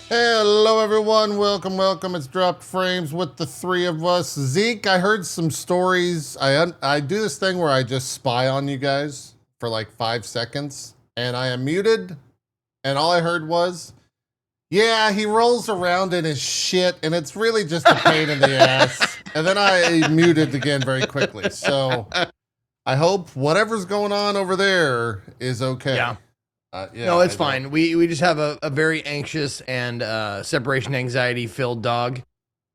Hello, everyone. Welcome. It's Dropped Frames with the three of us. Zeke, I heard some stories. I do this thing where I just spy on you guys for like 5 seconds, and I am muted, and all I heard was, yeah, he rolls around in his shit, and it's really just a pain in the ass. And then I muted again very quickly. So I hope whatever's going on over there is okay. Yeah. Yeah, no, it's fine. We just have a very anxious and separation anxiety filled dog.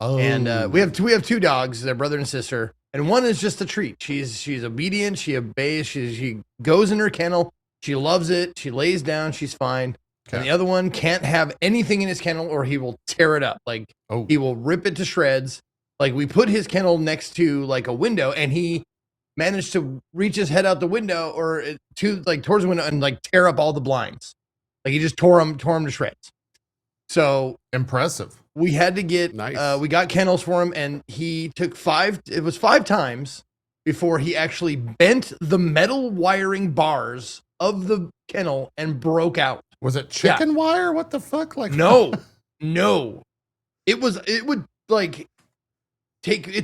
Oh. And we have two dogs. They're brother and sister. And one is just a treat. She's obedient. She obeys. She goes in her kennel. She loves it. She lays down. She's fine. Okay. And the other one can't have anything in his kennel or he will tear it up. Like he will rip it to shreds. Like we put his kennel next to like a window and he managed to reach his head out the window or towards the window and like tear up all the blinds. Like he just tore them to shreds. So impressive. We had to get, we got kennels for him and he took 5 times before he actually bent the metal wiring bars of the kennel and broke out. Was it chicken wire? What the fuck? Like no. It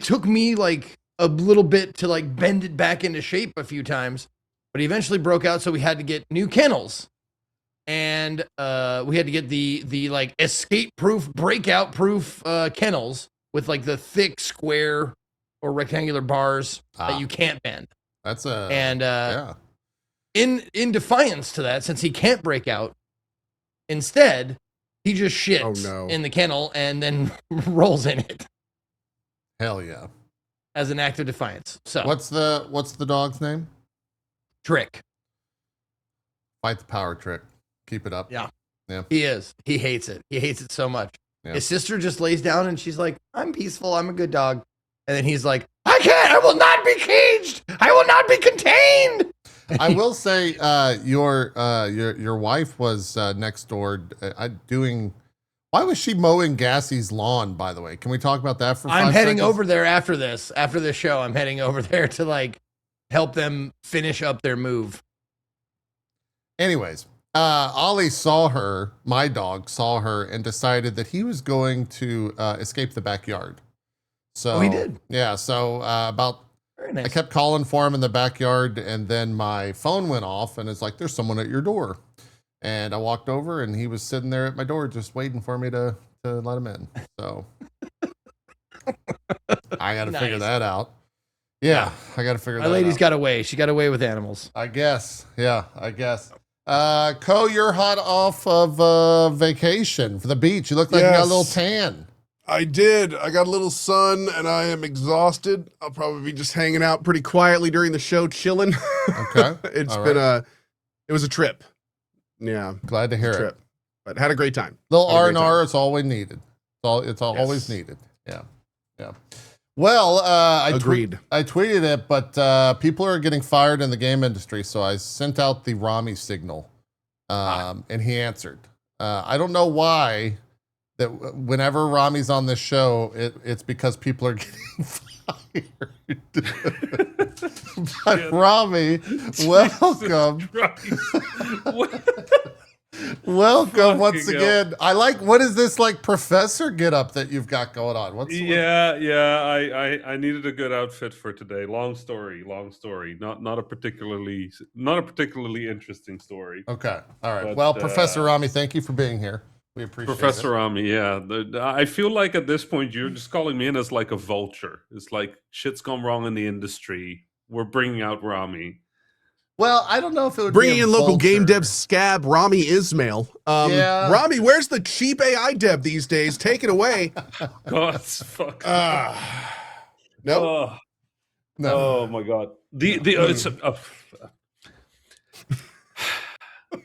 took me like a little bit to like bend it back into shape a few times, but he eventually broke out. So we had to get new kennels and we had to get the like escape proof, breakout proof kennels with like the thick square or rectangular bars that you can't bend. That's in defiance to that, since he can't break out, instead he just shits in the kennel and then rolls in it. Hell yeah. As an act of defiance. So what's the dog's name? Trick. Fight the power, Trick. Keep it up. Yeah. He is. He hates it. He hates it so much. Yeah. His sister just lays down and she's like, I'm peaceful. I'm a good dog. And then he's like, I will not be caged. I will not be contained. I will say, your wife was next door doing. Why was she mowing Gassie's lawn, by the way? Can we talk about that for 5 seconds? I'm heading over there after this show. I'm heading over there to like help them finish up their move. Anyways, Ollie saw her, my dog saw her, and decided that he was going to escape the backyard. So he did. Yeah, so very nice. I kept calling for him in the backyard, and then my phone went off, and it's like, there's someone at your door. And I walked over and he was sitting there at my door just waiting for me to let him in. So I got to figure that out. Yeah, I got to figure that out. My lady's got away. She got away with animals. I guess. Yeah, I guess. Co, you're hot off of vacation for the beach. You look like you got a little tan. I did. I got a little sun and I am exhausted. I'll probably be just hanging out pretty quietly during the show, chilling. Okay. It was a trip. Yeah, glad to hear it. But had a great time. Little R&R is all we needed. It's always needed. Yeah. Well, I tweeted it, but people are getting fired in the game industry, so I sent out the Rami signal, and he answered. I don't know why that whenever Rami's on this show, it's because people are getting fired. But Rami, welcome. Welcome once again. I like, what is this like professor get up that you've got going on? I needed a good outfit for today. Long story. Not a particularly interesting story. Okay. All right. Well, Professor Rami, thank you for being here. We appreciate Professor Rami, yeah. I feel like at this point you're just calling me in as like a vulture. It's like shit's gone wrong in the industry. We're bringing out Rami. Well, I don't know if it would bringing be in local game dev scab Rami Ismail. Rami, where's the cheap AI dev these days? Take it away. God, fuck. No. No. Oh my God. It's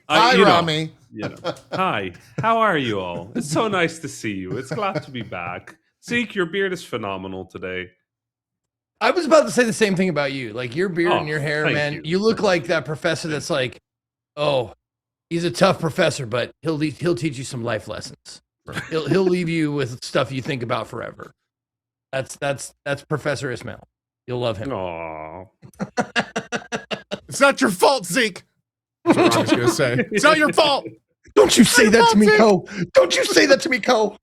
Hi, Rami. Hi. How are you all? It's so nice to see you. It's glad to be back. Zeke, your beard is phenomenal today. I was about to say the same thing about you. Like your beard and your hair, man. You look like that professor that's like, oh, he's a tough professor, but he'll teach you some life lessons. He'll leave you with stuff you think about forever. That's Professor Ismail. You'll love him. Aww. It's not your fault, Zeke. That's what I was gonna say. It's not your fault. Don't you say that to me, Co. Don't you say that to me, Co.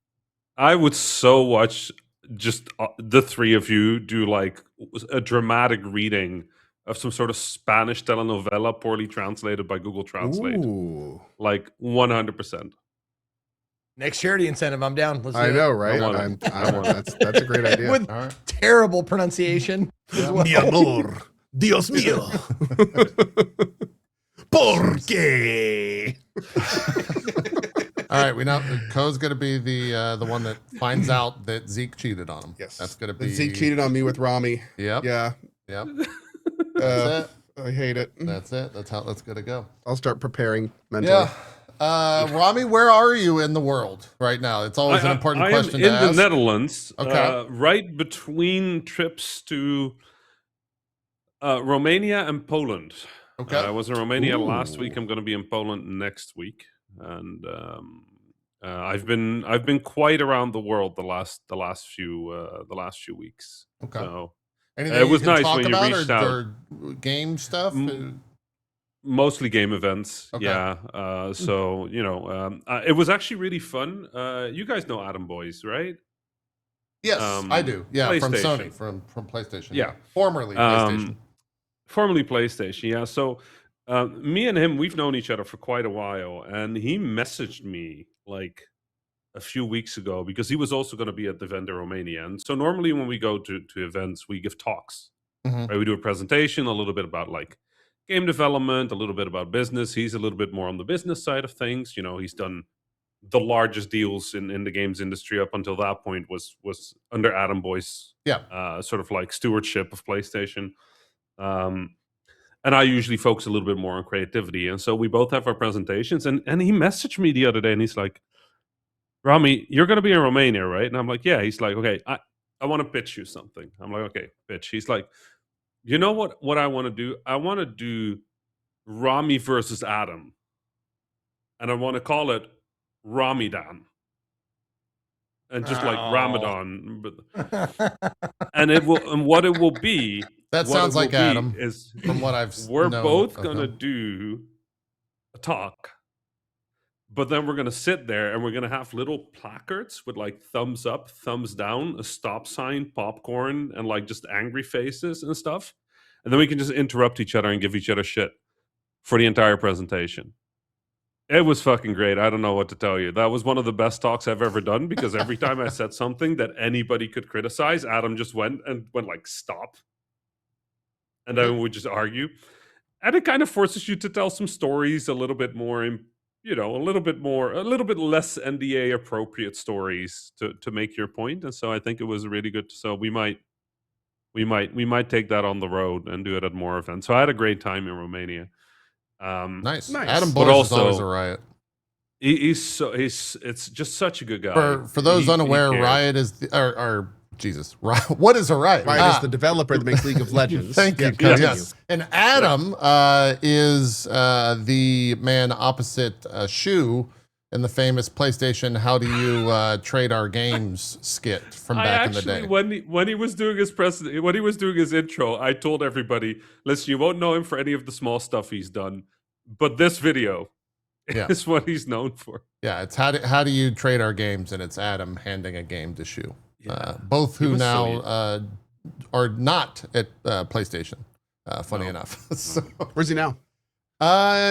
I would so watch just the three of you do like a dramatic reading of some sort of Spanish telenovela poorly translated by Google Translate. Ooh. Like 100%. Next charity incentive, I'm down. Let's do I it. know, right? I want it. That's a great idea. With terrible pronunciation. as well. Mi amor, Dios mío. ¿Por qué? All right, we know Co's gonna be the one that finds out that Zeke cheated on him. Yes, that's gonna be Zeke cheated on me with Rami. Yep. Yeah, Yep. That's it. I hate it. That's it. That's how that's gonna go. I'll start preparing mentally. Yeah. Rami, where are you in the world right now? It's always an important question to ask. I am in the Netherlands, Okay. right between trips to Romania and Poland. Okay. I was in Romania last week. I'm going to be in Poland next week, and I've been quite around the world the last few weeks. Okay. So Anything it was you can nice talk when you about reached or game stuff? mostly game events. Okay. Yeah. So it was actually really fun. You guys know Adam Boys, right? Yes, I do. Yeah, from PlayStation. Sony, from PlayStation. Yeah. Formerly PlayStation. Formerly PlayStation, yeah. So me and him, we've known each other for quite a while, and he messaged me like a few weeks ago because he was also going to be at the event in Romania. And so normally when we go to events, we give talks. Mhm. Right? We do a presentation, a little bit about like game development, a little bit about business. He's a little bit more on the business side of things. He's done the largest deals in the games industry up until that point was under Adam Boy's sort of like stewardship of PlayStation. And I usually focus a little bit more on creativity. And so we both have our presentations. And he messaged me the other day and he's like, Rami, you're going to be in Romania, right? And I'm like, yeah. He's like, okay, I want to pitch you something. I'm like, okay, pitch. He's like, you know what I want to do? I want to do Rami versus Adam. And I want to call it Ramadan. And just like Ramadan. And what it will be. That sounds like Adam. Is from what I've we're known both of gonna him. do a talk, but then we're gonna sit there and we're gonna have little placards with like thumbs up, thumbs down, a stop sign, popcorn, and like just angry faces and stuff. And then we can just interrupt each other and give each other shit for the entire presentation. It was fucking great. I don't know what to tell you. That was one of the best talks I've ever done because every time I said something that anybody could criticize, Adam just went like, stop. And then we just argue. And it kind of forces you to tell some stories a little bit more, a little bit less NDA appropriate stories to make your point. And so I think it was really good. So we might take that on the road and do it at more events. So I had a great time in Romania. Nice. Nice. Adam But Boyce is always also- a riot. It's just such a good guy. For those He unaware, cares. Riot is Jesus. What is a riot? Riot is the developer that makes League of Legends. Thank you. Yeah, Coach. continue. Yes. And Adam is the man opposite Shu in the famous PlayStation "How do you trade our games" skit from back in the day. When he was doing his intro, I told everybody, listen, you won't know him for any of the small stuff he's done, but this video is what he's known for. Yeah, it's how do you trade our games, and it's Adam handing a game to Shu. Yeah. Both who was now are not at PlayStation. Funny enough. So, Where's he now?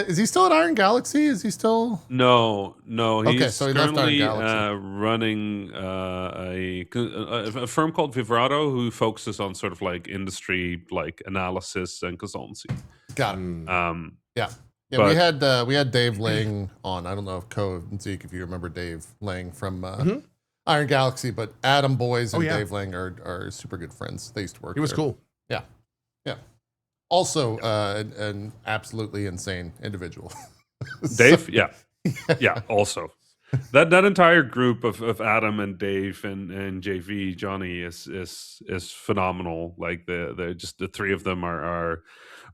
is he still at Iron Galaxy? Is he still? No. Okay, He's so he left Iron currently Galaxy. running a firm called Vibrato, who focuses on sort of like industry like analysis and consultancy. Got it. Yeah, but- we had Dave Lang on. I don't know if Co and Zeke, if you remember Dave Lang from Iron Galaxy, but Adam Boyce and Dave Lang are super good friends. They used to work. He was there. cool. Yeah. Also, an absolutely insane individual. Dave, yeah. Also, that entire group of Adam and Dave and JV Johnny is phenomenal. Like the just the three of them are.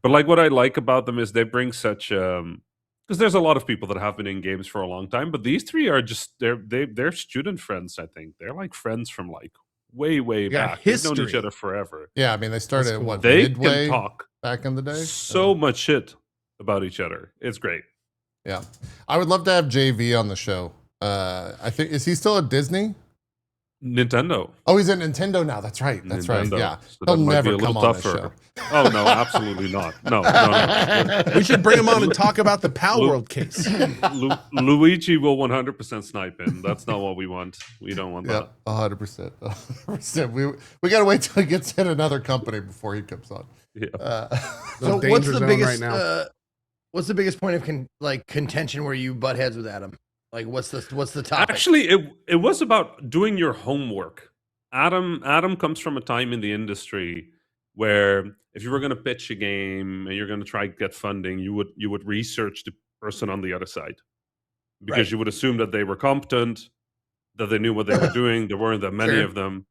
But like what I like about them is they bring such because there's a lot of people that have been in games for a long time, but these three are just they're student friends. I think they're like friends from like way back. They've known each history. other forever. Yeah, I mean they started at cool. what They Midway can talk back in the day. so much shit about each other. It's great. Yeah. I would love to have JV on the show. I think, is he still at Disney? Nintendo. Oh, he's at Nintendo now. That's right. That's right. Nintendo. Yeah. So He'll that might be never a little come on this tougher. show. Oh no, absolutely not. No. We should bring him on and talk about the PAL World case. Luigi will 100% snipe in. That's not what we want. We don't want Yep, 100%. 100%. We got to wait till he gets in another company before he comes on. that. Yeah. So Danger what's the zone biggest right now. what's the biggest point of contention where you butt heads with Adam? Like what's the topic? Actually, it was about doing your homework. Adam comes from a time in the industry where if you were going to pitch a game and you're going to try to get funding, you would research the person on the other side, because Right. you would assume that they were competent, that they knew what they were doing. There weren't that many Sure. of them.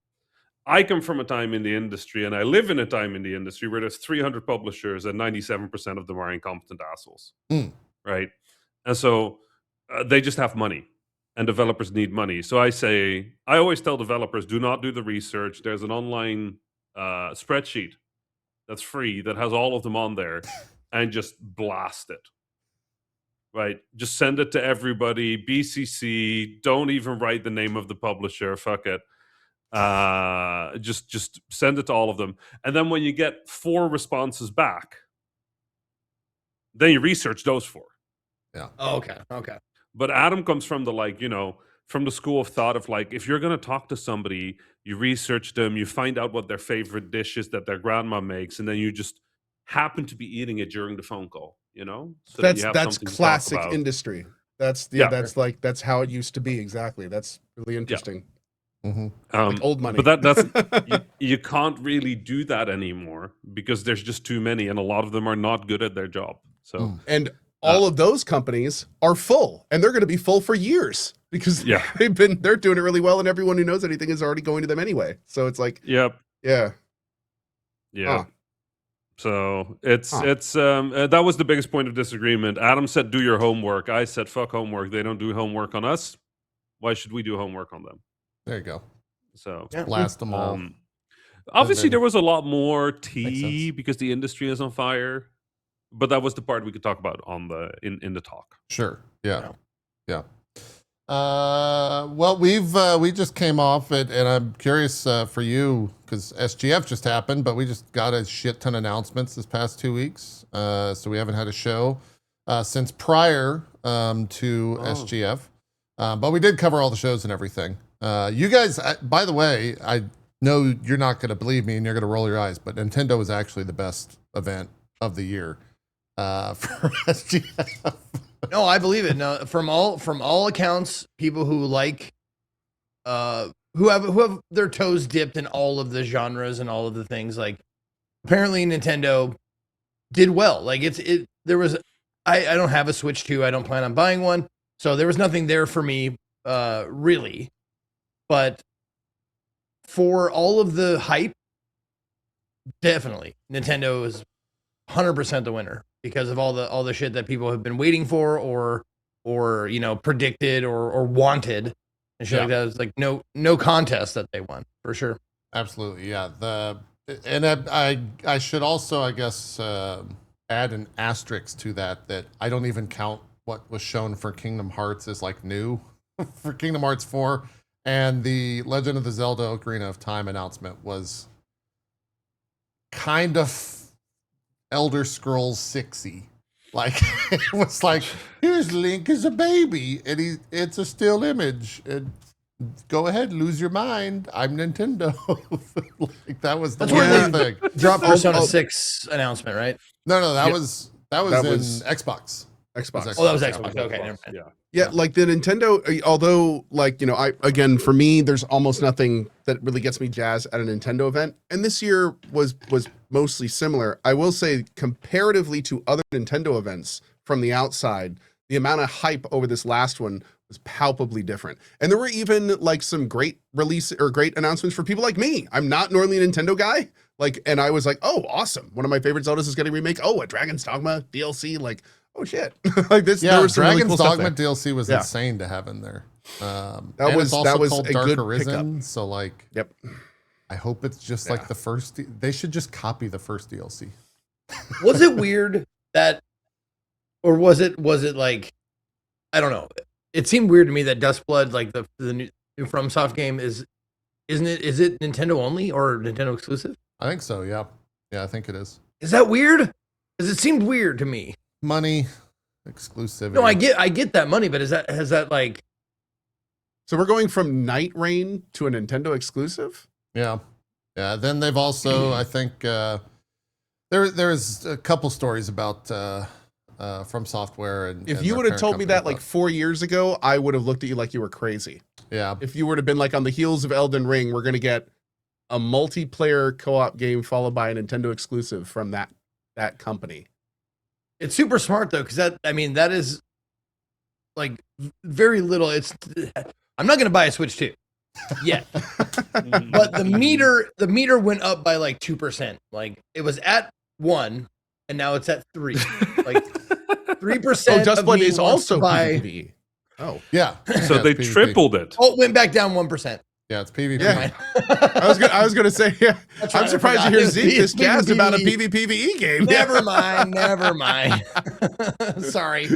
I come from a time in the industry, and I live in a time in the industry where there's 300 publishers and 97% of them are incompetent assholes, right? And so they just have money, and developers need money. So I always tell developers, do not do the research. There's an online spreadsheet that's free that has all of them on there, and just blast it. Right, just send it to everybody. BCC. Don't even write the name of the publisher. Fuck it. Just send it to all of them, and then when you get 4 responses back, then you research those 4. Oh, okay. But Adam comes from the from the school of thought of if you're going to talk to somebody, you research them, you find out what their favorite dish is that their grandma makes, and then you just happen to be eating it during the phone call. So that you have That's something to talk classic about. industry. That's that's how it used to be. Exactly. That's really interesting. Like old money. But that's you can't really do that anymore because there's just too many, and a lot of them are not good at their job. So And all of those companies are full, and they're going to be full for years because they're doing it really well, and everyone who knows anything is already going to them anyway. So it's like, yeah. Huh. So it's that was the biggest point of disagreement. Adam said, "Do your homework." I said, "Fuck homework. They don't do homework on us. Why should we do homework on them?" There you go. So Blast them all. Obviously, there was a lot more Makes tea sense. because the industry is on fire, but that was the part we could talk about on in the talk. Sure. Yeah. Well, we just came off it, and I'm curious for you because SGF just happened, but we just got a shit ton of announcements this past 2 weeks. So we haven't had a show since prior to SGF, but we did cover all the shows and everything. You guys, by the way, I know you're not going to believe me and you're going to roll your eyes, but Nintendo was actually the best event of the year for SGF. No, I believe it. No, from all accounts, people who who have their toes dipped in all of the genres and all of the things, apparently Nintendo did well. There was I don't have a Switch 2. I don't plan on buying one. So there was nothing there for me really. But for all of the hype, definitely Nintendo is 100% the winner because of all the shit that people have been waiting for or predicted or wanted and shit like that. It's no contest that they won for sure. Absolutely, yeah. I should also, I guess, add an asterisk to that I don't even count what was shown for Kingdom Hearts as new for Kingdom Hearts 4, and the Legend of the Zelda Ocarina of Time announcement was kind of Elder Scrolls 6-y. It was here's Link as a baby, and it's a still image. And go ahead, lose your mind. I'm Nintendo. That was the one thing. Drop Persona 6 announcement, right? No, that was in Xbox. Xbox. Oh, that was Xbox. Okay, never mind. Yeah, the Nintendo, although for me, there's almost nothing that really gets me jazzed at a Nintendo event. And this year was mostly similar. I will say, comparatively to other Nintendo events from the outside, the amount of hype over this last one was palpably different. And there were even some great release or great announcements for people like me. I'm not normally a Nintendo guy. And I was oh, awesome. One of my favorite Zeldas is getting a remake. Oh, a Dragon's Dogma DLC. Oh shit! This. Yeah, there was some Dragon's really cool stuff Dogma there. DLC was insane to have in there. That was called a Dark good Arisen. So yep. I hope it's just the first. They should just copy the first DLC. Was it weird that, or was it I don't know. It seemed weird to me that Dustblood, like the new FromSoft game, is it Nintendo only or Nintendo exclusive? I think so. Yeah, I think it is. Is that weird? Because it seemed weird to me. Money, exclusivity. No, I get that money, but has that like? So we're going from Night Rain to a Nintendo exclusive? Yeah. Then they've also, I think, there's a couple stories about From Software. And If and you their would have parent told me company that like 4 years ago, I would have looked at you like you were crazy. Yeah. If you would have been like on the heels of Elden Ring, we're going to get a multiplayer co-op game followed by a Nintendo exclusive from that company. It's super smart though, because that is like very little. I'm not going to buy a Switch 2 yet, but the meter went up by like 2%. Like it was at 1, and now it's at 3. Like 3%. Oh, Dustblood is also by PvP. Oh, Yeah. So Yeah, they it's PvP. tripled it. Oh, it went back down 1%. Yeah, it's PvP. yeah. I was gonna say, yeah. That's right, I'm I surprised forgot. you hear It was Zeke this jazzed about a PvP. PvPvE game. Never mind. Sorry,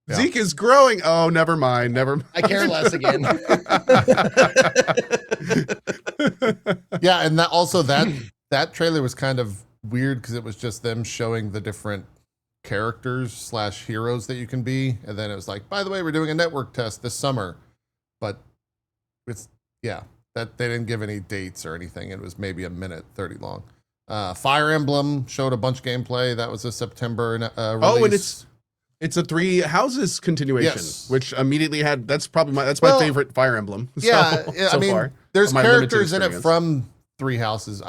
Yeah. Zeke is growing. Oh, never mind. I care less again. Yeah, and that trailer was kind of weird because it was just them showing the different characters / heroes that you can be, and then it was like, by the way, we're doing a network test this summer, but it's that they didn't give any dates or anything. It was maybe a minute 30 long. Fire Emblem showed a bunch of gameplay. That was a September release. Oh, and it's a Three Houses continuation, Yes. which immediately had. That's probably my Well, favorite Fire Emblem. Yeah, so I mean, far. there's My limited characters in it experience. from Three Houses.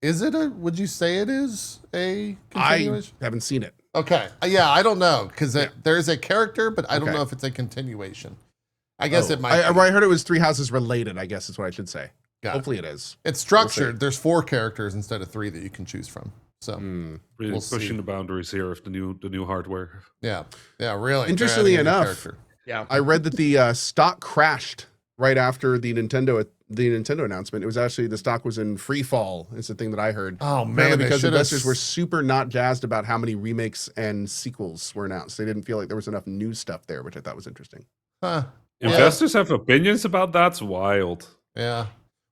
Would you say it is a I continuation? haven't seen it. Okay. Yeah, I don't know because there's a character, but I don't Okay. know if it's a continuation. I guess Oh, it might. I be. heard it was Three Houses related. I guess is what I should say. Got it. Hopefully, it is. It's structured. There's 4 characters instead of 3 that you can choose from. So Really We'll pushing see. the boundaries here of the new hardware. yeah, really. They're Interestingly adding a new enough, character. Yeah. I read that the stock crashed right after the Nintendo announcement. It was actually the stock was in free fall. Is the thing that I heard. Oh Apparently man, because investors were super not jazzed about how many remakes and sequels were announced. They didn't feel like there was enough new stuff there, which I thought was interesting. Huh. Investors have opinions about that's wild. Yeah.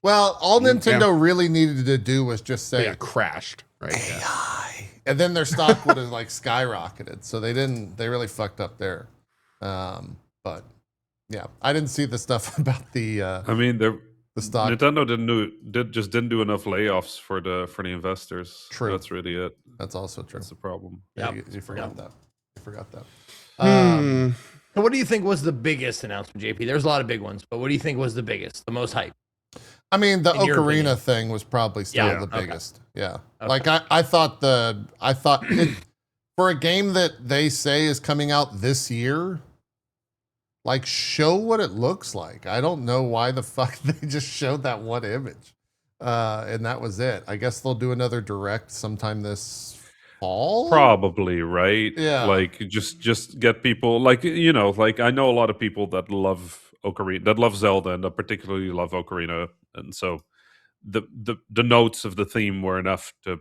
Well, all Nintendo really needed to do was just say Yeah, crashed. Right. Yeah. AI, and then their stock would have like skyrocketed. So they didn't. They really fucked up there. But yeah, I didn't see the stuff about the I mean, the stock. Nintendo didn't do enough layoffs for the investors. True. That's really it. That's also true. That's the problem. Yeah, Yep. you forgot that. You forgot that. Hmm. So what do you think was the biggest announcement, JP? There's a lot of big ones, but what do you think was the biggest, the most hype? I mean, the In your Ocarina opinion. thing was probably still Yeah, the okay. biggest. Yeah. Okay. Like I thought for a game that they say is coming out this year, like show what it looks like. I don't know why the fuck they just showed that one image. And that was it. I guess they'll do another direct sometime this fall. Probably, right? Yeah. Like just get people like like I know a lot of people that love Ocarina, that love Zelda, and that particularly love Ocarina, and so the notes of the theme were enough to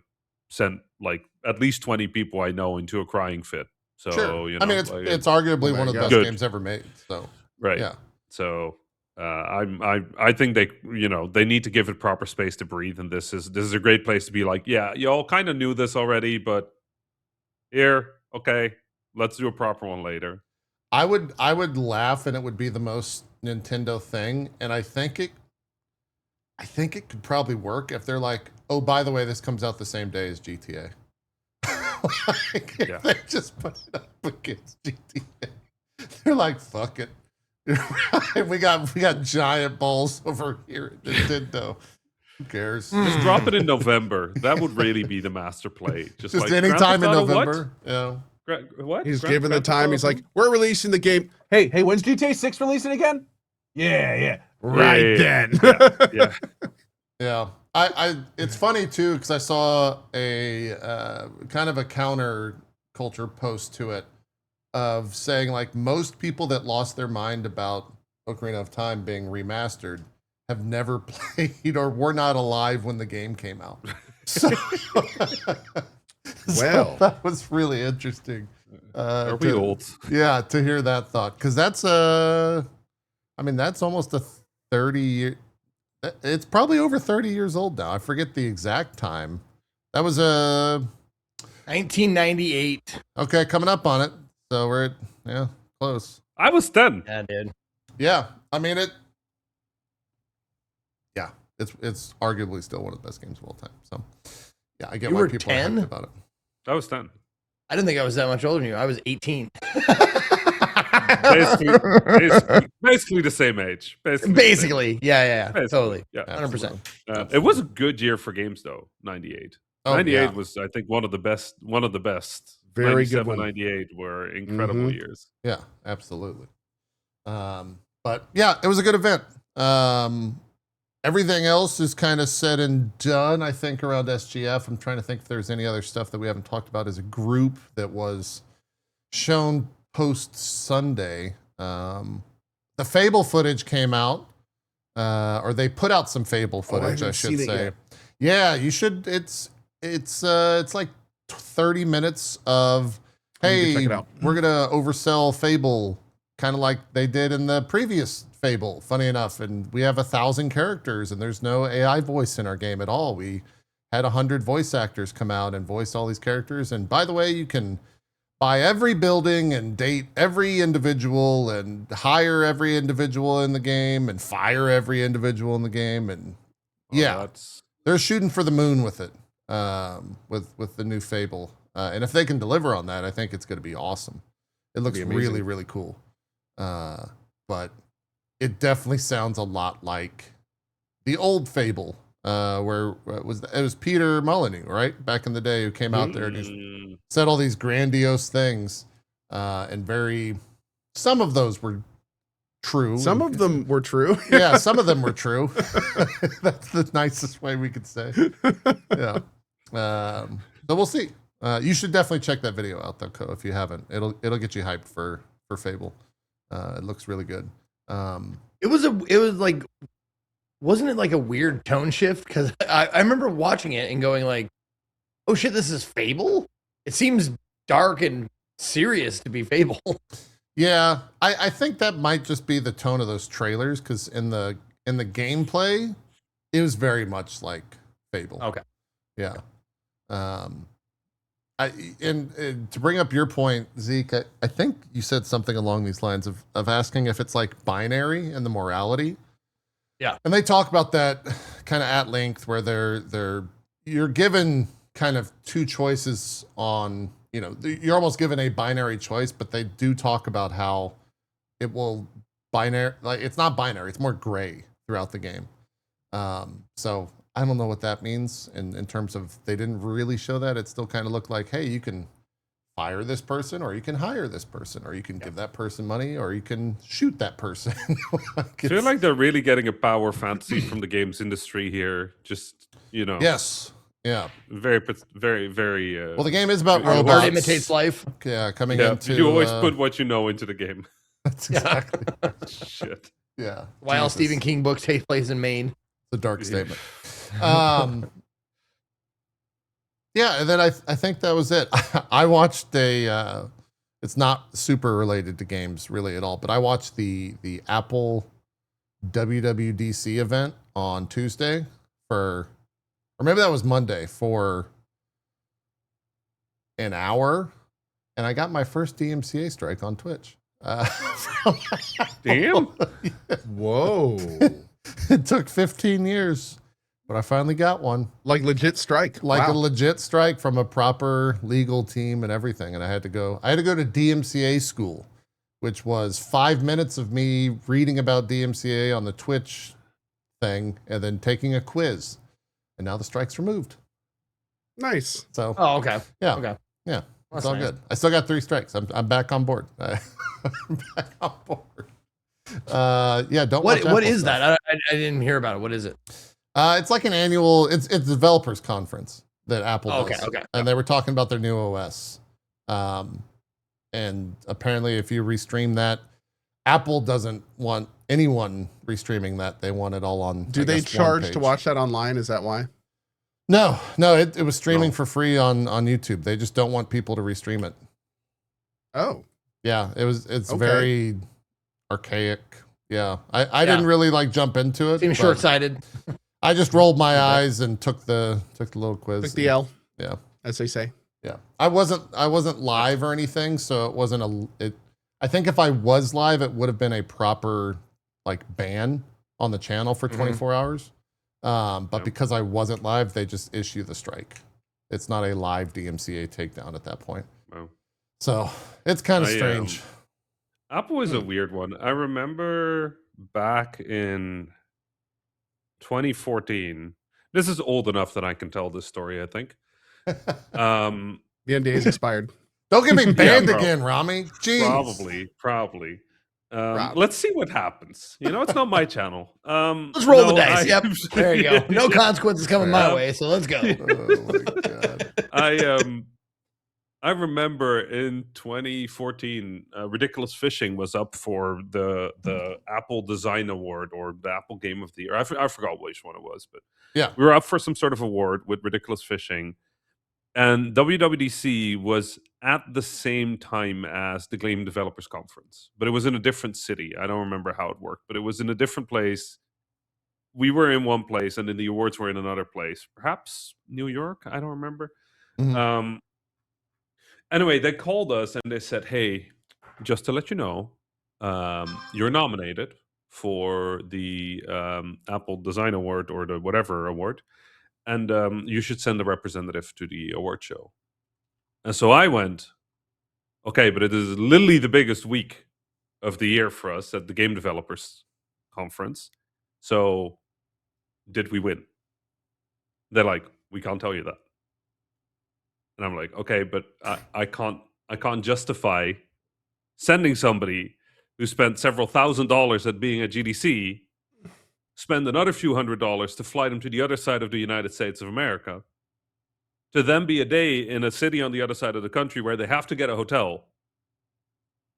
send like at least 20 people I know into a crying fit. So Sure. you know, I mean, it's like, it's arguably there one of you the go. best Good. games ever made. So right. yeah. So I think they they need to give it proper space to breathe, and this is a great place to be like, yeah, y'all kind of knew this already, but here, okay, let's do a proper one later. I would laugh and it would be the most Nintendo thing, and I think it could probably work if they're like, oh, by the way, this comes out the same day as GTA. Like, if Yeah. they just put it up against GTA. They're like, fuck it. we got giant balls over here at Nintendo. Who cares? Just drop it in November. That would really be the master play. Just like, any Grand time in Theft Auto, what? November. Yeah. What? He's Grand given the Theft time. Auto He's who? like, we're releasing the game. Hey, when's GTA 6 releasing again? Yeah. Right Yeah. then. Yeah. Yeah, I it's funny too because I saw a kind of a counter culture post to it of saying like most people that lost their mind about Ocarina of Time being remastered have never played or were not alive when the game came out. So, Well. that was really interesting. Are we old? Yeah, to hear that thought, because that's that's almost a 30-year. It's probably over 30 years old now. I forget the exact time. That was 1998. Okay, coming up on it. So we're close. I was 10. Yeah, dude. Yeah, I mean it. Yeah, it's arguably still one of the best games of all time. So yeah, I get You why were people are 10? hyped about it. I was 10. I didn't think I was that much older than you. I was 18. Basically the same age. Basically. Yeah. Basically, Totally. yeah. 100%. It was a good year for games though. 98. Oh, 98 yeah. was, I think, one of the best. Very good 97, one. 98 were incredible years. Yeah, absolutely. But yeah, it was a good event. Everything else is kind of said and done, I think, around SGF. I'm trying to think if there's any other stuff that we haven't talked about as a group that was shown post Sunday. The Fable footage came out, or they put out some Fable footage, I should say. Yeah, you should. It's like 30 minutes of, hey, we're gonna oversell Fable, kind of like they did in the previous Fable, funny enough, and we have 1,000 characters and there's no AI voice in our game at all. We had 100 voice actors come out and voice all these characters, and by the way, you can buy every building and date every individual and hire every individual in the game and fire every individual in the game, and they're shooting for the moon with it, with the new Fable, and if they can deliver on that, I think it's going to be awesome. It looks really, really cool, but it definitely sounds a lot like the old Fable, where it was Peter Molyneux, right, back in the day, who came out there and he said all these grandiose things, and some of those were true. Some of them were true. Yeah, some of them were true. That's the nicest way we could say. Yeah. So we'll see. You should definitely check that video out, though, Co, if you haven't. It'll get you hyped for Fable. It looks really good. It was like, wasn't it like a weird tone shift? Because I remember watching it and going like, oh shit, this is Fable? It seems dark and serious to be Fable. Yeah, I think that might just be the tone of those trailers, because in the gameplay, it was very much like Fable. Okay. Yeah. And to bring up your point, Zeke, I think you said something along these lines of asking if it's like binary and the morality. Yeah. And they talk about that kind of at length, where you're given kind of two choices on, you're almost given a binary choice, but they do talk about how it will it's not binary, it's more gray throughout the game. So I don't know what that means in terms of, they didn't really show that. It still kind of looked like, hey, you can fire this person, or you can hire this person, or you can give that person money, or you can shoot that person. I feel like they're really getting a power fantasy from the games industry here. Just, Yes. Yeah. Very, very, very. Well, the game is about robots. Art imitates life. Yeah, coming into. You always put what you know into the game. That's exactly. Shit. Yeah. Why all Stephen King books take place in Maine? It's a dark statement. Yeah, and then I think that was it. I watched it's not super related to games really at all, but I watched the Apple WWDC event on Tuesday or maybe that was Monday, for an hour, and I got my first DMCA strike on Twitch. Damn. Whoa. It took 15 years. But I finally got one. Like legit strike. Like a legit strike from a proper legal team and everything. And I had to go to DMCA school, which was 5 minutes of me reading about DMCA on the Twitch thing and then taking a quiz. And now the strike's removed. Nice. So Oh, okay. yeah. Okay. Yeah. That's It's all nice. good. I still got 3 strikes. I'm back on board. I'm back on board. Yeah, don't watch What Apple is stuff. that? I didn't hear about it. What is it? It's like an annual, it's a developers conference that Apple does. Okay. And they were talking about their new OS. And apparently if you restream that, Apple doesn't want anyone restreaming that. They want it all on. Do they charge to watch that online? Is that why? No, it was streaming for free on YouTube. They just don't want people to restream it. Oh, Yeah, it's Okay. very archaic. Yeah, I didn't really like jump into it. Seems but short-sighted. I just rolled my eyes and took the little quiz. took the L, Yeah, as they say. yeah. I wasn't live or anything, so it wasn't I think if I was live, it would have been a proper like ban on the channel for 24 hours. But Yep. because I wasn't live, they just issue the strike. It's not a live DMCA takedown at that point. Wow. So it's kind of I, strange. Apple is a weird one. I remember back in 2014. This is old enough that I can tell this story, I think. Um, The NDA is expired. Don't get me banned bro. again, Rami. Jeez. Probably. Probably. Let's see what happens. You know, it's not my channel. Let's roll the no, dice. Yep. There you go. No Yeah. consequences coming my way, so let's go. Oh my god. I remember in 2014, Ridiculous Fishing was up for the Apple Design Award or the Apple Game of the Year. I forgot which one it was, but Yeah. we were up for some sort of award with Ridiculous Fishing. And WWDC was at the same time as the Game Developers Conference, but it was in a different city. I don't remember how it worked, but it was in a different place. We were in one place, and then the awards were in another place, perhaps New York. I don't remember. Mhm. Anyway, they called us and they said, "Hey, just to let you know, you're nominated for the Apple Design Award or the whatever award, and you should send a representative to the award show." And so I went, okay, but it is literally the biggest week of the year for us at the Game Developers Conference. So did we win? They're like, we can't tell you that. And I'm like, okay, but I can't justify sending somebody who spent several $1,000s at being at GDC, spend another few $100s to fly them to the other side of the United States of America, to then be a day in a city on the other side of the country where they have to get a hotel,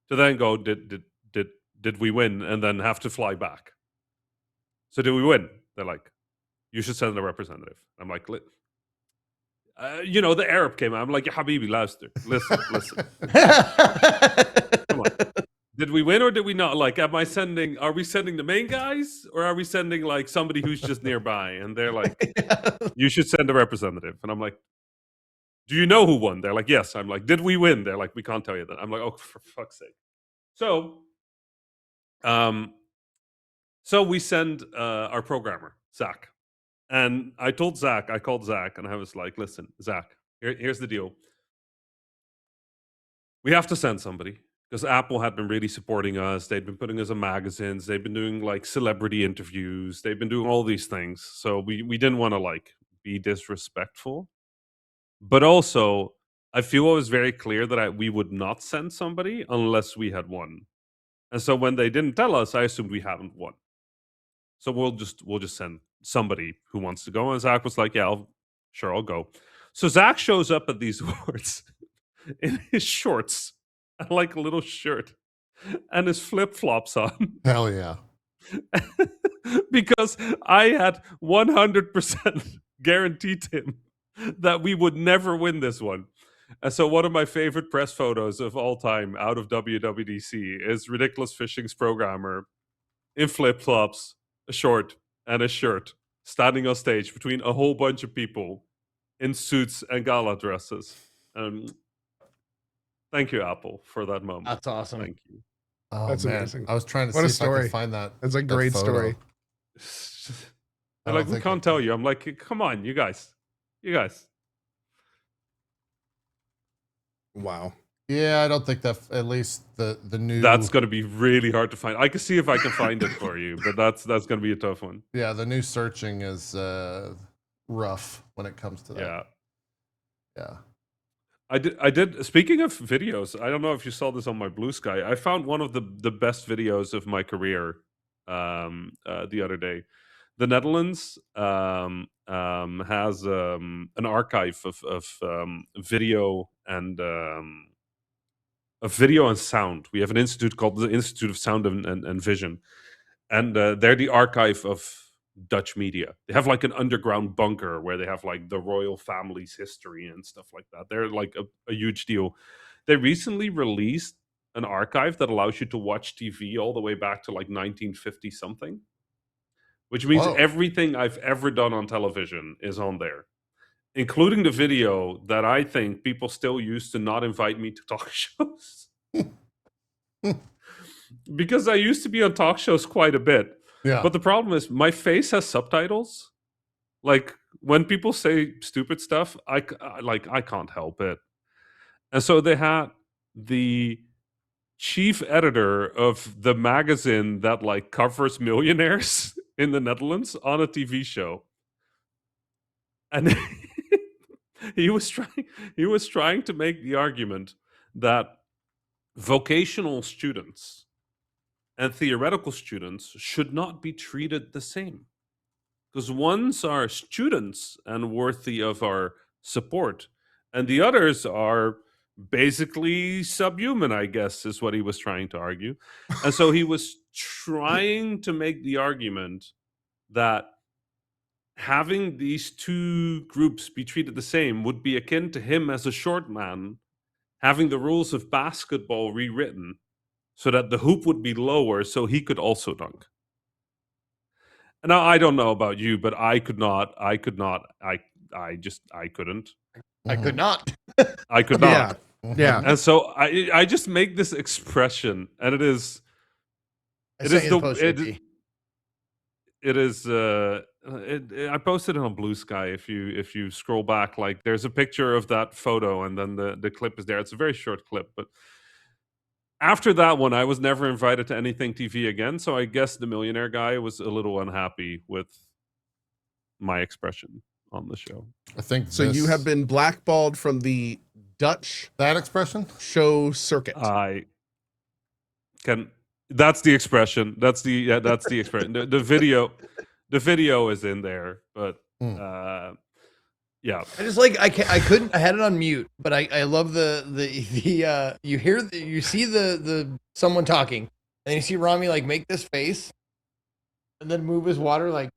to then go, did we win, and then have to fly back. So did we win? They're like, you should send a representative. I'm like, the Arab came out. I'm like, ya habibi, luister. Listen. Come on. Did we win or did we not? Like, are we sending the main guys or are we sending like somebody who's just nearby? And they're like, you should send a representative. And I'm like, do you know who won? They're like, yes. I'm like, did we win? They're like, we can't tell you that. I'm like, oh, for fuck's sake. So we send our programmer, Zach. And I called Zach and I was like, listen, Zach, here's the deal. We have to send somebody because Apple had been really supporting us. They'd been putting us in magazines. They've been doing like celebrity interviews. They've been doing all these things. So we didn't want to like be disrespectful. But also, I feel it was very clear that we would not send somebody unless we had won. And so when they didn't tell us, I assumed we hadn't won. So we'll just send somebody who wants to go. And Zach was like, yeah, I'll go. So Zach shows up at these awards in his shorts and like a little shirt and his flip-flops on. Hell yeah. Because I had 100% guaranteed him that we would never win this one. And so one of my favorite press photos of all time out of WWDC is Ridiculous Fishing's programmer in flip-flops, a short, and a shirt, standing on stage between a whole bunch of people in suits and gala dresses. Thank you, Apple, for that moment. That's awesome. Thank you. Oh, That's man. amazing. I was trying to What a see if I story. could find that. That's a great photo. story. They're like, we can't tell you. I'm like, come on, you guys. Wow. Yeah, I don't think that. At least the new. That's going to be really hard to find. I can see if I can find it for you, but that's going to be a tough one. Yeah, the new searching is rough when it comes to that. Yeah. Yeah. I did. Speaking of videos, I don't know if you saw this on my Blue Sky. I found one of the best videos of my career the other day. The Netherlands has an archive of video and sound. We have an institute called the Institute of Sound and Vision, and they're the archive of Dutch media. They have like an underground bunker where they have like the royal family's history and stuff like that. They're like a huge deal. They recently released an archive that allows you to watch TV all the way back to like 1950 something, which means Whoa. everything I've ever done on television is on there, including the video that I think people still use to not invite me to talk shows. Because I used to be on talk shows quite a bit. Yeah. But the problem is my face has subtitles. Like when people say stupid stuff, I can't help it. And so they had the chief editor of the magazine that like covers millionaires in the Netherlands on a TV show. And he was trying to make the argument that vocational students and theoretical students should not be treated the same. Because ones are students and worthy of our support, and the others are basically subhuman, I guess, is what he was trying to argue. And so he was trying to make the argument that having these two groups be treated the same would be akin to him as a short man having the rules of basketball rewritten so that the hoop would be lower so he could also dunk. Now, I don't know about you, but I could not. I couldn't. I could not. I could not. Yeah. And so I just make this expression, and it is I posted it on Blue Sky. If you scroll back, like there's a picture of that photo, and then the clip is there. It's a very short clip, but after that one, I was never invited to anything TV again. So I guess the millionaire guy was a little unhappy with my expression on the show. I think So you have been blackballed from the Dutch that expression show circuit. That's the expression. That's the expression. The video is in there, but yeah. I just like I couldn't. I had it on mute, but I love the you see the someone talking, and you see Rami like make this face, and then move his water like.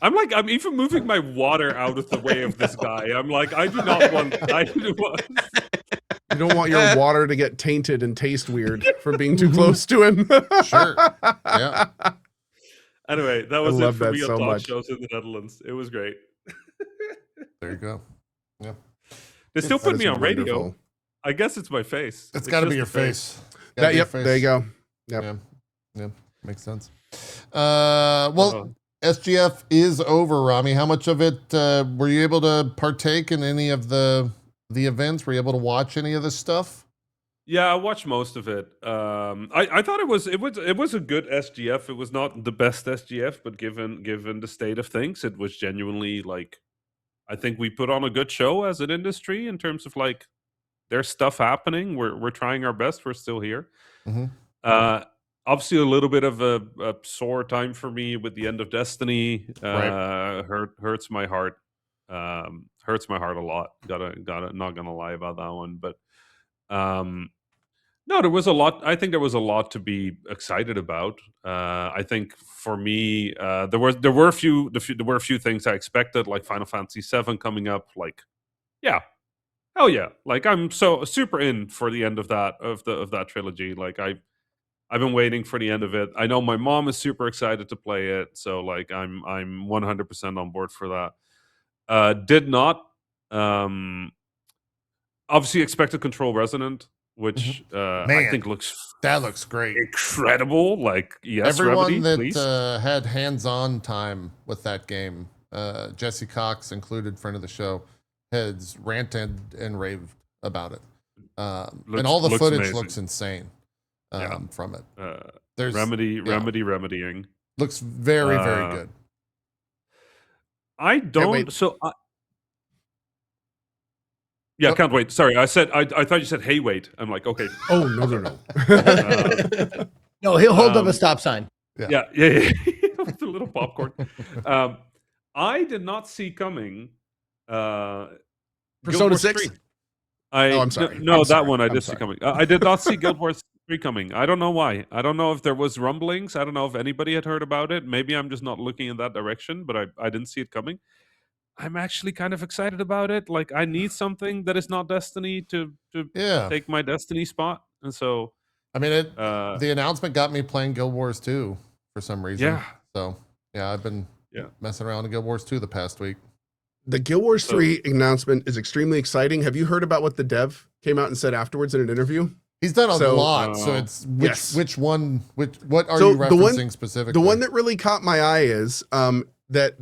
I'm even moving my water out of the way of this guy. I'm like, I do not want. You don't want your water to get tainted and taste weird from being too close to him. Sure. Yeah. Anyway, that was it for me so on talk much. shows in the Netherlands. It was great. There you go. Yeah. They still put me on radio. Wonderful. I guess it's my face. It's got to just be your the face. Yep, there you go. Yep. Yeah. Makes sense. Well, SGF is over, Rami. How much of it were you able to partake in any of the events? Were you able to watch any of this stuff? Yeah, I watched most of it. I thought it was a good SGF. It was not the best SGF, but given the state of things, it was genuinely like I think we put on a good show as an industry in terms of like there's stuff happening. We're trying our best. We're still here. Mm-hmm. Obviously, a little bit of a sore time for me with the end of Destiny. Right. Hurts my heart. Hurts my heart a lot. Gotta not gonna lie about that one, but no, there was a lot. I think there was a lot to be excited about. I think for me, there were a few things I expected, like Final Fantasy VII coming up. Like, yeah, hell yeah! Like I'm so super in for the end of that trilogy. Like I've been waiting for the end of it. I know my mom is super excited to play it, so like I'm 100% on board for that. Did not obviously expect to Control Resonant, which I think looks great, incredible. Like yes, everyone Remedy, that had hands-on time with that game, Jesse Cox included, friend of the show, has ranted and raved about it, and all the footage amazing. Looks insane. From it, there's remedying. Looks very good. I don't. Can't wait. Sorry, I thought you said, "Hey, wait." I'm like, okay. Oh no. No, he'll hold up a stop sign. Yeah. With a little popcorn. I did not see coming. Persona 6. I'm sorry. No, that one I did see coming. I did not see Guild Wars 3 coming. I don't know why. I don't know if there was rumblings. I don't know if anybody had heard about it. Maybe I'm just not looking in that direction, but I didn't see it coming. I'm actually kind of excited about it. Like, I need something that is not Destiny to Yeah. take my Destiny spot, and so I mean, the announcement got me playing Guild Wars 2 for some reason. yeah, So, yeah, I've been messing around in Guild Wars 2 the past week. The Guild Wars 3 announcement is extremely exciting. Have you heard about what the dev came out and said afterwards in an interview? He's done a lot, so it's what are you referencing specifically? The one that really caught my eye is that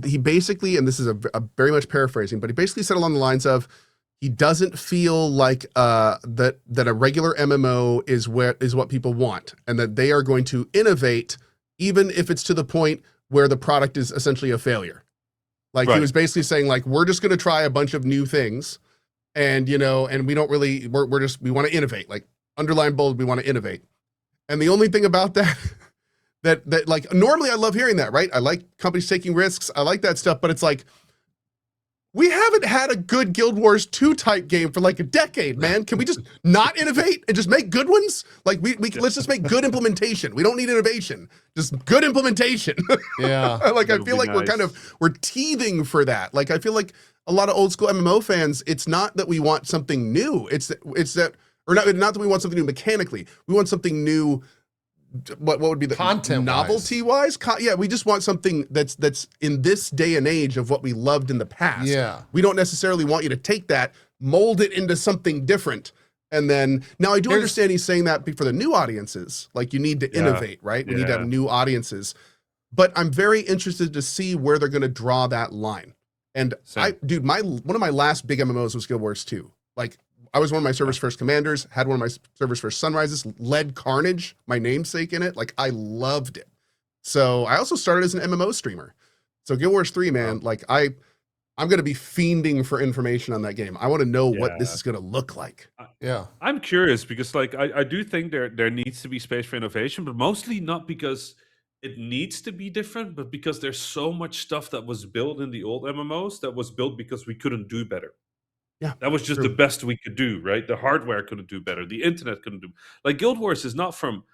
he basically, and this is a very much paraphrasing, but he basically said along the lines of, he doesn't feel like that a regular MMO is what people want, and that they are going to innovate, even if it's to the point where the product is essentially a failure. Like he was basically saying, like, we're just going to try a bunch of new things, and and we don't really, we want to innovate. Like, underline bold, we want to innovate. And the only thing about that, that like, normally I love hearing that, right? I like companies taking risks. I like that stuff, but it's like, we haven't had a good Guild Wars 2 type game for like a decade, man. Can we just not innovate and just make good ones? Like let's just make good implementation. We don't need innovation, just good implementation. Yeah. Like I feel like we're teething for that. Like I feel like a lot of old school MMO fans, it's not that we want something new. It's that or not that we want something new mechanically. We want something new. What would be the content novelty wise? Yeah, we just want something that's in this day and age of what we loved in the past. Yeah, we don't necessarily want you to take that, mold it into something different, and then now I do understand he's saying that for the new audiences. Like you need to innovate, right? We need to have new audiences, but I'm very interested to see where they're going to draw that line. And one of my last big MMOs was Guild Wars 2. Like, I was one of my server's first commanders, had one of my server's first sunrises, led Carnage, my namesake in it. Like, I loved it. So I also started as an MMO streamer. So Guild Wars 3, man, like I'm going to be fiending for information on that game. I want to know what this is going to look like. Yeah. I'm curious because like, I do think there needs to be space for innovation, but mostly not because it needs to be different, but because there's so much stuff that was built in the old MMOs that was built because we couldn't do better. Yeah, that was just the best we could do, right? The hardware couldn't do better. The internet couldn't do. Like Guild Wars is not from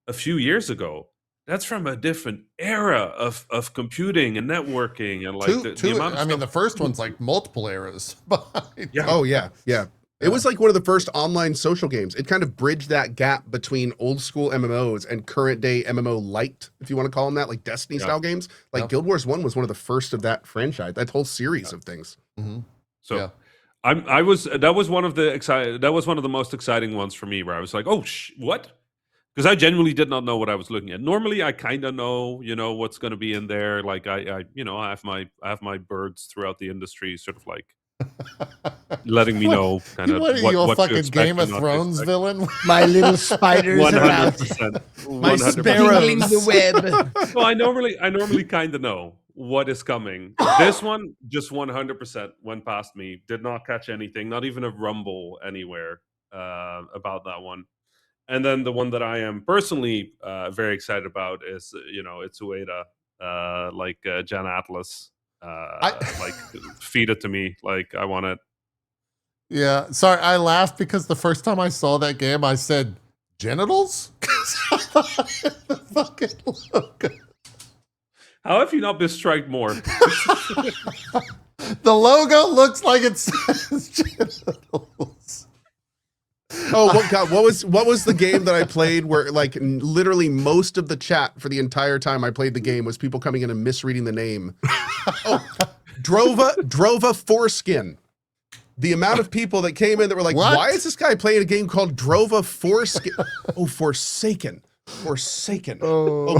a few years ago. That's from a different era of computing and networking and like the amount of stuff. The first one's like multiple eras. Oh yeah. It was like one of the first online social games. It kind of bridged that gap between old school MMOs and current day MMO light, if you want to call them that, like Destiny style games. Like Guild Wars 1 was one of the first of that franchise, that whole series of things. Mm-hmm. So that was one of the most exciting ones for me, where I was like, oh, what? Because I genuinely did not know what I was looking at. Normally, I kind of know, what's going to be in there. Like I have my birds throughout the industry, sort of like letting me know kind of what what fucking to expect Game of Thrones villain. My little spiders 100%. my sparrows the web. Well, I normally kind of know what is coming. This one just 100% went past me. Did not catch anything, not even a rumble anywhere about that one. And then the one that I am personally very excited about is, it's Ueda, like Jan Atlas. Like feed it to me. Like I want it. Yeah, sorry, I laughed because the first time I saw that game, I said genitals. The fucking logo. How have you not been striked more? The logo looks like it says genitals. Oh God! What was the game that I played where like literally most of the chat for the entire time I played the game was people coming in and misreading the name? Oh, Drova Foreskin. The amount of people that came in that were like, what? "Why is this guy playing a game called Drova Foreskin?" Oh, Forsaken. Oh.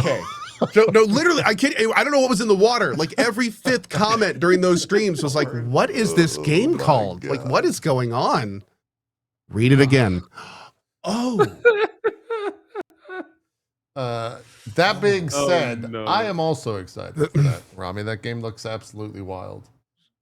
Okay. No, literally, I don't know what was in the water. Like every fifth comment during those streams was like, "What is this game called? Like, what is going on?" Read it again. Oh. That being said, no. I am also excited for that, Rami. That game looks absolutely wild.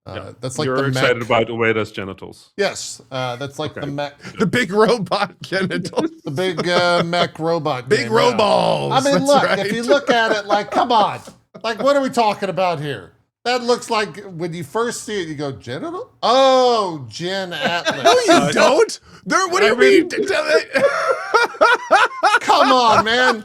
That's like you're excited about Ueda's genitals. Yes, that's like the mech, the big robot genitals, the big mech robot, big robots. I mean, look, if you look at it, like, come on, like, what are we talking about here? That looks like when you first see it, you go, genital? Oh, Jen Atlas. No, you don't. What do you mean? Come on, man.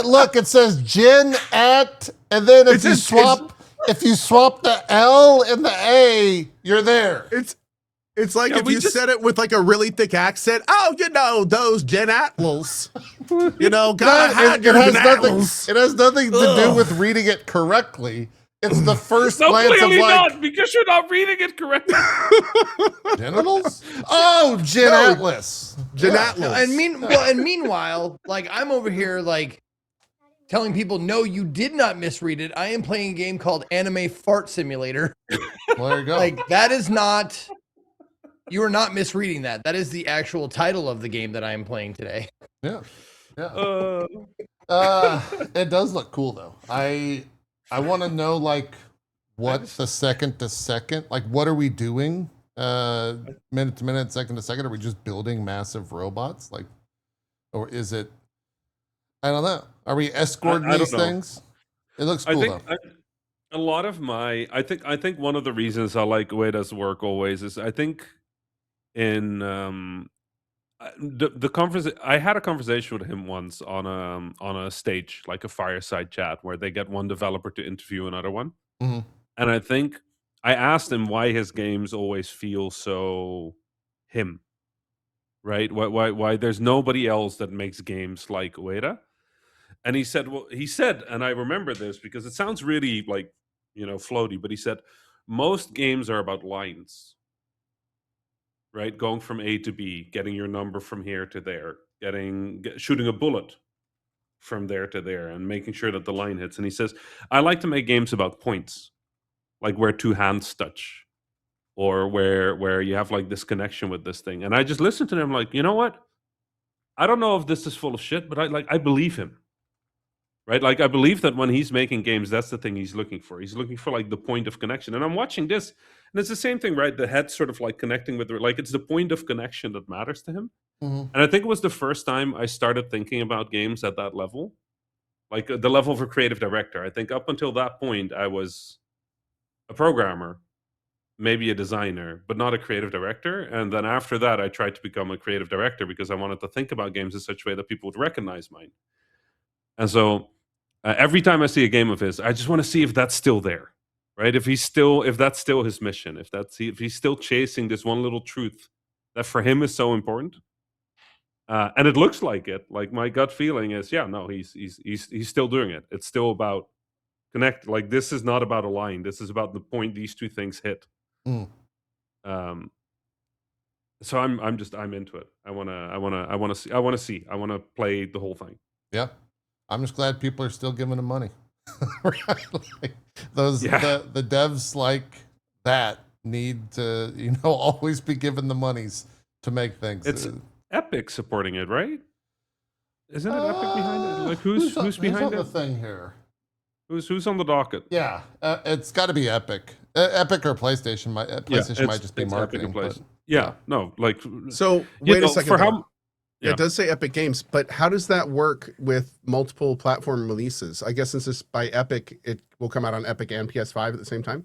Look, it says Jen at, and then if you swap If you swap the L and the A, you're there. It's like Yeah, if we you just- said it with like a really thick accent. Oh, you know those genitals. You know, gotta hide your genitals. It has nothing to do with reading it correctly. It's the first No, glance of clearly like not, because you're not reading it correctly. genitals. Oh, Gen No. Atlas. Genitals. And meanwhile, like I'm over here like telling people, no, you did not misread it. I am playing a game called Anime Fart Simulator. Well, there you go. Like that is not. You are not misreading that. That is the actual title of the game that I am playing today. yeah, yeah. Uh, It does look cool though. I want to know like what the second to second, like what are we doing? Minute to minute, second to second. Are we just building massive robots? Like, or is it? I don't know. Are we escorting I don't these know. things? It looks cool I think though. a lot of my I think one of the reasons I like Ueda's work always is I think in the conversation I had a conversation with him once on a stage, like a fireside chat, where they get one developer to interview another one. Mhm. And I think I asked him why his games always feel so him, right? Why there's nobody else that makes games like Ueda. And he said, and I remember this because it sounds really like, floaty, but he said, most games are about lines, right? Going from A to B, getting your number from here to there, shooting a bullet from there to there, and making sure that the line hits. And he says, I like to make games about points, like where two hands touch, or where you have like this connection with this thing. And I just listened to him like, you know what? I don't know if this is full of shit, but I believe him. Right? Like I believe that when he's making games, that's the thing he's looking for. He's looking for like the point of connection. And I'm watching this, and it's the same thing, right? The head sort of like connecting with like it's the point of connection that matters to him. Mhm. And I think it was the first time I started thinking about games at that level, like the level of a creative director. I think up until that point, I was a programmer, maybe a designer, but not a creative director. And then after that, I tried to become a creative director because I wanted to think about games in such a way that people would recognize mine. And so every time I see a game of his, I just want to see if that's still there, right? If that's still his mission, if he's still chasing this one little truth that for him is so important. And it looks like it. Like my gut feeling is, yeah, no, he's still doing it. It's still about connect. Like this is not about a line. This is about the point these two things hit. Mm. So I'm into it. I want to see. I want to play the whole thing. Yeah. I'm just glad people are still giving him money. Right? Like those Yeah. the devs like that need to, always be given the monies to make things. It's Epic supporting it, right? Isn't it Epic behind it? Like who's behind on it? the thing here? Who's on the docket? Yeah, it's got to be Epic. Epic or PlayStation. PlayStation might just be it's Epic marketing. and Play- But yeah, no, like So wait a second. for though. how Yeah, Yeah. it does say Epic Games, but how does that work with multiple platform releases? I guess since it's by Epic, it will come out on Epic and PS5 at the same time.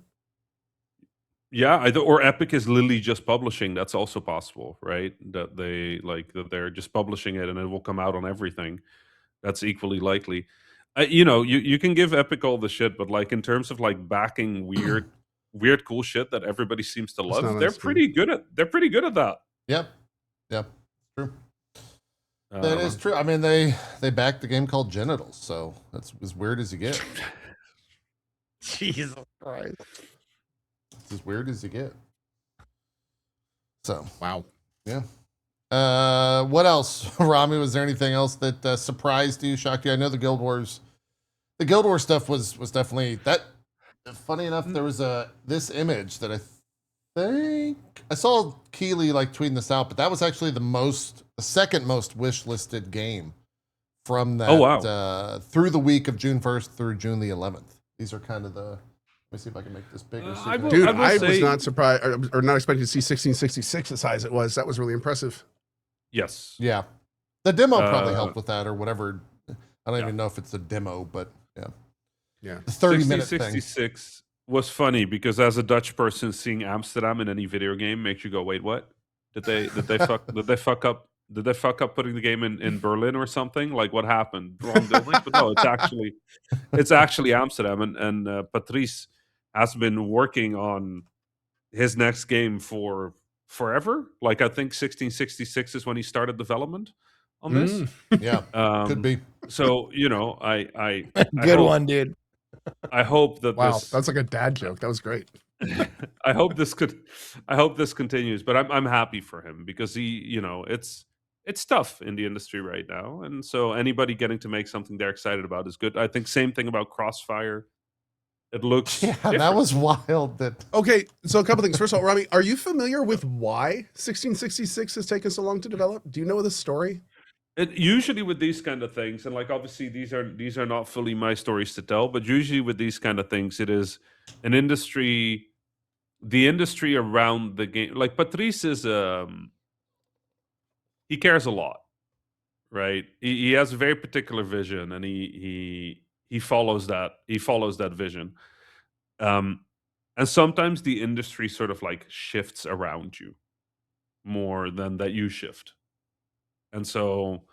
Yeah, or Epic is literally just publishing. That's also possible, right? That they're just publishing it and it will come out on everything. That's equally likely. You can give Epic all the shit, but like in terms of like backing weird cool shit that everybody seems to not love, on they're Steam. pretty good at that. yep, true. That is true. I mean, they backed the game called Genitals, so that's as weird as you get. Jesus Christ. It's as weird as you get. So, Wow. yeah. What else, Rami? Was there anything else that surprised you, shocked you? I know the Guild Wars stuff was definitely that. Funny enough, there was this image that I think I saw Keeley like tweeting this out, but that was actually the second most wish listed game from that. Oh, wow. Through the week of June 1st through June the 11th. These are kind of the. Let me see if I can make this bigger. so you can- Dude, I will I say- was not surprised or not expecting to see 1666 as high as it was. That was really impressive. Yes. Yeah. The demo probably Uh, helped with that or whatever. I don't even know if it's a demo, but yeah. Yeah. The 30-minute thing. 1666 was funny because as a Dutch person, seeing Amsterdam in any video game makes you go, "Wait, what? Did they fuck up putting the game in Berlin or something? Like what happened? Wrong building?" But no, it's actually Amsterdam. And Patrice, has been working on his next game for forever. Like I think 1666 is when he started development on this. Yeah, could be. So I Good hope, one, dude. I hope that Wow, this. that's like a dad joke. That was great. I hope this continues, but I'm happy for him because it's tough in the industry right now, and so anybody getting to make something they're excited about is good. I think same thing about Crossfire. It looks Yeah, that different. was wild. That Okay, so a couple things. First of all, Rami, are you familiar with why 1666 has taken so long to develop? Do you know the story? Usually with these kind of things, and like obviously these are not fully my stories to tell, but usually with these kind of things, it is an industry, the industry around the game. Like Patrice is he cares a lot, right? He has a very particular vision, and he follows that vision. And sometimes the industry sort of like shifts around you more than that you shift. And so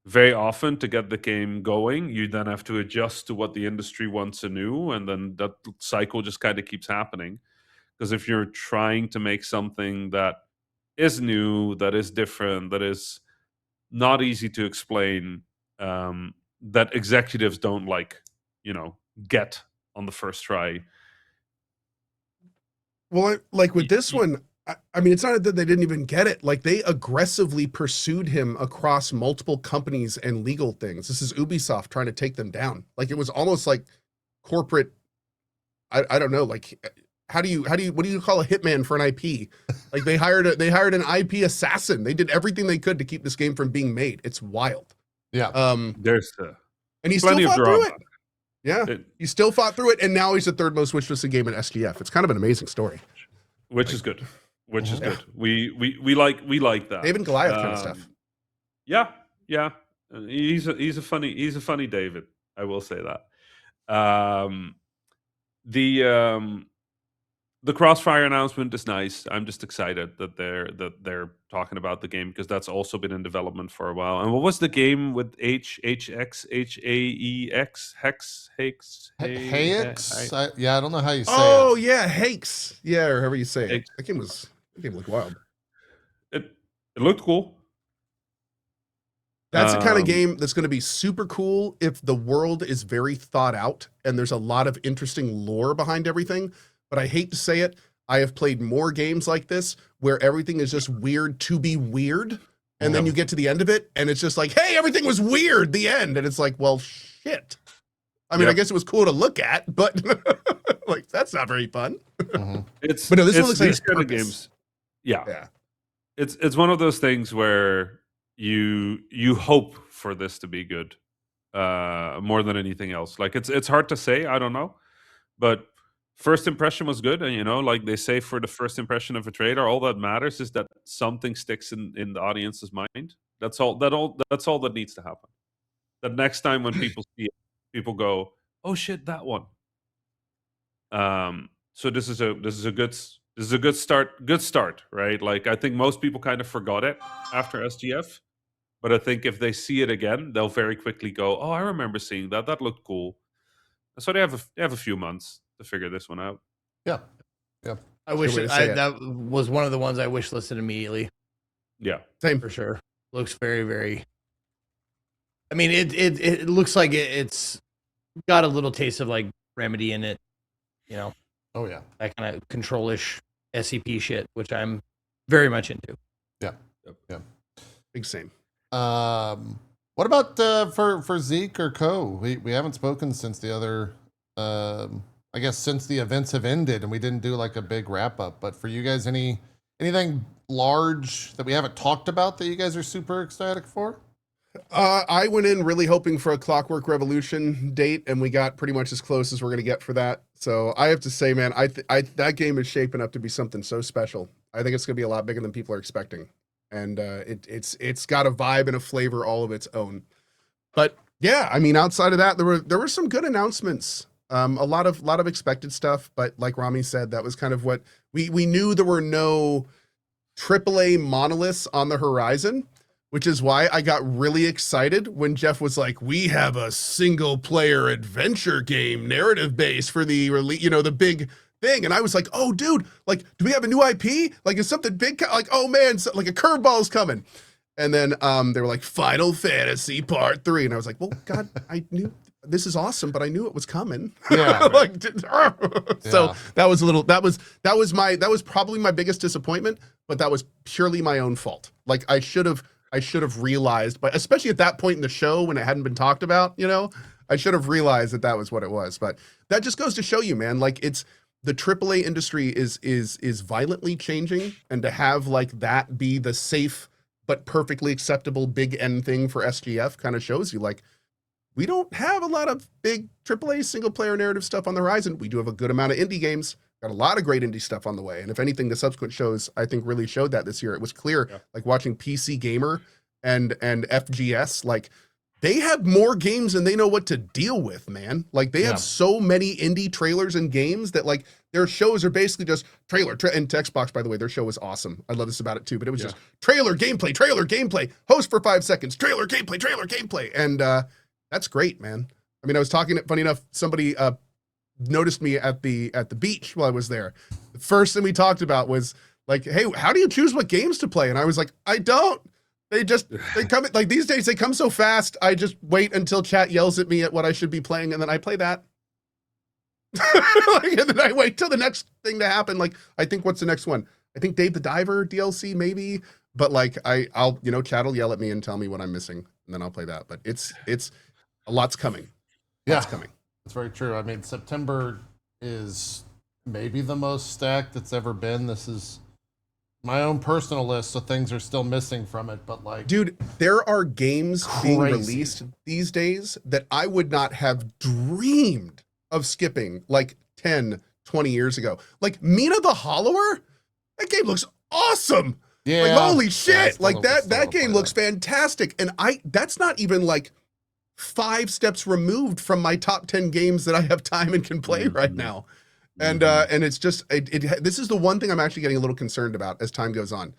very often to get the game going, you then have to adjust to what the industry wants anew, and then that cycle just kind of keeps happening. Because if you're trying to make something that is new, that is different, that is not easy to explain, that executives don't get on the first try. Well, like with this one, I mean, it's not that they didn't even get it. Like they aggressively pursued him across multiple companies and legal things. This is Ubisoft trying to take them down. Like it was almost like corporate. I don't know. Like what do you call a hitman for an IP? Like they hired an IP assassin. They did everything they could to keep this game from being made. It's wild. yeah, There's And he still plenty of fought drama. through it. Yeah, he still fought through it, and now he's the third most wishlisted game in SGF. It's kind of an amazing story. Which is good. Which is good. We like that. David and Goliath kind of stuff. Yeah. He's a funny David. I will say that. The Crossfire announcement is nice. I'm just excited that they're talking about the game because that's also been in development for a while. And what was the game with HHX Haex? Haex. Yeah, I don't know how you say Oh it. yeah, Haex. Yeah, or however you say it. Haex. That game looked wild. It looked cool. That's the kind of game that's going to be super cool if the world is very thought out and there's a lot of interesting lore behind everything. But I hate to say it, I have played more games like this where everything is just weird to be weird. And then you get to the end of it and it's just like, hey, everything was weird, the end. And it's like, well, shit. I mean, I guess it was cool to look at, but like, that's not very fun. Mhm. But no, this one looks like these it's kind of purpose. games. Yeah. Yeah. It's one of those things where you hope for this to be good more than anything else. Like it's hard to say, I don't know, but first impression was good, and like they say, for the first impression of a trailer, all that matters is that something sticks in the audience's mind. That's all that needs to happen. That next time when people see it, people go, oh shit, that one. So this is a good start, right? Like I think most people kind of forgot it after SGF, but I think if they see it again, they'll very quickly go, oh, I remember seeing that. That looked cool. So they have a few months to figure this one out. Yeah. I wish way to say it. that was one of the ones I wish listed immediately Yeah. Same. for sure. Looks very, very. I mean, it looks like it's got a little taste of like Remedy in it, Oh yeah. that kind of control-ish SCP shit, which I'm very much into. Big same. What about for Zeke or Co? We haven't spoken since the other. I guess since the events have ended and we didn't do like a big wrap up. But for you guys, anything large that we haven't talked about that you guys are super ecstatic for? I went in really hoping for a Clockwork Revolution date, and we got pretty much as close as we're going to get for that. So I have to say, man, that game is shaping up to be something so special. I think it's going to be a lot bigger than people are expecting, and it's got a vibe and a flavor all of its own. But yeah, I mean, outside of that, there were some good announcements. A lot of expected stuff, but like Rami said, that was kind of what we knew. There were no AAA monoliths on the horizon, which is why I got really excited when Jeff was like, we have a single player adventure game narrative base for the release, the thing. And I was like, oh, dude, like, do we have a new IP? Like, is something big? Like, oh man, so, like a curveball's coming. And then they were like, Final Fantasy Part 3. And I was like, well, God, I knew this is awesome, but I knew it was coming. Yeah. Like, so that was probably my biggest disappointment, but that was purely my own fault. Like I should have realized, but especially at that point in the show when it hadn't been talked about, you know, I should have realized that that was what it was. But that just goes to show you, man, like the AAA industry is violently changing, and to have like that be the safe but perfectly acceptable big N thing for SGF kind of shows you like, we don't have a lot of big AAA single player narrative stuff on the horizon. We do have a good amount of indie games, got a lot of great indie stuff on the way. And if anything, the subsequent shows, I think, really showed that this year. It was clear, like watching PC Gamer and FGS, like they have more games than they know what to deal with, man. Like they have so many indie trailers and games that like their shows are basically just trailer. And to Xbox, by the way, their show was awesome. I love this about it too, but it was just trailer, gameplay, host for 5 seconds, trailer, gameplay. And that's great, man. I mean, I was talking, funny enough, somebody noticed me at the beach while I was there. The first thing we talked about was like, hey, how do you choose what games to play? And I was like, I don't. They come, like these days, they come so fast. I just wait until chat yells at me at what I should be playing, and then I play that. And then I wait till the next thing to happen. Like, I think, what's the next one? I think Dave the Diver DLC, maybe. But like, I'll, you know, chat will yell at me and tell me what I'm missing, and then I'll play that. But it's a lot's coming. Lots coming. That's very true. I mean, September is maybe the most stacked it's ever been. This is my own personal list, so things are still missing from it. But like, dude, there are games being released these days that I would not have dreamed of skipping like 10, 20 years ago. Like Mina the Hollower, that game looks awesome. Yeah. Like, holy shit. Like that game looks fantastic. And that's not even like 5 steps removed from my top 10 games that I have time and can play right now. And it's just, this is the one thing I'm actually getting a little concerned about as time goes on.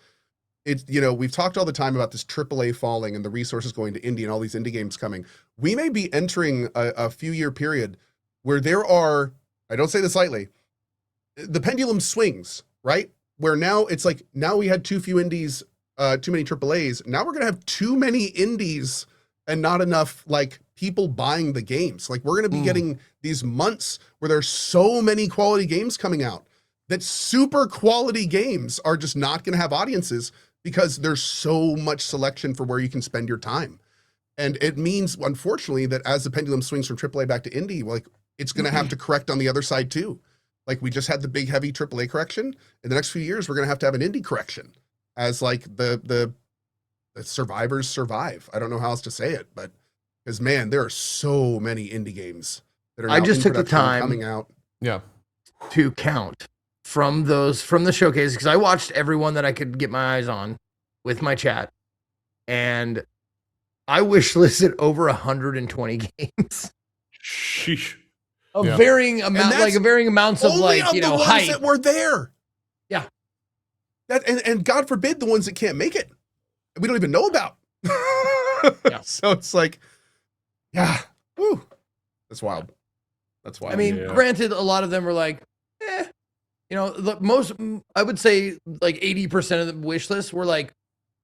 It's, you know, we've talked all the time about this AAA falling and the resources going to indie and all these indie games coming. We may be entering a few year period where there are, I don't say this lightly, the pendulum swings, right? Where now it's like, now we had too few indies, too many AAAs. Now we're going to have too many indies and not enough like people buying the games. Like we're going to be getting these months where there's so many quality games coming out that super quality games are just not going to have audiences because there's so much selection for where you can spend your time. And it means, unfortunately, that as the pendulum swings from AAA back to indie, like it's going to have to correct on the other side too. Like we just had the big heavy AAA correction. In the next few years, we're going to have an indie correction as like the survivors survive. I don't know how else to say it, but because man, there are so many indie games that are now I just in took the production time coming out. To count from the showcase, because I watched everyone that I could get my eyes on with my chat, and I wish listed over 120 games. Sheesh. Of varying amount, like varying amounts of like, you know, hype that were there. Yeah. That and God forbid the ones that can't make it. We don't even know about. So it's like, woo. That's wild. That's wild. I mean, granted, a lot of them were like, you know, most, I would say like 80% of the wish list were like,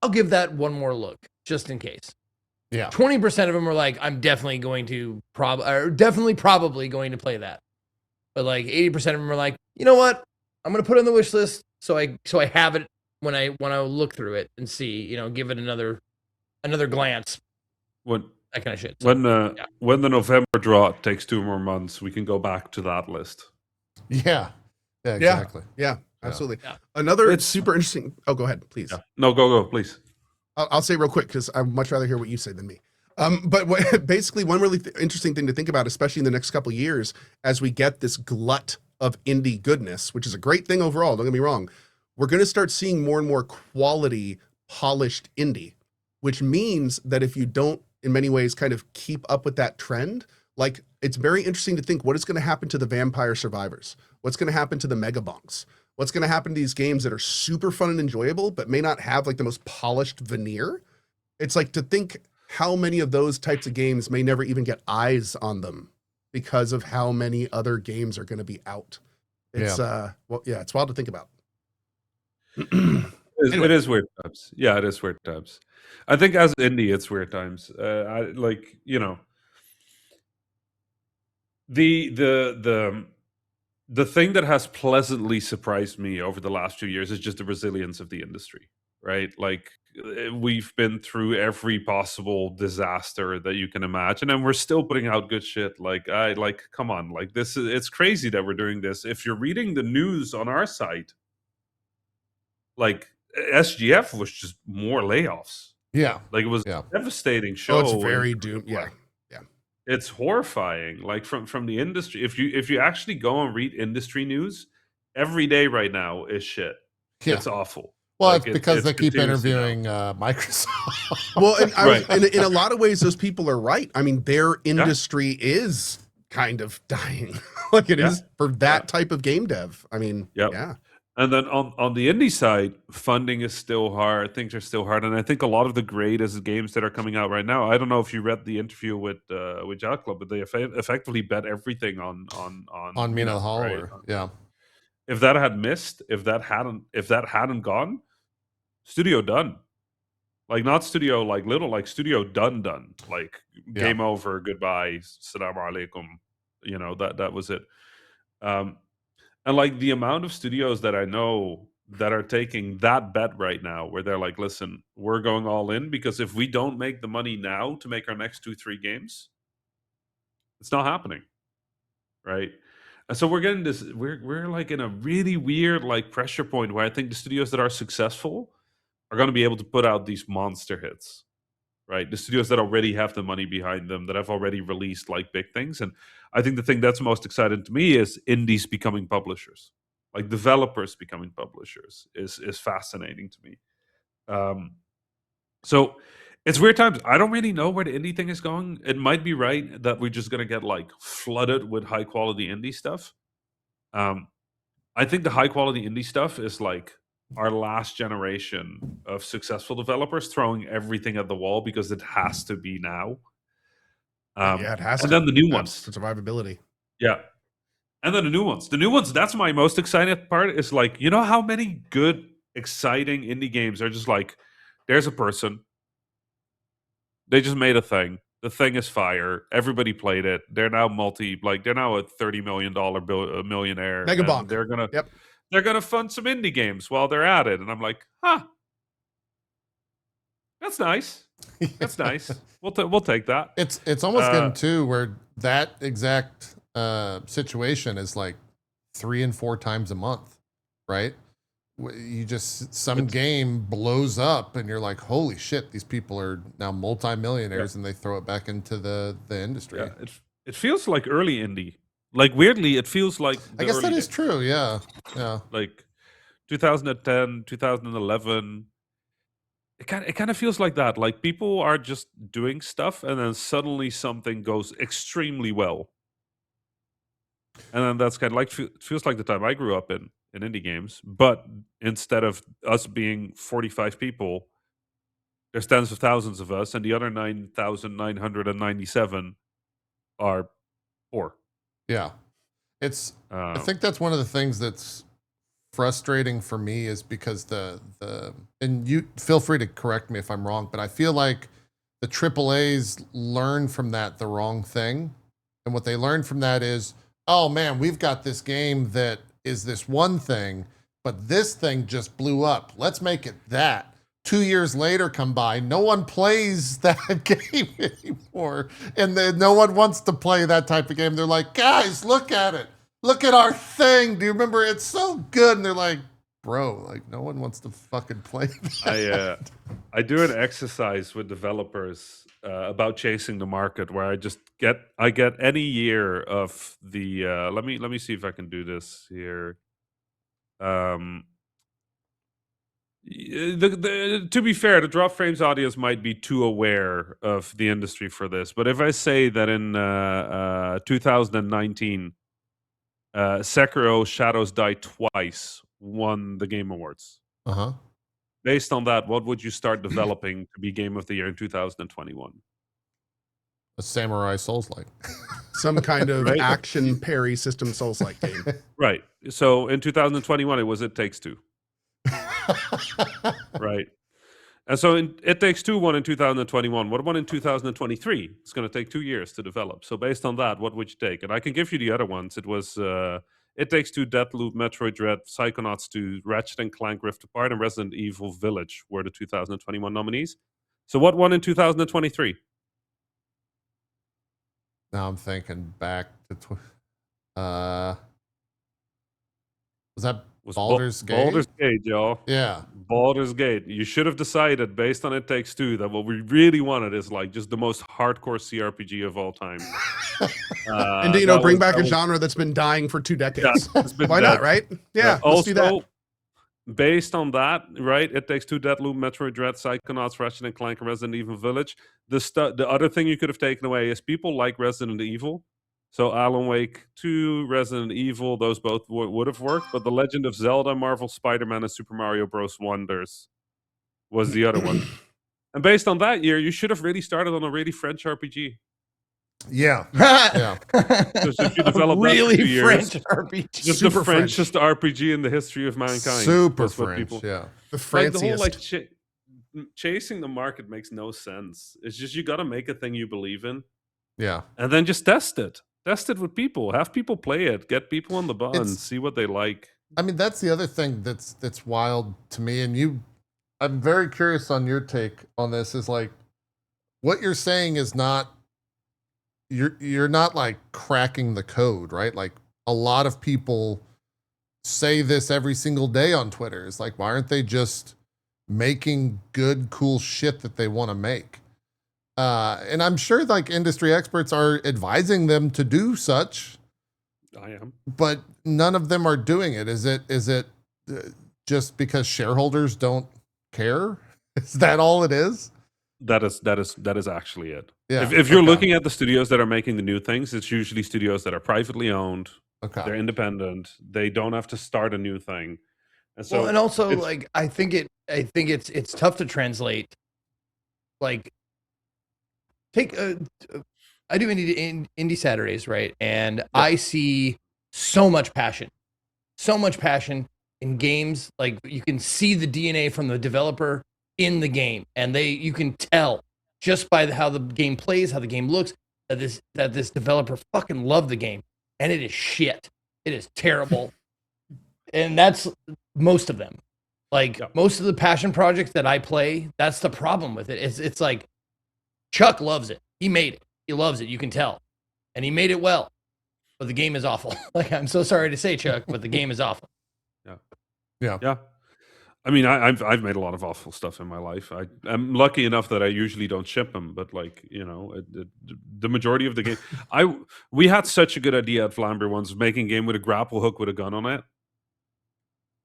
I'll give that one more look just in case. 20% of them were like, I'm definitely going to probably going to play that. But like 80% of them were like, you know what? I'm going to put it on the wish list so I have it when I look through it and see, you know, give it another glance. That kind of shit. So, when the November draw takes 2 more months, we can go back to that list. Yeah, exactly. Yeah, absolutely. Yeah. Another super interesting. Oh, go ahead, please. No, go, please. I'll say real quick because I'd much rather hear what you say than me. But basically, one really interesting thing to think about, especially in the next couple of years, as we get this glut of indie goodness, which is a great thing overall. Don't get me wrong. We're going to start seeing more and more quality, polished indie, which means that if you don't, in many ways, kind of keep up with that trend, like it's very interesting to think what is going to happen to the Vampire Survivors, what's going to happen to the Megabonks, what's going to happen to these games that are super fun and enjoyable, but may not have like the most polished veneer. It's like to think how many of those types of games may never even get eyes on them because of how many other games are going to be out. It's it's wild to think about. It is weird times. Yeah, it is weird times. I think as indie, it's weird times. I like, the thing that has pleasantly surprised me over the last few years is just the resilience of the industry, right? Like we've been through every possible disaster that you can imagine, and we're still putting out good shit. Come on, like it's crazy that we're doing this. If you're reading the news on our site, like SGF was just more layoffs. Yeah. Like it was a devastating show. Oh, it's very doomed. Yeah. It's horrifying. Like from the industry. If you actually go and read industry news, every day right now is shit. Yeah. It's awful. Well, it's because they keep interviewing Microsoft. Well, and in a lot of ways, those people are right. I mean, their industry is kind of dying, like it is for that type of game dev. I mean, yeah. And then on the indie side, funding is still hard. Things are still hard, and I think a lot of the greatest games that are coming out right now. I don't know if you read the interview with Jack Club, but they effectively bet everything on Mina Hall. Right? Yeah. If that had missed, if that hadn't gone, studio done. Like not studio like little, like studio done. Like game over, goodbye, salam alaikum. That was it. And like the amount of studios that I know that are taking that bet right now, where they're like, listen, we're going all in, because if we don't make the money now to make our next 2-3 games, it's not happening. Right. And so we're getting this, we're like in a really weird like pressure point where I think the studios that are successful are going to be able to put out these monster hits. Right, the studios that already have the money behind them, that have already released like big things. And I think the thing that's most exciting to me is indies becoming publishers, like developers becoming publishers is fascinating to me. So it's weird times. I don't really know where the indie thing is going. It might be right that we're just gonna get like flooded with high quality indie stuff. I think the high quality indie stuff is like our last generation of successful developers throwing everything at the wall because it has to be now. It has to. And then the new ones. For survivability. Yeah. And then the new ones. The new ones, that's my most exciting part, is like, how many good, exciting indie games are just like, there's a person. They just made a thing. The thing is fire. Everybody played it. They're now they're now a $30 million millionaire. Mega bonk. They're gonna fund some indie games while they're at it, and I'm like, that's nice. That's nice. We'll take that. It's almost getting to where that exact situation is like 3 and 4 times a month, right? You just some game blows up, and you're like, holy shit, these people are now multimillionaires, and they throw it back into the industry. Yeah, it feels like early indie. Like weirdly, it feels like I guess that is true. Yeah. Like 2010, 2011. It kind of feels like that. Like people are just doing stuff, and then suddenly something goes extremely well, and then that's kind of like feels like the time I grew up in indie games. But instead of us being 45 people, there's tens of thousands of us, and the other 9,997 are 4. Yeah. I think that's one of the things that's frustrating for me, is because and you feel free to correct me if I'm wrong, but I feel like the AAAs learn from that the wrong thing. And what they learn from that is, oh man, we've got this game that is this one thing, but this thing just blew up. Let's make it that. 2 years later come by, no one plays that game anymore. And then no one wants to play that type of game. They're like, guys, look at it. Look at our thing. Do you remember? It's so good. And they're like, bro, like no one wants to fucking play that. I do an exercise with developers about chasing the market, where I get any year of the let me see if I can do this here. To be fair, the Drop Frames audience might be too aware of the industry for this, but if I say that in 2019, Sekiro Shadows Die Twice won the Game Awards. Based on that, what would you start developing to be Game of the Year in 2021? A Samurai Souls-like. Some kind of Right. action parry system Souls-like game. Right. So in 2021, it was It Takes Two. Right. And so It Takes Two won in 2021. What won in 2023? It's going to take 2 years to develop. So based on that, what would you take? And I can give you the other ones. It was It Takes Two, Deathloop, Metroid Dread, Psychonauts 2, Ratchet and Clank Rift Apart, and Resident Evil Village were the 2021 nominees. So what won in 2023? Now I'm thinking back to was that Baldur's Gate? Baldur's Gate, y'all. Yeah. Baldur's Gate. You should have decided based on It Takes Two that what we really wanted is like just the most hardcore CRPG of all time. And you know, bring back a genre that's been dying for 2 decades. Why not, right? Yeah, let's do that. Also, based on that, right? It Takes Two, Deathloop, Metroid Dread, Psychonauts, Ratchet and Clank, and Resident Evil Village. The other thing you could have taken away is people like Resident Evil. So Alan Wake 2, Resident Evil, those both would have worked. But The Legend of Zelda, Marvel Spider-Man, and Super Mario Bros. Wonders was the other one. And based on that year, you should have really started on a really French RPG. Yeah. Yeah. Because if you develop really that for 2 French years, RPG. just Super the Frenchest RPG in the history of mankind. Super That's what French. Yeah. The Like the whole franciest. chasing the market makes no sense. It's just you got to make a thing you believe in, Yeah. and then just test it. Test it with people. Have people play it. Get people on the bus and It's- see what they like. I mean, that's the other thing that's wild to me. And I'm very curious on your take on this. Is like what you're saying is not you're not like cracking the code, right? Like a lot of people say this every single day on Twitter. It's like, why aren't they just making good, cool shit that they want to make? And I'm sure like industry experts are advising them to do such, I am. but none of them are doing it. Is it just because shareholders don't care? Is that all it is? That is actually it. Yeah. If you're okay. looking at the studios that are making the new things, it's usually studios that are privately owned. Okay. They're independent. They don't have to start a new thing. And so, Well, and also it's- like I think it's tough to translate. Like, take I do indie Saturdays, right? And I see so much passion in games. Like you can see the DNA from the developer in the game, and you can tell just by how the game plays, how the game looks, that this developer fucking loved the game, and it is shit. It is terrible, and that's most of them. Like most of the passion projects that I play, that's the problem with it. It's like Chuck loves it. He made it. He loves it. You can tell, and he made it well. But the game is awful. Like I'm so sorry to say, Chuck, but the game is awful. Yeah. I mean, I've made a lot of awful stuff in my life. I'm lucky enough that I usually don't ship them, but like the majority of the game, we had such a good idea at Flambeer once, making a game with a grapple hook with a gun on it.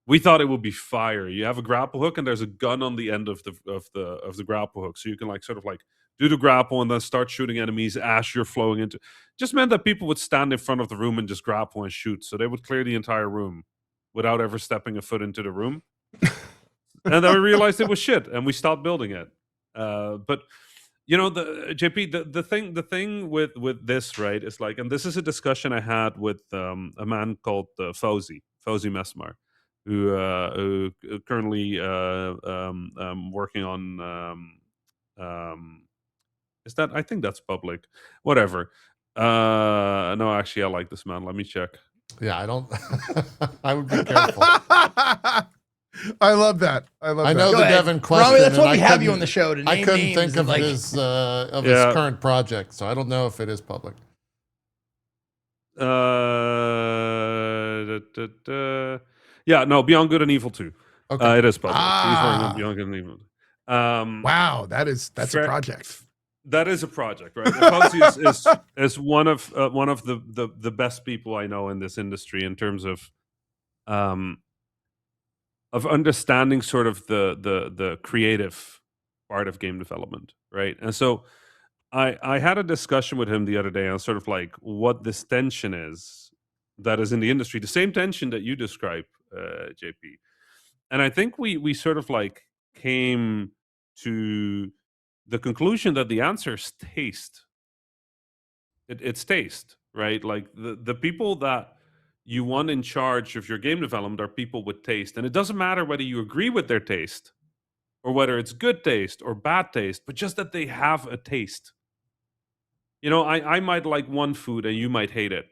We thought it would be fire. You have a grapple hook and there's a gun on the end of the grapple hook, so you can like sort of like do the grapple and then start shooting enemies as you're flowing into. Just meant that people would stand in front of the room and just grapple and shoot, so they would clear the entire room without ever stepping a foot into the room. And then we realized it was shit, and we stopped building it. But you know, the JP, the thing with this, right, is like, and this is a discussion I had with a man called Fauzi Mesmar, who currently working on is that, I think that's public, whatever. No, actually, I like this man. Let me check. Yeah, I don't. I would be careful. I love that. I know Go the ahead. Devin question. Rami, that's and why we I have you couldn't- on the show to name I couldn't names think and, of like, his Yeah. current project, so I don't know if it is public. Yeah, no, Beyond Good and Evil 2. Okay. It is public. He's working Ah. on Beyond Good and Evil. Wow, that's a Fre- project. That is a project, right? Fauzi is one of the best people I know in this industry in terms of understanding sort of the creative part of game development, right? And so I had a discussion with him the other day on sort of like what this tension is that is in the industry, the same tension that you describe, JP. And I think we sort of like came to the conclusion that the answer is taste. It's taste, right? Like the people that you want in charge of your game development are people with taste, and it doesn't matter whether you agree with their taste or whether it's good taste or bad taste, but just that they have a taste. You know, I might like one food and you might hate it,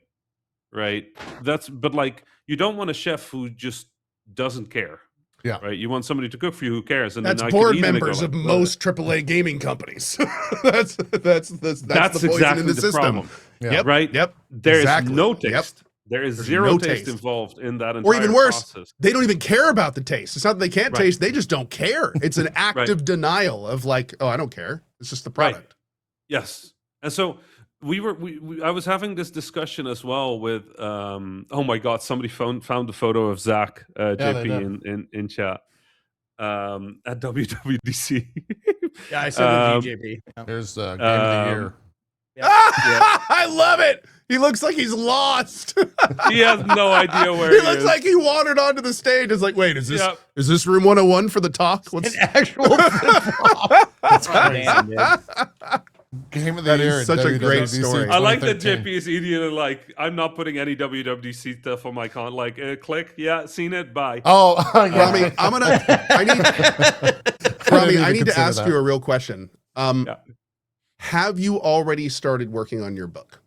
right? But like, you don't want a chef who just doesn't care. Yeah. Right. You want somebody to cook for you who cares. And That's then I board could eat and members go of like, most AAA gaming companies. that's the poison exactly in the system. problem. Yeah. Yep. Right. Yep. There is Exactly. no Yep. taste. There is There's zero no taste taste. involved in that entire Or even worse, process. they don't even care about the taste. It's not that they can't Right. taste; they just don't care. It's an active denial of like, oh, I don't care. It's just the product. Yes. And so I was having this discussion as well with oh my god, somebody found a photo of Zach JP in chat at WWDC. Yeah, I said the DJP. Yeah. Here's Game of the Year. I love it. He looks like he's lost. He has no idea where He he looks is. like he wandered onto the stage. It's like, wait, is this room 101 for the talk? What's An actual That's Oh, crazy. man, dude. Game of the That Year. is at such a great WWDC story. I like that 2013. JP is eating it like, I'm not putting any WWDC stuff on my account. Like, click, yeah, seen it, bye. Oh, yeah. Rami, I need to ask you a real question. Have you already started working on your book?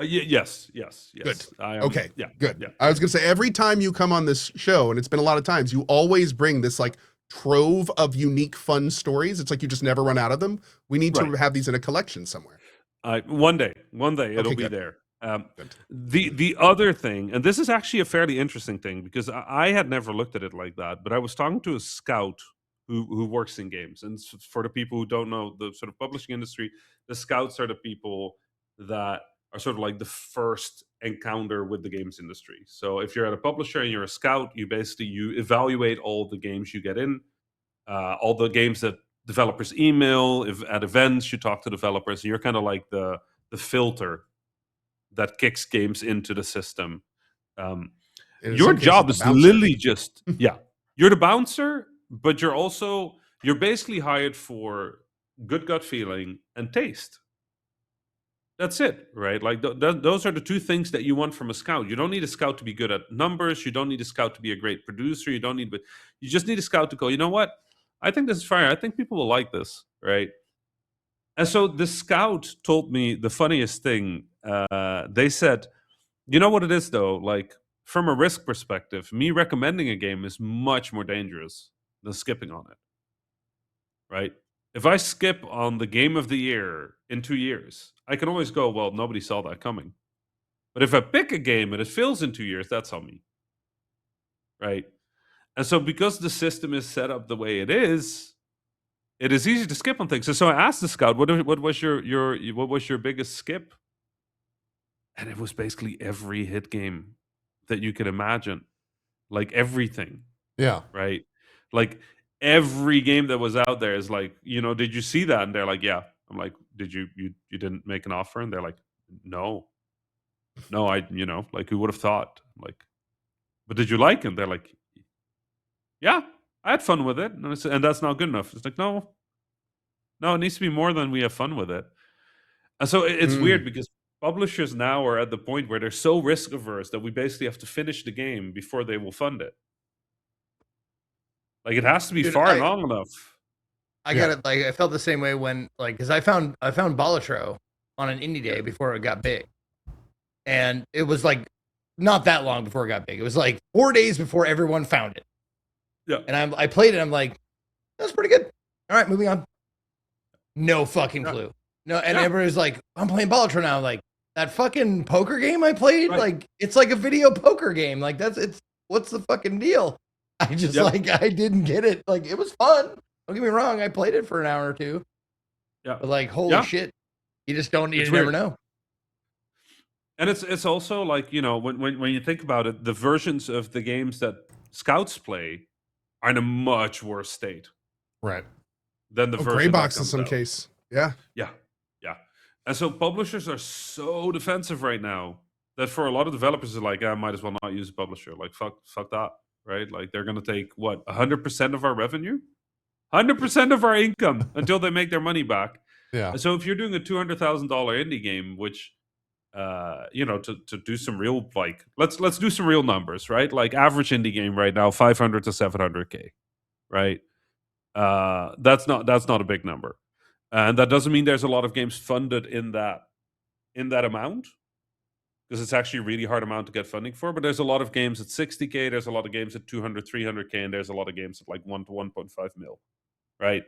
Yes. Good. I am, Okay, Yeah. good. Yeah. I was gonna say, every time you come on this show, and it's been a lot of times, you always bring this like trove of unique, fun stories. It's like you just never run out of them. We need to Right. have these in a collection somewhere. One day it'll be good. there. Good. The other thing, and this is actually a fairly interesting thing because I had never looked at it like that, but I was talking to a scout who works in games, and for the people who don't know the sort of publishing industry, the scouts are the people that are sort of like the first encounter with the games industry. So if you're at a publisher and you're a scout, you evaluate all the games you get in, all the games that developers email. If at events you talk to developers, and you're kind of like the filter that kicks games into the system. And in Your some cases, job the is bouncer. literally just you're the bouncer, but you're basically hired for good gut feeling and taste. That's it, right? Like those are the two things that you want from a scout. You don't need a scout to be good at numbers. You don't need a scout to be a great producer. You just need a scout to go, you know what? I think this is fire. I think people will like this, right? And so the scout told me the funniest thing. They said, you know what it is though? Like from a risk perspective, me recommending a game is much more dangerous than skipping on it, right? If I skip on the Game of the Year in 2 years, I can always go, well, nobody saw that coming. But if I pick a game and it fails in 2 years, that's on me, right? And so because the system is set up the way it is easy to skip on things. So I asked the scout, what was your biggest skip? And it was basically every hit game that you could imagine, like everything, Yeah. right? Like every game that was out there is like, did you see that? And they're like, yeah. I'm like, did you didn't make an offer? And they're like, no, I, like who would have thought? I'm like, but did you like it? And they're like, yeah, I had fun with it. And that's not good enough. It's like, no, it needs to be more than we have fun with it. And so it's weird because publishers now are at the point where they're so risk averse that we basically have to finish the game before they will fund it. Like it has to be long enough. I got it. Like I felt the same way when, like, because I found Balatro on an indie day before it got big, and it was like not that long before it got big. It was like 4 days before everyone found it. Yeah. And I played it. I'm like, that's pretty good. All right, moving on. No fucking clue. No, and everybody's like, I'm playing Balatro now. I'm like, that fucking poker game I played, like it's like a video poker game. Like what's the fucking deal? I just I didn't get it. Like it was fun. Don't get me wrong. I played it for an hour or two. Yeah. But like, holy shit, you just don't. You never know. And it's also like, when you think about it, the versions of the games that scouts play are in a much worse state, Right. Than the version gray that box in comes some out. case. Yeah. And so publishers are so defensive right now that for a lot of developers are like, I might as well not use a publisher. Like fuck that, right? Like they're gonna take 100% of our revenue, 100% of our income until they make their money back. Yeah. And so if you're doing a $200,000 indie game, which to do some real, like, let's do some real numbers, right? Like average indie game right now, 500 to 700K, right? That's not a big number, and that doesn't mean there's a lot of games funded in that amount, because it's actually a really hard amount to get funding for. But there's a lot of games at 60K, there's a lot of games at 200, 300K, and there's a lot of games at like 1 to 1.5 mil, right?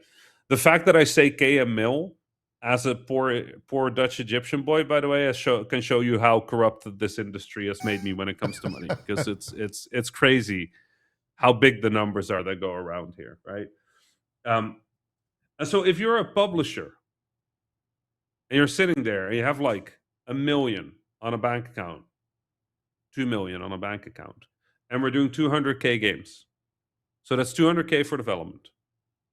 The fact that I say K a mil as a poor Dutch Egyptian boy, by the way, can show you how corrupted this industry has made me when it comes to money, because it's crazy how big the numbers are that go around here, right? And so if you're a publisher and you're sitting there and you have like $1 million on a bank account, 2 million on a bank account, and we're doing 200K games, so that's 200K for development.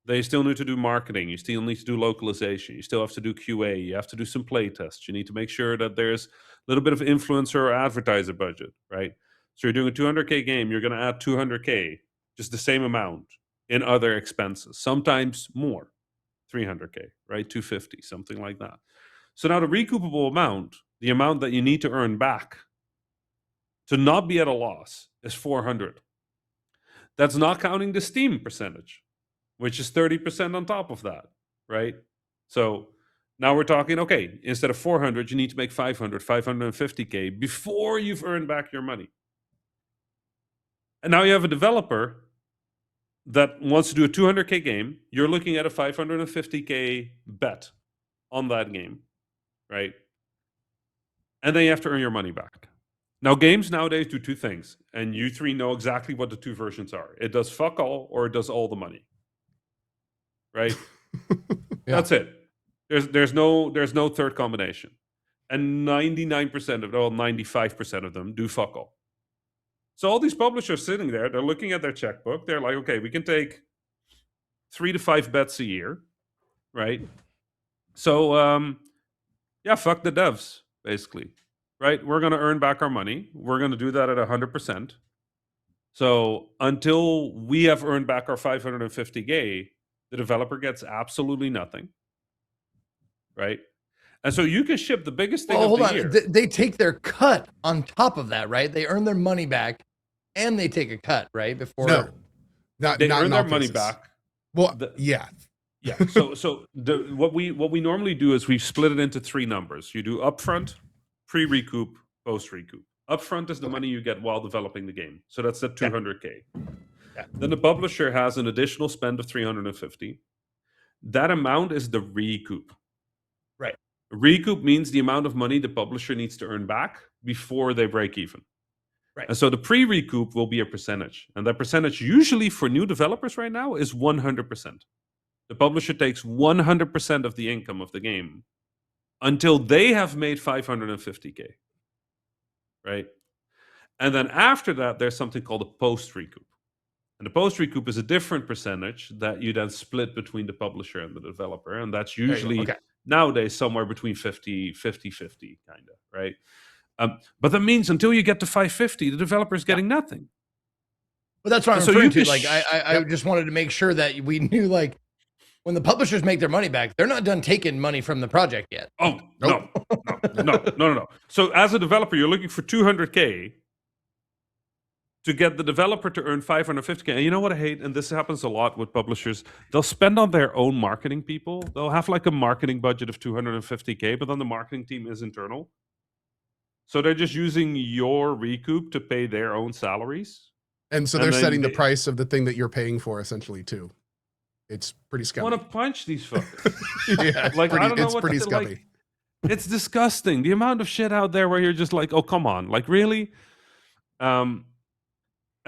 They still need to do marketing. You still need to do localization. You still have to do QA. You have to do some play tests. You need to make sure that there's a little bit of influencer or advertiser budget, right? So you're doing a 200K game. You're going to add 200K, just the same amount in other expenses. Sometimes more, 300K, right? 250, something like that. So now the recoupable amount, the amount that you need to earn back to not be at a loss, is 400. That's not counting the Steam percentage, which is 30% on top of that, right? So now we're talking, okay, instead of 400, you need to make 500, 550K before you've earned back your money. And now you have a developer that wants to do a 200K game. You're looking at a 550K bet on that game, right? And then you have to earn your money back. Now, games nowadays do two things, and you three know exactly what the two versions are. It does fuck all, or it does all the money. Right? Yeah. That's it. There's no third combination. And 95% of them do fuck all. So all these publishers sitting there, they're looking at their checkbook. They're like, okay, we can take 3 to 5 bets a year, right? So fuck the devs, basically. Right? We're going to earn back our money. We're going to do that at 100%. So until we have earned back our 550K, the developer gets absolutely nothing, right? And so you can ship the biggest thing of the year. They take their cut on top of that, right? They earn their money back, and they take a cut, right? Before they earn their money back. Well, yeah. So what we normally do is we split it into 3 numbers. You do upfront, pre-recoup, post-recoup. Upfront is the money you get while developing the game. So that's the 200K. Yeah. Then the publisher has an additional spend of 350. That amount is the recoup. Right. Recoup means the amount of money the publisher needs to earn back before they break even. Right. And so the pre-recoup will be a percentage. And that percentage usually for new developers right now is 100%. The publisher takes 100% of the income of the game until they have made 550K. Right? And then after that, there's something called a post-recoup. And the post-recoup is a different percentage that you then split between the publisher and the developer. And that's usually nowadays somewhere between 50-50, kind of, right? But that means until you get to 550, the developer is getting nothing. But that's what I'm referring to. Like, I just wanted to make sure that we knew, like, when the publishers make their money back, they're not done taking money from the project yet. Oh, nope. No. So as a developer, you're looking for 200K to get the developer to earn 550K. And you know what I hate? And this happens a lot with publishers. They'll spend on their own marketing people. They'll have like a marketing budget of 250K, but then the marketing team is internal. So they're just using your recoup to pay their own salaries. And so they're setting the price of the thing that you're paying for, essentially, too. It's pretty scummy. I want to punch these fuckers. Yeah, like, I don't know it's pretty scummy. Like, it's disgusting. The amount of shit out there where you're just like, oh, come on. Like, really? And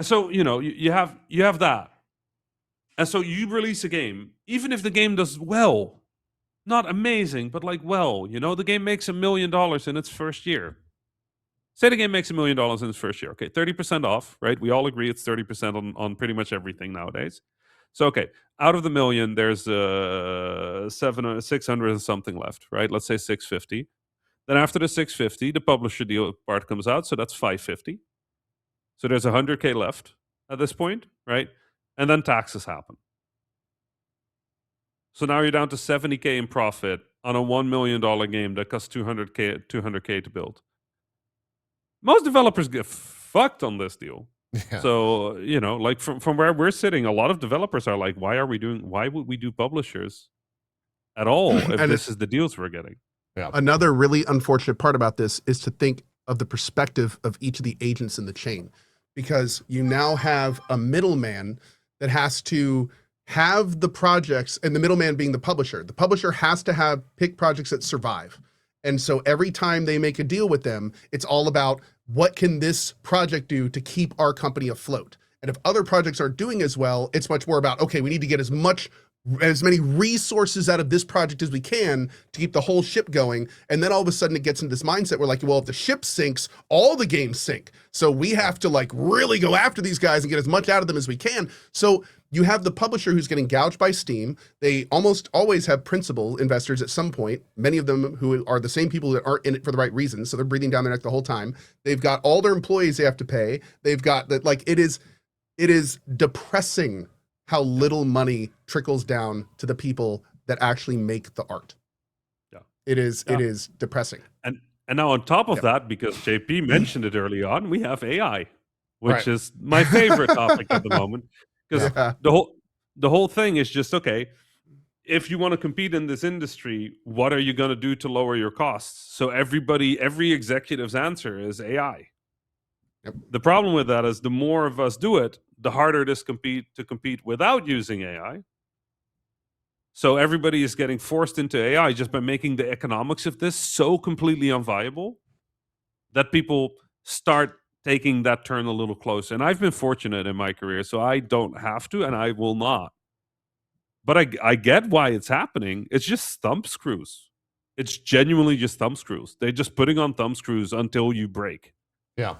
so, you have that. And so you release a game, even if the game does well, not amazing, but like well, the game makes $1 million in its first year. Say the game makes $1 million in its first year. Okay, 30% off, right? We all agree it's 30% on pretty much everything nowadays. So, okay, out of the million, there's 600 and something left, right? Let's say 650. Then after the 650, the publisher deal part comes out, so that's 550. So there's 100K left at this point, right? And then taxes happen. So now you're down to 70K in profit on a $1 million game that costs 200K to build. Most developers get fucked on this deal. Yeah. So, like from where we're sitting, a lot of developers are like, why would we do publishers at all if And this is the deals we're getting? Yeah. Another really unfortunate part about this is to think of the perspective of each of the agents in the chain, because you now have a middleman that has to have the projects, and the middleman being the publisher. The publisher has to pick projects that survive. And so every time they make a deal with them, it's all about what can this project do to keep our company afloat. And if other projects aren't doing as well, it's much more about, okay, we need to get as many resources out of this project as we can to keep the whole ship going. And then all of a sudden it gets into this mindset where like, well, if the ship sinks, all the games sink. So we have to like really go after these guys and get as much out of them as we can. So you have the publisher who's getting gouged by Steam. They almost always have principal investors at some point, many of them who are the same people that aren't in it for the right reasons. So they're breathing down their neck the whole time. They've got all their employees they have to pay. They've got that, like, it is depressing how little money trickles down to the people that actually make the art. Yeah. It is depressing. And now on top of that, because JP mentioned it early on, we have AI, which is my favorite topic at the moment. Because the whole thing is just, okay, if you want to compete in this industry, what are you going to do to lower your costs? So every executive's answer is AI. Yep. The problem with that is the more of us do it, the harder it is to compete without using AI. So everybody is getting forced into AI just by making the economics of this so completely unviable that people start taking that turn a little closer. And I've been fortunate in my career, so I don't have to, and I will not. But I get why it's happening. It's just thumb screws. It's genuinely just thumb screws. They're just putting on thumb screws until you break. Yeah.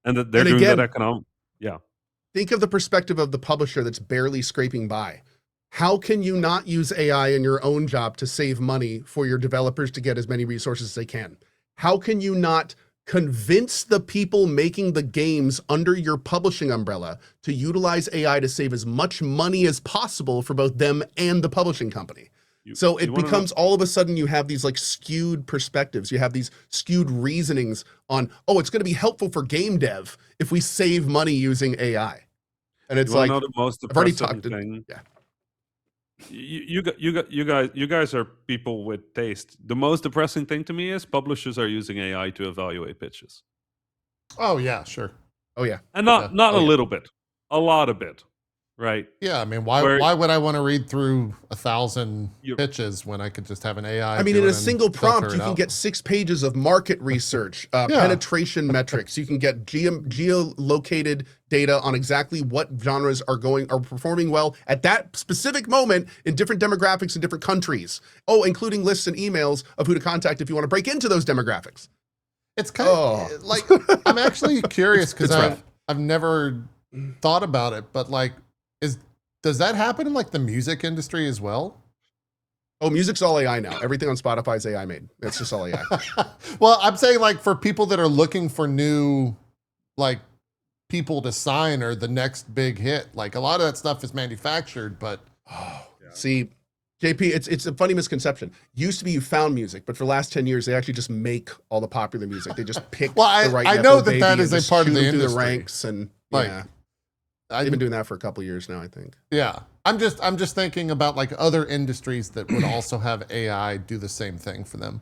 And that they're doing that economic. Yeah. Think of the perspective of the publisher that's barely scraping by. How can you not use AI in your own job to save money for your developers to get as many resources as they can? How can you not convince the people making the games under your publishing umbrella to utilize AI to save as much money as possible for both them and the publishing company? So it becomes all of a sudden you have these like skewed perspectives. You have these skewed reasonings on, oh, it's going to be helpful for game dev if we save money using AI. And it's like, the most I've already talked to, thing. yeah. You guys are people with taste. The most depressing thing to me is publishers are using AI to evaluate pitches. Oh yeah, sure. Oh yeah. And not a little bit, a lot of it, right? Yeah, I mean, why would I want to read through 1,000 pitches when I could just have an AI? I mean, in a single prompt, you can get 6 pages of market research, penetration metrics. You can get geolocated data on exactly what genres are performing well at that specific moment in different demographics in different countries. Oh, including lists and emails of who to contact if you want to break into those demographics. It's kind of like, I'm actually curious because I've never thought about it, but like, does that happen in like the music industry as well? Oh, music's all AI now. Everything on Spotify is AI made. That's just all AI. Well, I'm saying like for people that are looking for new, like, people to sign or the next big hit, like a lot of that stuff is manufactured, but see, JP, it's a funny misconception. Used to be you found music, but for the last 10 years, they actually just make all the popular music. They just pick the right I know Nepo baby that is and a part of the shoot 'em through industry. the ranks, and Like, yeah, they've been doing that for a couple of years now, I think. Yeah, I'm just thinking about like other industries that would also have AI do the same thing for them.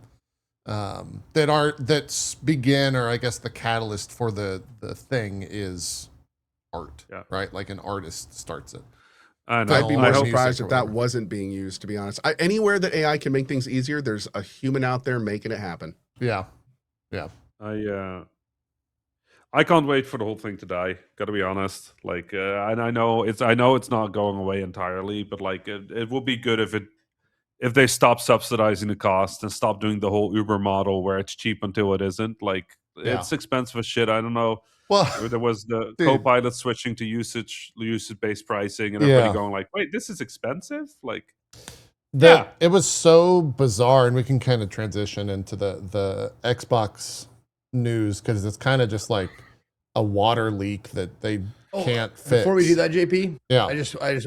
That begin, or I guess the catalyst for the thing is art, right? Like an artist starts it. I'd be more surprised if that wasn't being used, to be honest. Anywhere that AI can make things easier, there's a human out there making it happen. Yeah. I can't wait for the whole thing to die. Got to be honest. Like, and I know it's not going away entirely, but like it would be good if they stop subsidizing the cost and stop doing the whole Uber model where it's cheap until it isn't. Like, it's expensive as shit. I don't know. Well, there was the Copilot switching to usage-based pricing, and everybody going like, "Wait, this is expensive." Like, it was so bizarre, and we can kind of transition into the Xbox news because it's kind of just like a water leak that they can't fix. Before we do that, JP,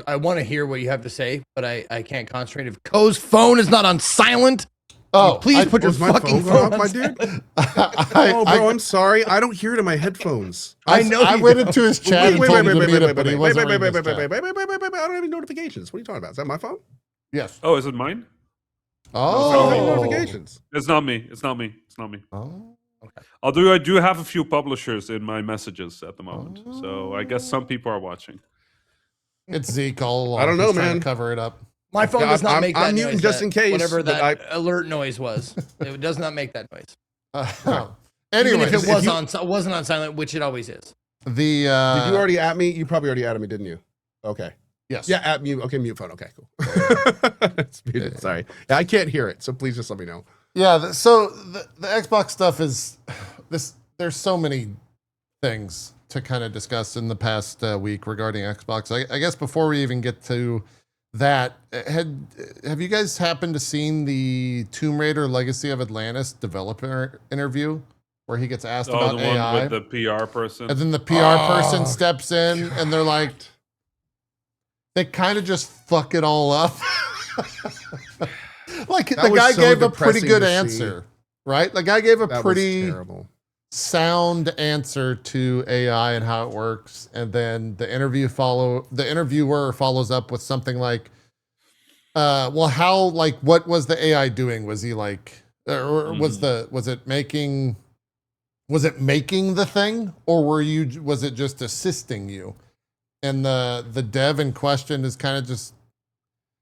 I want to hear what you have to say, but I can't concentrate. If Ko's phone is not on silent, Oh, Please put your Was my fucking phone phone going off, my on dude? silent. Oh, bro, I'm sorry. I don't hear it in my headphones. I know I you went don't. into his chat and told him to mute it, but he wasn't reading his chat. I don't have any notifications. What are you talking about? Is that my phone? Yes. Oh, is it mine? I don't have any Oh. notifications. It's not me. It's not me. It's not me. Oh. I do have a few publishers in my messages at the moment, so I guess some people are watching. It's Zeke all along. I don't know, He's trying man. to cover it up. My phone does not make that I'm noise. muting just in case, Whatever but that alert noise was, it does not make that noise. Even Anyways, if it wasn't on silent, which it always is. the Did you already at me? You probably already added me, didn't you? Okay. yes. Yeah, at mute. Okay, mute phone. Okay, cool. It's muted. Sorry. Yeah, I can't hear it, so please just let me know. Yeah, so the Xbox stuff is this. There's so many things to kind of discuss in the past week regarding Xbox. I guess before we even get to that, have you guys happened to seen the Tomb Raider Legacy of Atlantis developer interview where he gets asked Oh, about the one AI, with the PR person. and then the PR person steps in, and they're like, they kind of just fuck it all up. Like That the was guy so gave a pretty depressing good to see. answer, right? The guy gave a That was pretty terrible. sound answer to AI and how it works, and then the interviewer follows up with something like, well, how, like, what was the AI doing? Was he like, or was it making the thing, or was it just assisting you? And the dev in question is kind of just,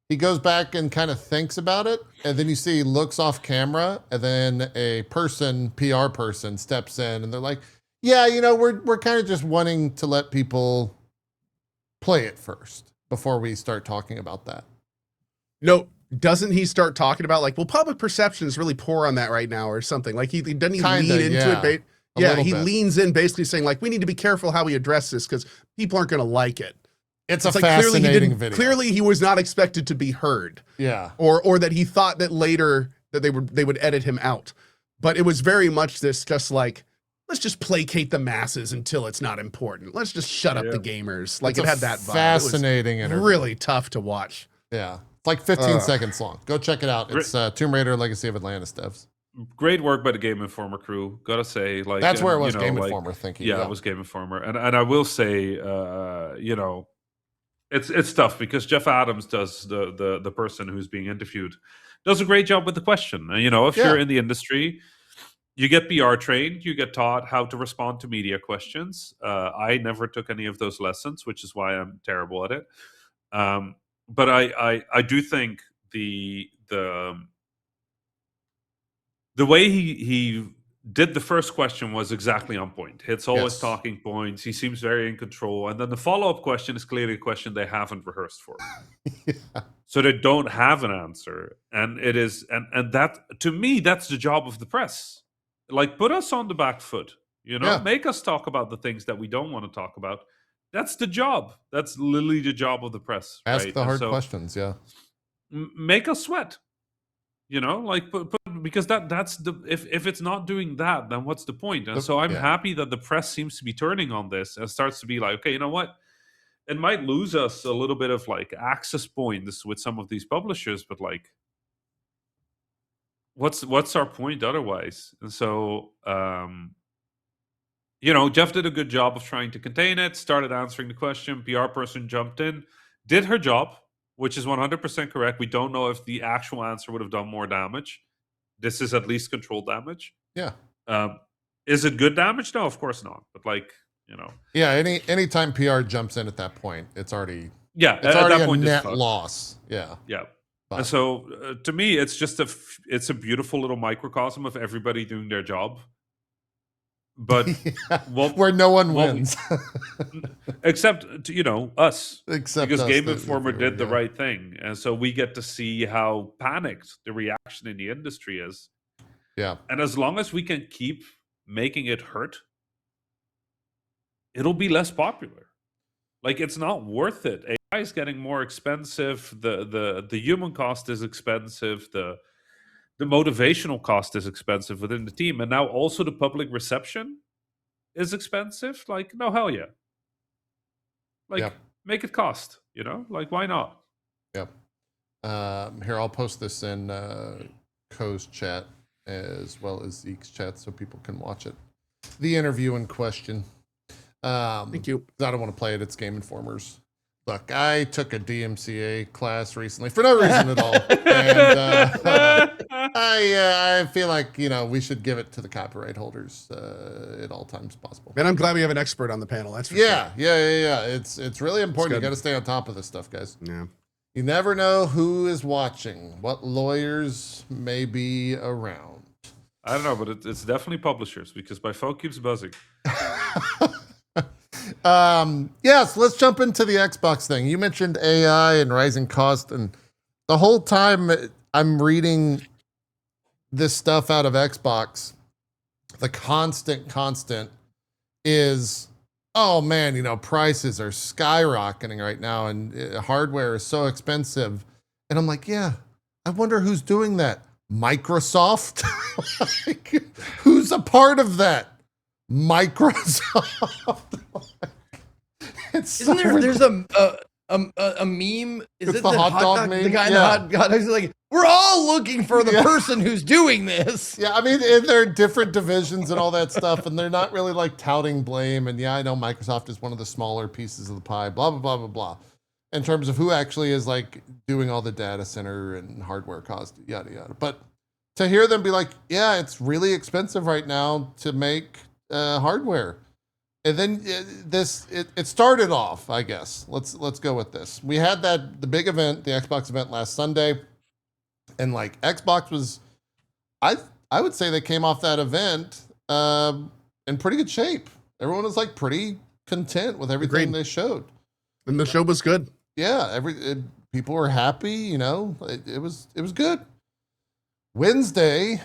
he goes back and kind of thinks about it, and then you see he looks off camera, and then a PR person steps in, and they're like, yeah, we're kind of just wanting to let people play it first before we start talking about that. No, doesn't he start talking about like, well, public perception is really poor on that right now or something? Like he doesn't he Kinda, lean into yeah. it? A Yeah, little he bit. leans in basically saying like, we need to be careful how we address this because people aren't going to like it. It's a It's like fascinating video. clearly he was not expected to be heard. Yeah. Or that he thought that later that they would edit him out. But it was very much this just like, let's just placate the masses until it's not important. Let's just shut up the gamers. Like It's it a had that vibe. fascinating It was interview. really tough to watch. Yeah. It's like 15 seconds long. Go check it out. It's Tomb Raider Legacy of Atlantis devs. Great work by the Game Informer crew. Gotta say, like That's where it was, you know, Game like, Informer thinking. Yeah, it was Game Informer, and I will say, it's tough because Jeff Adams does the person who's being interviewed does a great job with the question. And if you're in the industry, you get PR trained, you get taught how to respond to media questions. I never took any of those lessons, which is why I'm terrible at it. But I do think the way he did the first question was exactly on point. Hits all his talking points. He seems very in control. And then the follow-up question is clearly a question they haven't rehearsed for. So they don't have an answer. And it is, and that, to me, that's the job of the press. Like, put us on the back foot, make us talk about the things that we don't want to talk about. That's the job. That's literally the job of the press. Ask right? the hard questions, yeah. Make us sweat. Like because that's the if it's not doing that, then what's the point? And so I'm happy that the press seems to be turning on this and starts to be like, okay, you know what? It might lose us a little bit of like access points with some of these publishers, but like, what's our point otherwise? And so Jeff did a good job of trying to contain it, started answering the question, PR person jumped in, did her job, which is 100% correct. We don't know if the actual answer would have done more damage. This is at least controlled damage. Yeah. Is it good damage? No, of course not. But Yeah, anytime PR jumps in at that point, it's already at already that point, a net loss. Yeah. Yeah. But. And so to me, it's just it's a beautiful little microcosm of everybody doing their job. But where no one wins, except us, because us, Game Informer did the right thing, and so we get to see how panicked the reaction in the industry is. Yeah, and as long as we can keep making it hurt, it'll be less popular. Like, it's not worth it. AI is getting more expensive. The human cost is expensive. The motivational cost is expensive within the team. And now also the public reception is expensive. Like, no, hell yeah. Like, make it cost, Like, why not? Yep. Here, I'll post this in Co's chat as well as Zeke's chat so people can watch it. The interview in question. Thank you. I don't want to play it. It's Game Informer's. Look, I took a DMCA class recently for no reason at all. And I feel like, we should give it to the copyright holders at all times possible. And I'm glad we have an expert on the panel. That's for Yeah. sure. It's really important. You good. got to stay on top of this stuff, guys. Yeah. You never know who is watching, what lawyers may be around. I don't know, but it's definitely publishers because my phone keeps buzzing. Yes, let's jump into the Xbox thing. You mentioned AI and rising cost, and the whole time I'm reading this stuff out of Xbox, the constant is, oh man, prices are skyrocketing right now and hardware is so expensive. And I'm like, yeah, I wonder who's doing that. Microsoft? Like, who's a part of that? Microsoft. Isn't there's a meme? Is It's it the hot dog meme? The guy in Yeah. the hot dog is like, we're all looking for the person who's doing this. Yeah, I mean, and there are different divisions and all that stuff, and they're not really like touting blame. And yeah, I know Microsoft is one of the smaller pieces of the pie, blah, blah, blah, blah, blah. In terms of who actually is like doing all the data center and hardware cost, yada, yada. But to hear them be like, yeah, it's really expensive right now to make hardware. And then it started off, I guess. Let's go with this. We had the big event, the Xbox event last Sunday. And like Xbox was, I would say they came off that event in pretty good shape. Everyone was like pretty content with everything they showed. And the show was good. Yeah, people were happy. It was good. Wednesday,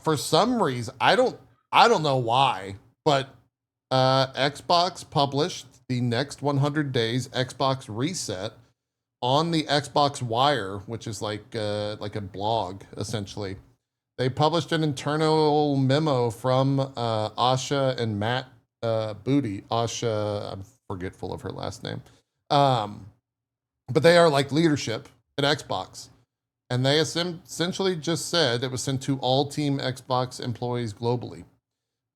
for some reason, I don't know why, but Xbox published the next 100 days Xbox reset on the Xbox Wire, which is like a blog, essentially. They published an internal memo from Asha and Matt Booty. Asha, I'm forgetful of her last name. But they are like leadership at Xbox. And they essentially just said it was sent to all Team Xbox employees globally.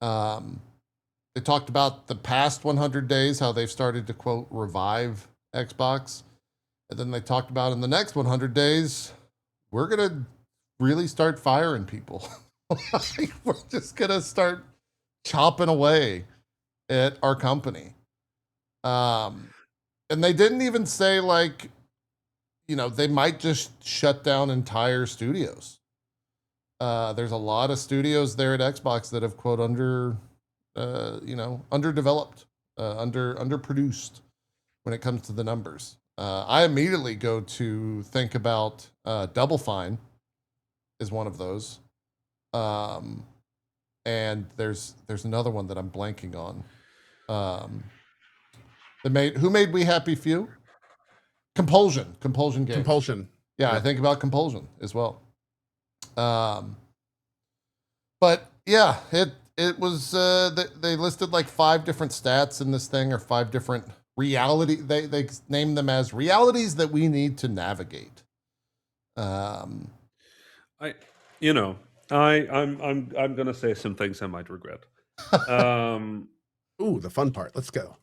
They talked about the past 100 days, how they've started to, quote, revive Xbox. And then they talked about in the next 100 days, we're going to really start firing people. We're just going to start chopping away at our company. And they didn't even say like, they might just shut down entire studios. There's a lot of studios there at Xbox that have, quote, underdeveloped, underproduced when it comes to the numbers. I immediately go to think about Double Fine is one of those. And there's another one that I'm blanking on. Who made We Happy Few? Compulsion Games. Compulsion. Yeah, I think about Compulsion as well. But yeah, it was they listed like 5 different stats in this thing, or 5 different reality. They named them as realities that we need to navigate. I'm gonna say some things I might regret. Ooh, the fun part. Let's go.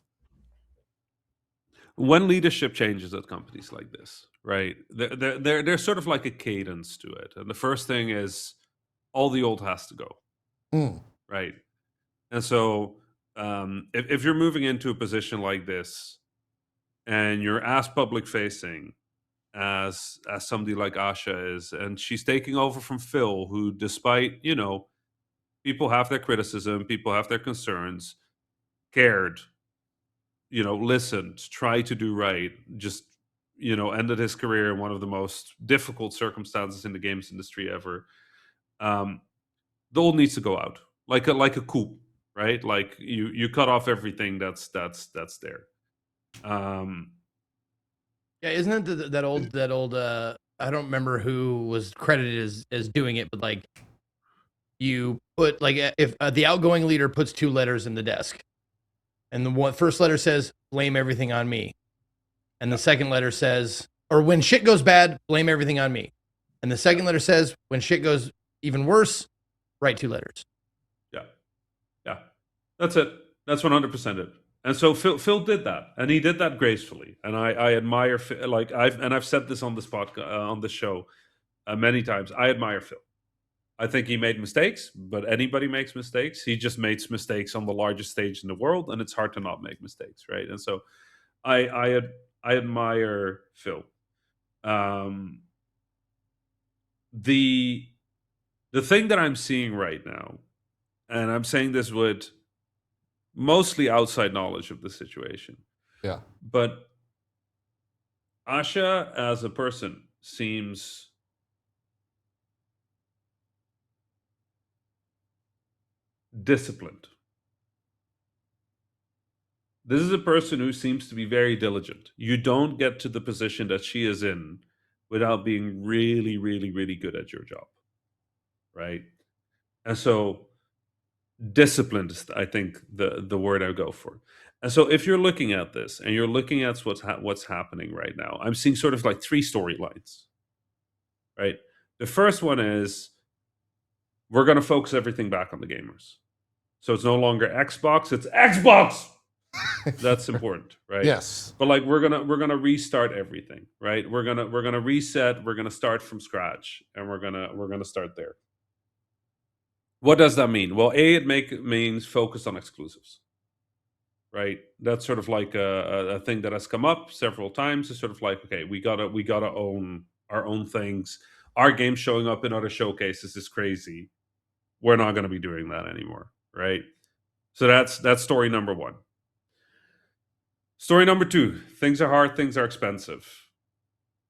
When leadership changes at companies like this, right? There's sort of like a cadence to it. And the first thing is all the old has to go, right? And so if you're moving into a position like this and you're as public facing as somebody like Asha is, and she's taking over from Phil, who despite, people have their criticism, people have their concerns, cared, listened, tried to do right, just, ended his career in one of the most difficult circumstances in the games industry ever. The old needs to go out like a coup, right? Like you cut off everything that's there. Yeah, isn't it that old? I don't remember who was credited as doing it, but like you put like if the outgoing leader puts 2 letters in the desk, and the first letter says blame everything on me, and the second letter says, or when shit goes bad, blame everything on me. And the second letter says, when shit goes even worse, write 2 letters. Yeah, that's it. That's 100% it. And so Phil did that, and he did that gracefully. And I admire Phil. Like I've said this on this podcast, on the show, many times. I admire Phil. I think he made mistakes, but anybody makes mistakes. He just makes mistakes on the largest stage in the world, and it's hard to not make mistakes, right? And so I admire Phil. The thing that I'm seeing right now, and I'm saying this with mostly outside knowledge of the situation. Yeah. But Asha as a person seems disciplined. This is a person who seems to be very diligent. You don't get to the position that she is in without being really, really, really good at your job. Right? And so disciplined is, I think, the word I go for. And so if you're looking at this and you're looking at what's happening right now, I'm seeing sort of like 3 storylines, right? The first one is we're going to focus everything back on the gamers. So it's no longer Xbox, it's Xbox. That's important, right? Yes. But like we're gonna restart everything, right? We're gonna reset, we're gonna start from scratch, and we're gonna start there. What does that mean? Well, it means focus on exclusives, right? That's sort of like a thing that has come up several times. It's sort of like, okay, we gotta own our own things. Our game showing up in other showcases is crazy. We're not going to be doing that anymore, right? So that's story number 1. Story number 2: things are hard, things are expensive,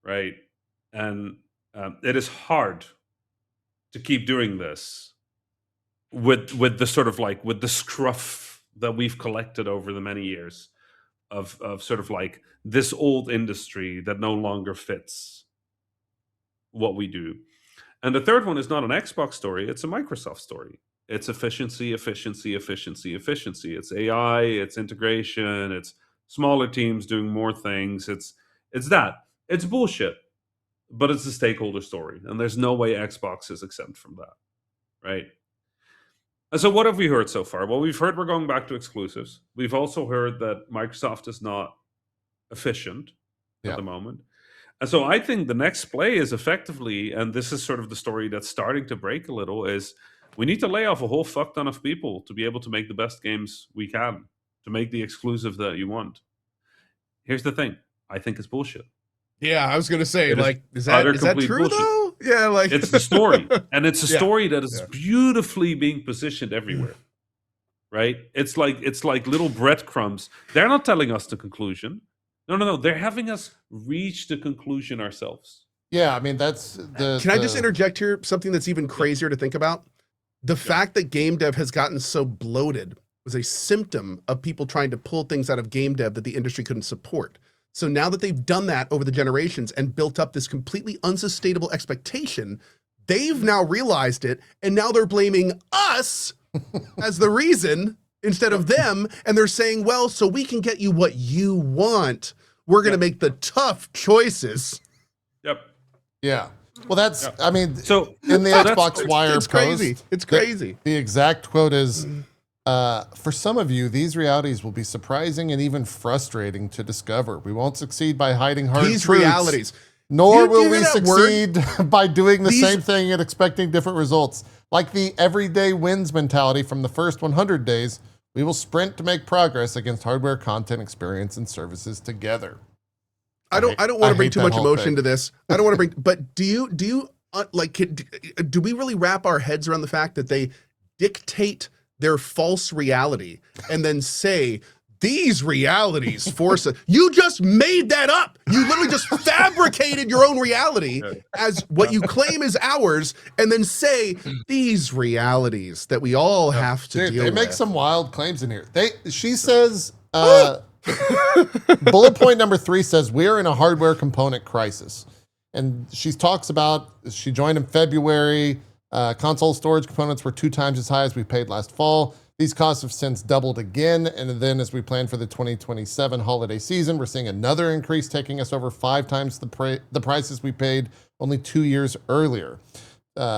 right? And it is hard to keep doing this with the sort of like with the scruff that we've collected over the many years of sort of like this old industry that no longer fits what we do. And the third one is not an Xbox story, it's a Microsoft story. It's efficiency, efficiency, efficiency, efficiency. It's AI, it's integration, it's smaller teams doing more things. It's that. It's bullshit, but it's a stakeholder story. And there's no way Xbox is exempt from that, right? And so what have we heard so far? Well, we've heard we're going back to exclusives. We've also heard that Microsoft is not efficient at the moment. And so I think the next play is effectively, and this is sort of the story that's starting to break a little, is we need to lay off a whole fuck ton of people to be able to make the best games we can, to make the exclusive that you want. Here's the thing. I think it's bullshit. Yeah, I was going to say, It like, is that true, bullshit. though? Yeah, like... It's the story. And it's a story that is beautifully being positioned everywhere. Right? It's like little breadcrumbs. They're not telling us the conclusion. No. They're having us reach the conclusion ourselves. Yeah, I mean, that's the... Can I just interject here? Something that's even crazier to think about? The fact that game dev has gotten so bloated was a symptom of people trying to pull things out of game dev that the industry couldn't support. So now that they've done that over the generations and built up this completely unsustainable expectation, they've now realized it, and now they're blaming us as the reason instead of them, and they're saying, well, so we can get you what you want, we're going to make the tough choices. Yep. Yeah. Well, that's, I mean, so in the Xbox Wire it's post, crazy. It's crazy. The exact quote is, for some of you, these realities will be surprising and even frustrating to discover. We won't succeed by hiding hard These truths, realities. nor You will hear we that succeed by doing the These- same thing and expecting different results. Like the everyday wins mentality from the first 100 days, we will sprint to make progress against hardware, content, experience, and services together. I don't want to bring hate too that much whole emotion thing. to this. I don't want to bring, but do you do we really wrap our heads around the fact that they dictate their false reality and then say, these realities force us? You just made that up. You literally just fabricated your own reality as what you claim is ours, and then say these realities that we all have to Dude, deal they with. make some wild claims in here. She says, bullet point number 3 says, we are in a hardware component crisis. And she talks about, she joined in February, console storage components were 2 times as high as we paid last fall. These costs have since doubled again, and then as we plan for the 2027 holiday season, we're seeing another increase, taking us over 5 times the prices we paid only 2 years earlier.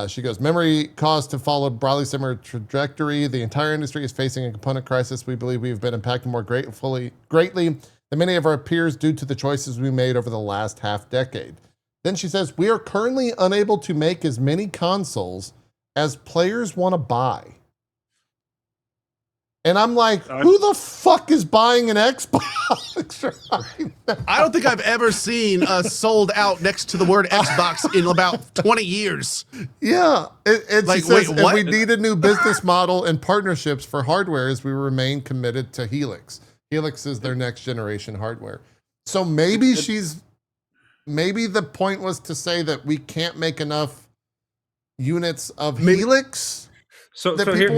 She goes, memory costs have followed broadly similar trajectory. The entire industry is facing a component crisis. We believe we've been impacted more greatly than many of our peers due to the choices we made over the last half decade. Then she says, we are currently unable to make as many consoles as players want to buy. And I'm like, who the fuck is buying an Xbox right now? I don't think I've ever seen a sold out next to the word Xbox in about 20 years. Yeah. It Like, says, wait, if what? we need a new business model and partnerships for hardware as we remain committed to Helix. Helix is their next generation hardware. So maybe maybe the point was to say that we can't make enough units of Helix. So that here's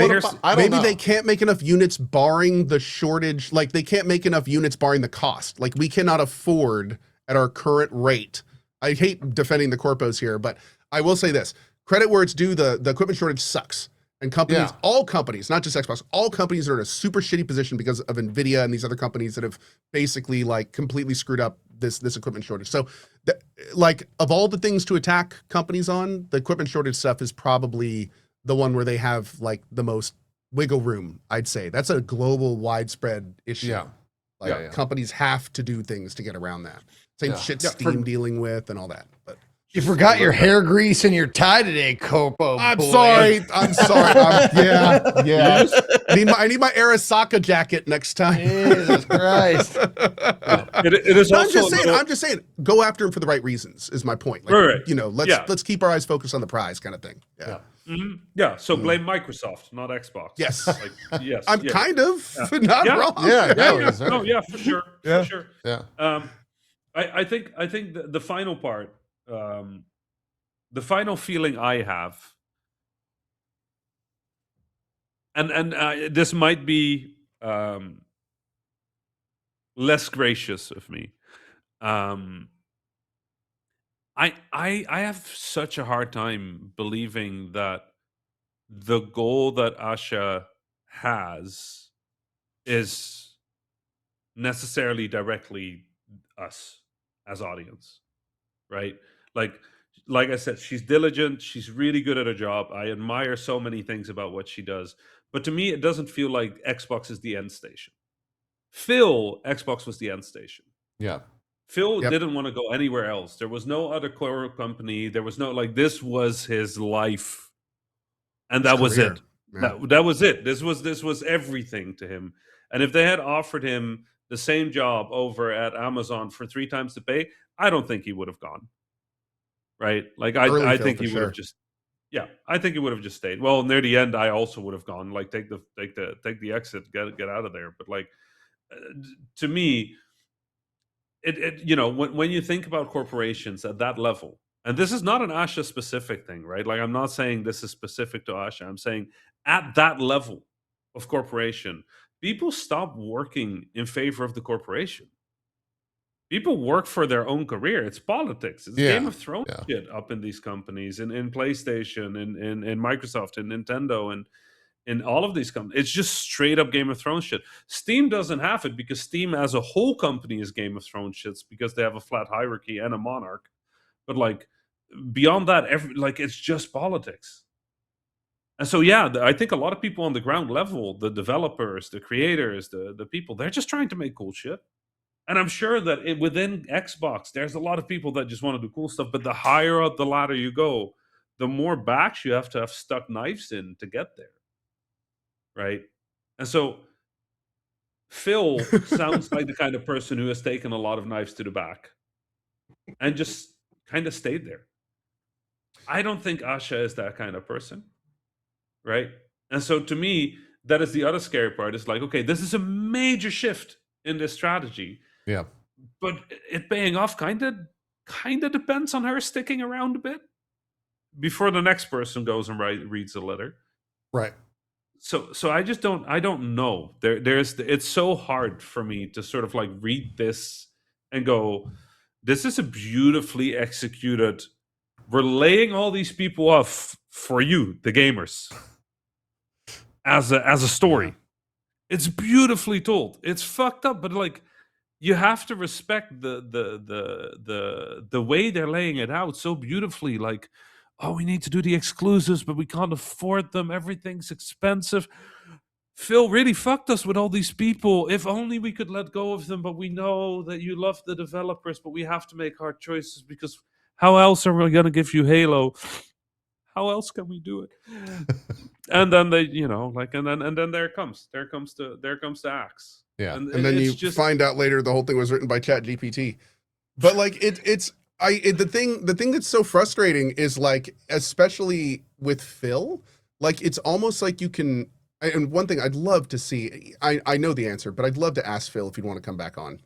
Maybe they can't make enough units barring the shortage. Like they can't make enough units barring the cost. Like we cannot afford at our current rate. I hate defending the corpos here, but I will say this. Credit where it's due, the equipment shortage sucks. And companies, all companies, not just Xbox, all companies are in a super shitty position because of NVIDIA and these other companies that have basically like completely screwed up this equipment shortage. So like of all the things to attack companies on, the equipment shortage stuff is probably the one where they have like the most wiggle room, I'd say. That's a global widespread issue. Yeah. Like companies have to do things to get around that. Same shit Steam dealing with and all that. But You forgot your hair grease and your tie today, Copo. I'm boy. sorry. Yeah. I need my Arasaka jacket next time. Jesus Christ. it is I'm also just saying, go after him for the right reasons is my point. Like, Right. you know, let's keep our eyes focused on the prize kind of thing. Yeah. Mhm. Yeah, so blame Microsoft, not Xbox. Yes. Like, yes. I'm kind of not wrong. For sure. Yeah. For sure. Yeah. I think the final part, the final feeling I have, and this might be less gracious of me. I have such a hard time believing that the goal that Asha has is necessarily directly us as audience, right? Like I said, she's diligent. She's really good at her job. I admire so many things about what she does. But to me, it doesn't feel like Xbox is the end station. Xbox was the end station. Yeah. Phil didn't want to go anywhere else. There was no other core company. There was no, like, this was his life. And that was it. Yeah. That was it. This was everything to him. And if they had offered him the same job over at Amazon for 3 times the pay, I don't think he would have gone. Right? Like, I think he would have just, I think he would have just stayed. Well, near the end, I also would have gone. Like, take the exit, get out of there. But like, to me, it you know, when you think about corporations at that level, and this is not an Asha specific thing, right? Like, I'm not saying this is specific to Asha. I'm saying at that level of corporation, people stop working in favor of the corporation. People work for their own career. It's politics. It's Game of Thrones shit up in these companies, in PlayStation, in Microsoft, in Nintendo, and in all of these companies. It's just straight up Game of Thrones shit. Steam doesn't have it because Steam as a whole company is Game of Thrones shits because they have a flat hierarchy and a monarch. But like, beyond that, it's just politics. And so, I think a lot of people on the ground level, the developers, the creators, the people, they're just trying to make cool shit. And I'm sure that within Xbox, there's a lot of people that just want to do cool stuff. But the higher up the ladder you go, the more backs you have to have stuck knives in to get there. Right? And so Phil sounds like the kind of person who has taken a lot of knives to the back and just kind of stayed there. I don't think Asha is that kind of person. Right? And so to me, that is the other scary part. It's like, okay, this is a major shift in this strategy. Yeah. But it paying off kind of depends on her sticking around a bit before the next person goes and reads the letter. Right. So I just don't know. It's so hard for me to sort of like read this and go, this is a beautifully executed, we're laying all these people off for you, the gamers. as a story. It's beautifully told. It's fucked up, but like you have to respect the way they're laying it out so beautifully. Like, oh, we need to do the exclusives, but we can't afford them. Everything's expensive. Phil really fucked us with all these people. If only we could let go of them, but we know that you love the developers, but we have to make hard choices because how else are we going to give you Halo? How else can we do it? And then they, and then there comes the axe. Yeah. And then you just find out later the whole thing was written by ChatGPT. But like the thing that's so frustrating is like, especially with Phil, like it's almost like you can. And one thing I'd love to see, I know the answer, but I'd love to ask Phil if he'd want to come back on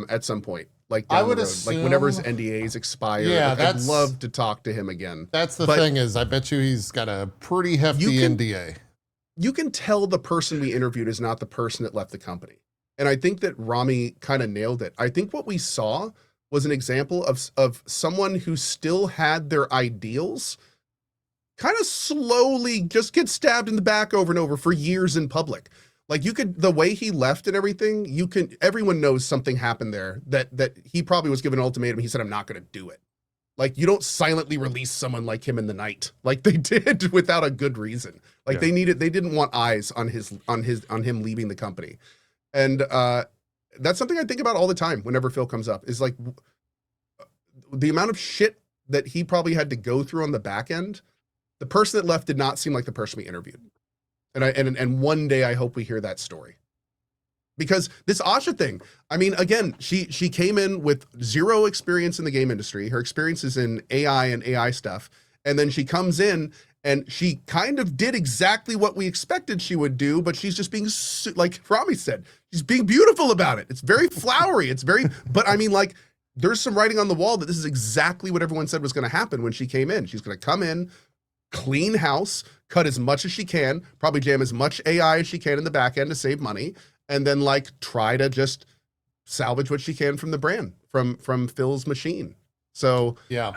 at some point. Like down I would the road. assume, like whenever his NDAs expire. Yeah, like, I'd love to talk to him again. That's the thing is, I bet you he's got a pretty hefty NDA. You can tell the person we interviewed is not the person that left the company. And I think that Rami kind of nailed it. I think what we saw was an example of someone who still had their ideals kind of slowly just get stabbed in the back over and over for years in public. Like the way he left and everything, everyone knows something happened there that he probably was given an ultimatum. He said, I'm not going to do it. Like you don't silently release someone like him in the night, like they did without a good reason. Like they didn't want eyes on him leaving the company. And that's something I think about all the time whenever Phil comes up is like the amount of shit that he probably had to go through on the back end. The person that left did not seem like the person we interviewed. And one day I hope we hear that story. Because this Asha thing, I mean, again, she came in with zero experience in the game industry. Her experience is in AI and AI stuff. And then she comes in and she kind of did exactly what we expected she would do, but she's just being, like Rami said, she's being beautiful about it. It's very flowery. But I mean, like, there's some writing on the wall that this is exactly what everyone said was going to happen when she came in. She's going to come in, clean house, cut as much as she can, probably jam as much AI as she can in the back end to save money, and then like try to just salvage what she can from the brand, from Phil's machine. So yeah,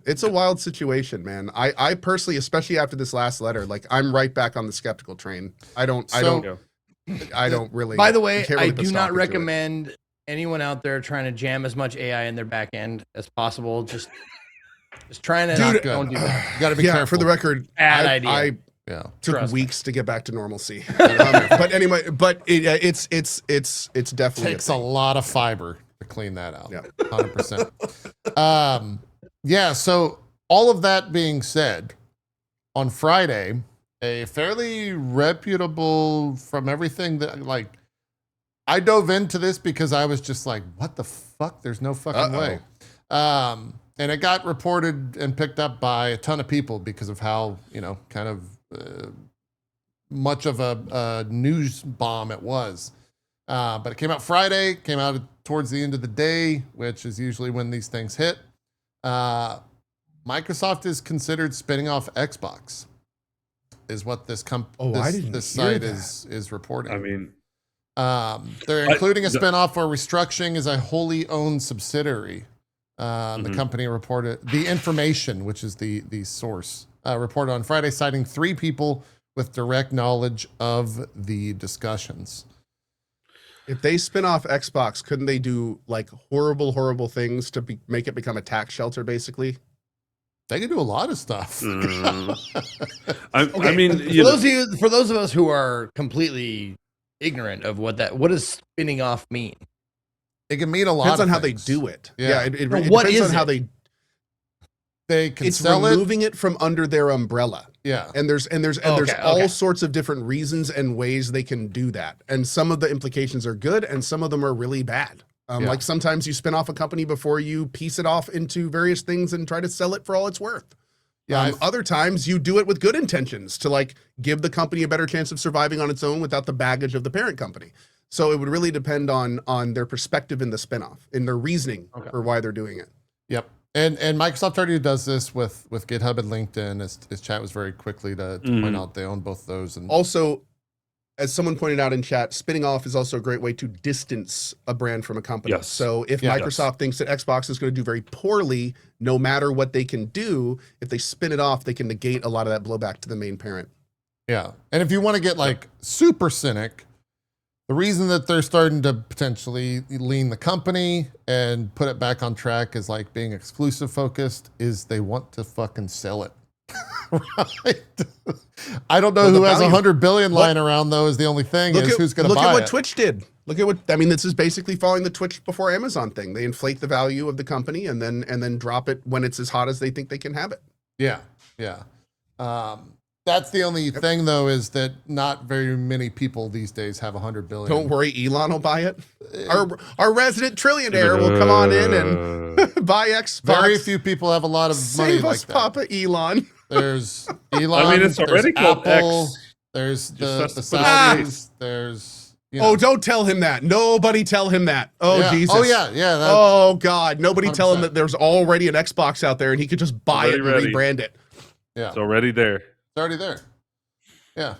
it's a wild situation, man. I personally, especially after this last letter, like I'm right back on the skeptical train. I don't really. By the way, really I do not recommend anyone out there trying to jam as much AI in their back end as possible. Just trying to don't do that. You got to be careful. For the record, bad idea. I took weeks to get back to normalcy. But anyway, it's definitely takes a lot of fiber to clean that out. Yeah, 100%. Yeah. So all of that being said, on Friday, a fairly reputable, from everything that like, I dove into this because I was just like, what the fuck? There's no fucking way. And it got reported and picked up by a ton of people because of how, kind of much of a news bomb it was. But it came out Friday, came out towards the end of the day, which is usually when these things hit. Microsoft is considered spinning off Xbox, is what this site is reporting. I mean, they're including a spinoff where restructuring is a wholly owned subsidiary. The company reported the information, which is the source, reported on Friday, citing 3 people with direct knowledge of the discussions. If they spin off Xbox, couldn't they do like horrible things to make it become a tax shelter, basically? They can do a lot of stuff. I mean, for those of us who are completely ignorant of what does spinning off mean? It can mean a lot. Depends on how things. they do it. Yeah, it depends on how they can sell removing it from under their umbrella. Yeah, and there's all sorts of different reasons and ways they can do that. And some of the implications are good, and some of them are really bad. Like sometimes you spin off a company before you piece it off into various things and try to sell it for all it's worth. Yeah. Other times you do it with good intentions to like give the company a better chance of surviving on its own without the baggage of the parent company. So it would really depend on their perspective in the spinoff, in their reasoning for why they're doing it. Yep. And Microsoft already does this with GitHub and LinkedIn. His chat was very quickly to point out they own both of those. And also, as someone pointed out in chat, spinning off is also a great way to distance a brand from a company. Yes. So if Microsoft thinks that Xbox is going to do very poorly, no matter what they can do, if they spin it off, they can negate a lot of that blowback to the main parent. Yeah. And if you want to get like super cynic, the reason that they're starting to potentially lean the company and put it back on track as like being exclusive focused is they want to fucking sell it. Right? I don't know Well, who the has value- 100 billion What- lying around though is the only thing is who's going to buy Look at what it. Twitch did. Look at what I mean. This is basically following the Twitch before Amazon thing. They inflate the value of the company and then drop it when it's as hot as they think they can have it. Yeah. Yeah. That's the only thing though, is that not very many people these days have 100 billion. Don't worry, Elon will buy it. Our resident trillionaire will come on in and buy Xbox. Very few people have a lot of money Save like us, that. Papa Elon. There's Elon. I mean, it's already there's called Apple. X. There's the Just has to put a Saudis. There's Oh, don't tell him that. Nobody tell him that. Oh, yeah. Jesus. Oh yeah, yeah. That's, Oh God. Nobody tell him 100%. that there's already an Xbox out there and he could just buy it and Already ready. rebrand it. yeah. It's already there. It's already there. Yeah.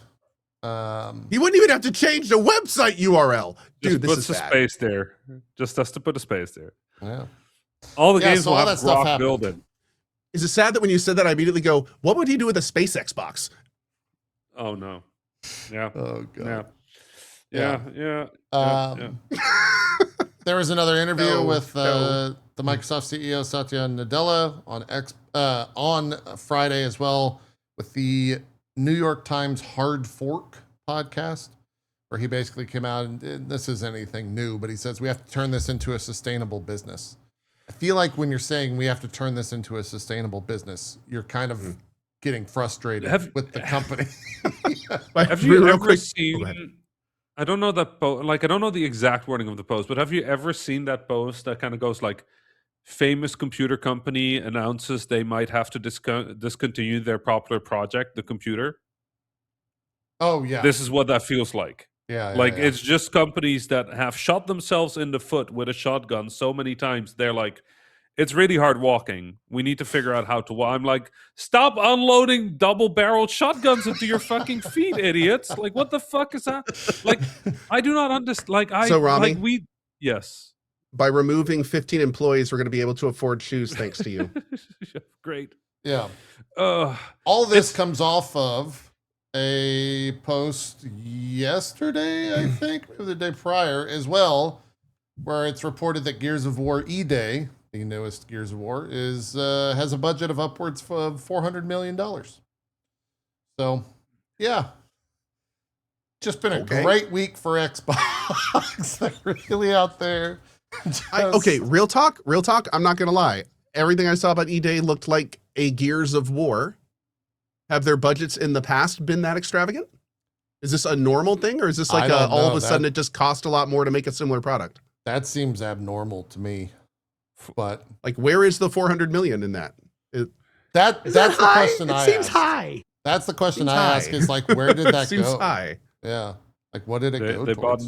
He wouldn't even have to change the website URL. Just Dude, this puts is a bad. space there. Just has to put a space there. Yeah. All the Yeah, games so will all have that stuff rock happened. building. Is it sad that when you said that, I immediately go, what would he do with a space Xbox? Oh no. Yeah. Oh god. Yeah. Yeah. Yeah. There was another interview No, with no. the Microsoft CEO Satya Nadella on Friday as well with the New York Times Hard Fork podcast, where he basically came out and this isn't anything new, but he says we have to turn this into a sustainable business. I feel like when you're saying we have to turn this into a sustainable business, you're kind of getting frustrated with the company. Have you Real ever quick- seen? Go ahead. I don't know that I don't know the exact wording of the post, but have you ever seen that post that kind of goes like, "Famous computer company announces they might have to discontinue their popular project, the computer." Oh yeah. This is what that feels like. Yeah. Like yeah. it's just companies that have shot themselves in the foot with a shotgun so many times. They're like, it's really hard walking. We need to figure out how to walk. I'm like, stop unloading double-barreled shotguns into your fucking feet, idiots! Like, what the fuck is that? Like, I do not understand. Like, So, Rami? yes, By removing 15 employees, we're going to be able to afford shoes thanks to you. great. Yeah. Uh, All this comes off of a post yesterday, I think, or the day prior as well, where it's reported that Gears of War E-Day, the newest Gears of War, has a budget of upwards of $400 million. So, yeah. Just been a Okay. great week for Xbox. They're really out there. Okay, real talk. I'm not going to lie. Everything I saw about E-Day looked like a Gears of War. Have their budgets in the past been that extravagant? Is this a normal thing, or is this I like don't all of know. a sudden it just cost a lot more to make a similar product? That seems abnormal to me. But Like, where is the 400 million in that? that's the question I seems asked. high. That's the question Seems I ask high. is like, where did that seems go? high. Yeah. Like, what did it go they towards?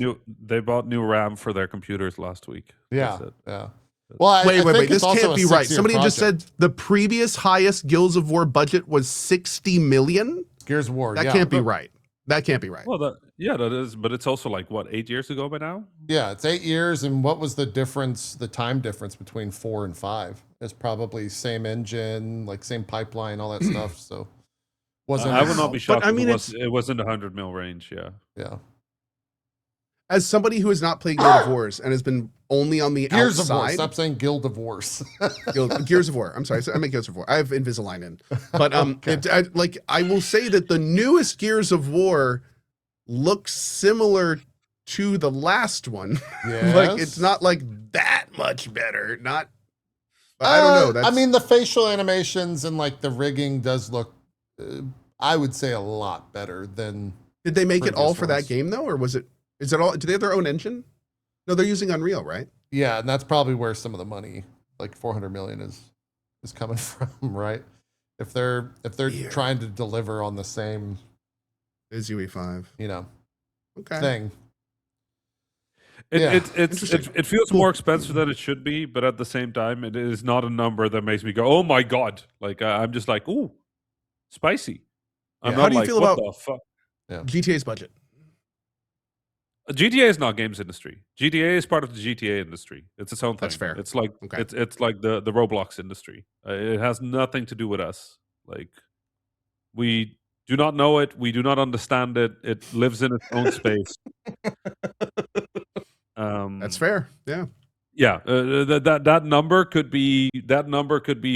bought new RAM for their computers last week. Yeah. That's it. Yeah. Well, I Wait. think This it's also can't a be right. 6-year Somebody just project. said the previous highest Guilds of War budget was 60 million. Gears of War. That yeah. can't be right. That can't be right. Well, that is, but it's also like what, 8 years ago by now? Yeah, it's 8 years. And what was the difference, the time difference between 4 and 5? It's probably same engine, like same pipeline, all that stuff. So wasn't I would not be shocked. I if mean, it was in the 100 mil range. Yeah. Yeah. As somebody who has not played Guild of Wars and has been only on the Gears of War. outside, Stop saying Guild of Wars. Gears of War. I'm sorry, I meant Gears of War. I have Invisalign in, but Okay. I will say that the newest Gears of War looks similar to the last one. Like, it's not like that much better. Not. I don't know. I mean, the facial animations and like the rigging does look, I would say, a lot better than. Did they make it all previous for ones. that game though, or was it? Is it all? Do they have their own engine? No, they're using Unreal, right? Yeah, and that's probably where some of the money, like 400 million, is coming from, right? If they're Yeah. trying to deliver on the same, Is UE5. Okay. thing. Interesting. It feels more expensive than it should be, but at the same time, it is not a number that makes me go, "Oh my god!" Like I'm just like, "Ooh, spicy." I'm Yeah. not How do you like, feel "What about- the fuck?" GTA's budget. GTA is not games industry. GTA is part of the GTA industry. It's its own thing. That's fair. It's like Okay. it's like the Roblox industry. It has nothing to do with us. Like we do not know it. We do not understand it. It lives in its own space. That's fair. Yeah. Yeah, that number could be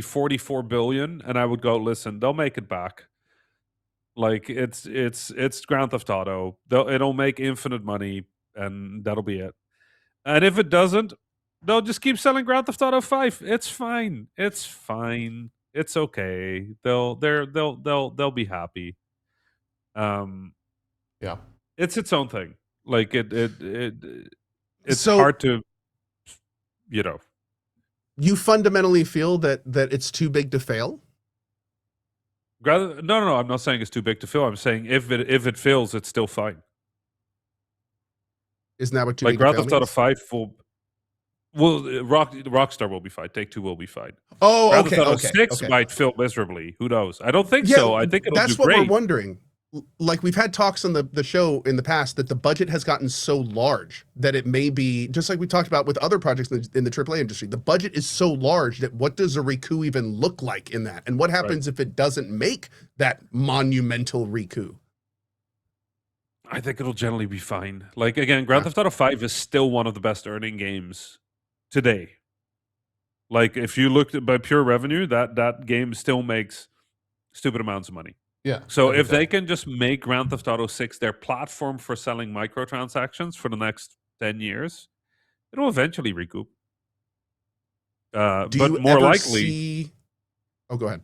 44 billion, and I would go, listen, they'll make it back. Like it's Grand Theft Auto. It'll make infinite money, and that'll be it. And if it doesn't, they'll just keep selling Grand Theft Auto 5. It's fine. It's fine. It's okay. They'll be happy. Yeah. It's its own thing. Like it's So- hard to, you know. You fundamentally feel that it's too big to fail? No. I'm not saying it's too big to fail. I'm saying if it fails, it's still fine. Isn't that what too Like big to Grand fail Theft Auto means? 5 Rockstar will be fine. Take-Two will be fine. Oh, Grand okay, Theft Auto okay, 6 okay. might fail miserably. Who knows? I don't think Yeah, so. I think it'll that's do what great. we're wondering. Like we've had talks on the show in the past that the budget has gotten so large that it may be, just like we talked about with other projects in the AAA industry, the budget is so large that what does a Riku even look like in that? And what happens if it doesn't make that monumental Riku? I think it'll generally be fine. Like again, Grand Theft Auto 5 is still one of the best earning games today. Like if you looked at by pure revenue, that game still makes stupid amounts of money. Yeah. So every if day. they can just make Grand Theft Auto 6 their platform for selling microtransactions for the next 10 years, it'll eventually recoup. Do But you more ever likely, see... Oh, go ahead.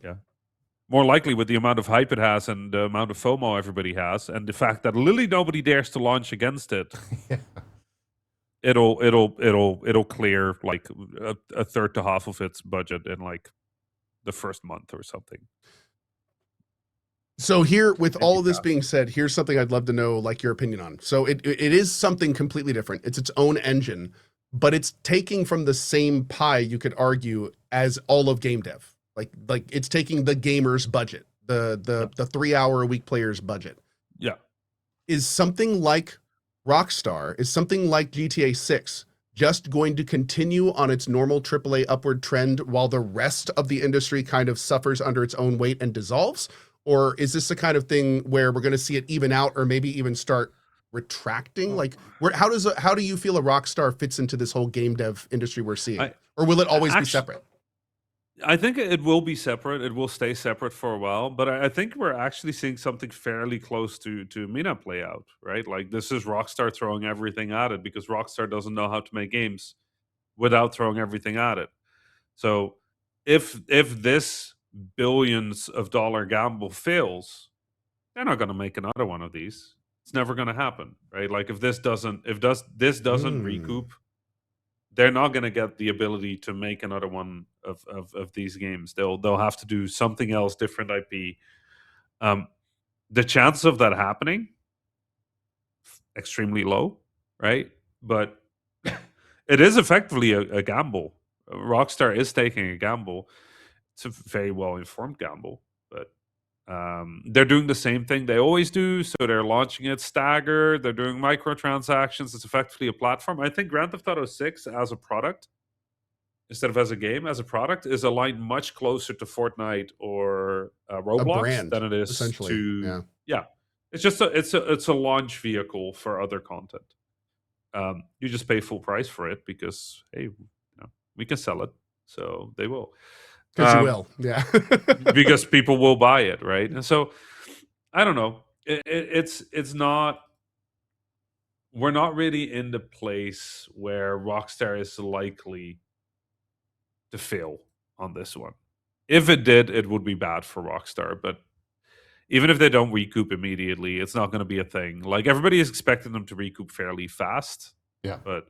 more likely with the amount of hype it has and the amount of FOMO everybody has, and the fact that literally nobody dares to launch against it, Yeah. it'll clear like a third to half of its budget in like the first month or something. So here, with It'd all be of this fast. being said, here's something I'd love to know, like your opinion on. So it is something completely different. It's its own engine, but it's taking from the same pie, you could argue, as all of game dev. Like it's taking the gamer's budget, the 3-hour a week player's budget. Yeah. Is something like Rockstar, is something like GTA 6 just going to continue on its normal AAA upward trend while the rest of the industry kind of suffers under its own weight and dissolves? Or is this the kind of thing where we're going to see it even out, or maybe even start retracting? Like, how do you feel a Rockstar fits into this whole game dev industry we're seeing, or will it always be separate? I think it will be separate. It will stay separate for a while, but I think we're actually seeing something fairly close to Mina play out, right? Like this is Rockstar throwing everything at it because Rockstar doesn't know how to make games without throwing everything at it. So if this billions of dollar gamble fails, they're not going to make another one of these. It's never going to happen, right? Like if this doesn't recoup, they're not going to get the ability to make another one of these games. They'll have to do something else, different IP. The chance of that happening extremely low, right? But it is effectively a gamble. Rockstar is taking a gamble. It's a very well informed gamble, but they're doing the same thing they always do. So they're launching it staggered. They're doing microtransactions. It's effectively a platform. I think Grand Theft Auto 6 as a product, instead of as a game, as a product, is aligned much closer to Fortnite or Roblox brand, than it is essentially, to yeah. It's just it's a launch vehicle for other content. You just pay full price for it because hey, we can sell it, so they will. Because you will, yeah. Because people will buy it, right? And so, I don't know. It's not. We're not really in the place where Rockstar is likely to fail on this one. If it did, it would be bad for Rockstar. But even if they don't recoup immediately, it's not going to be a thing. Like everybody is expecting them to recoup fairly fast. Yeah. But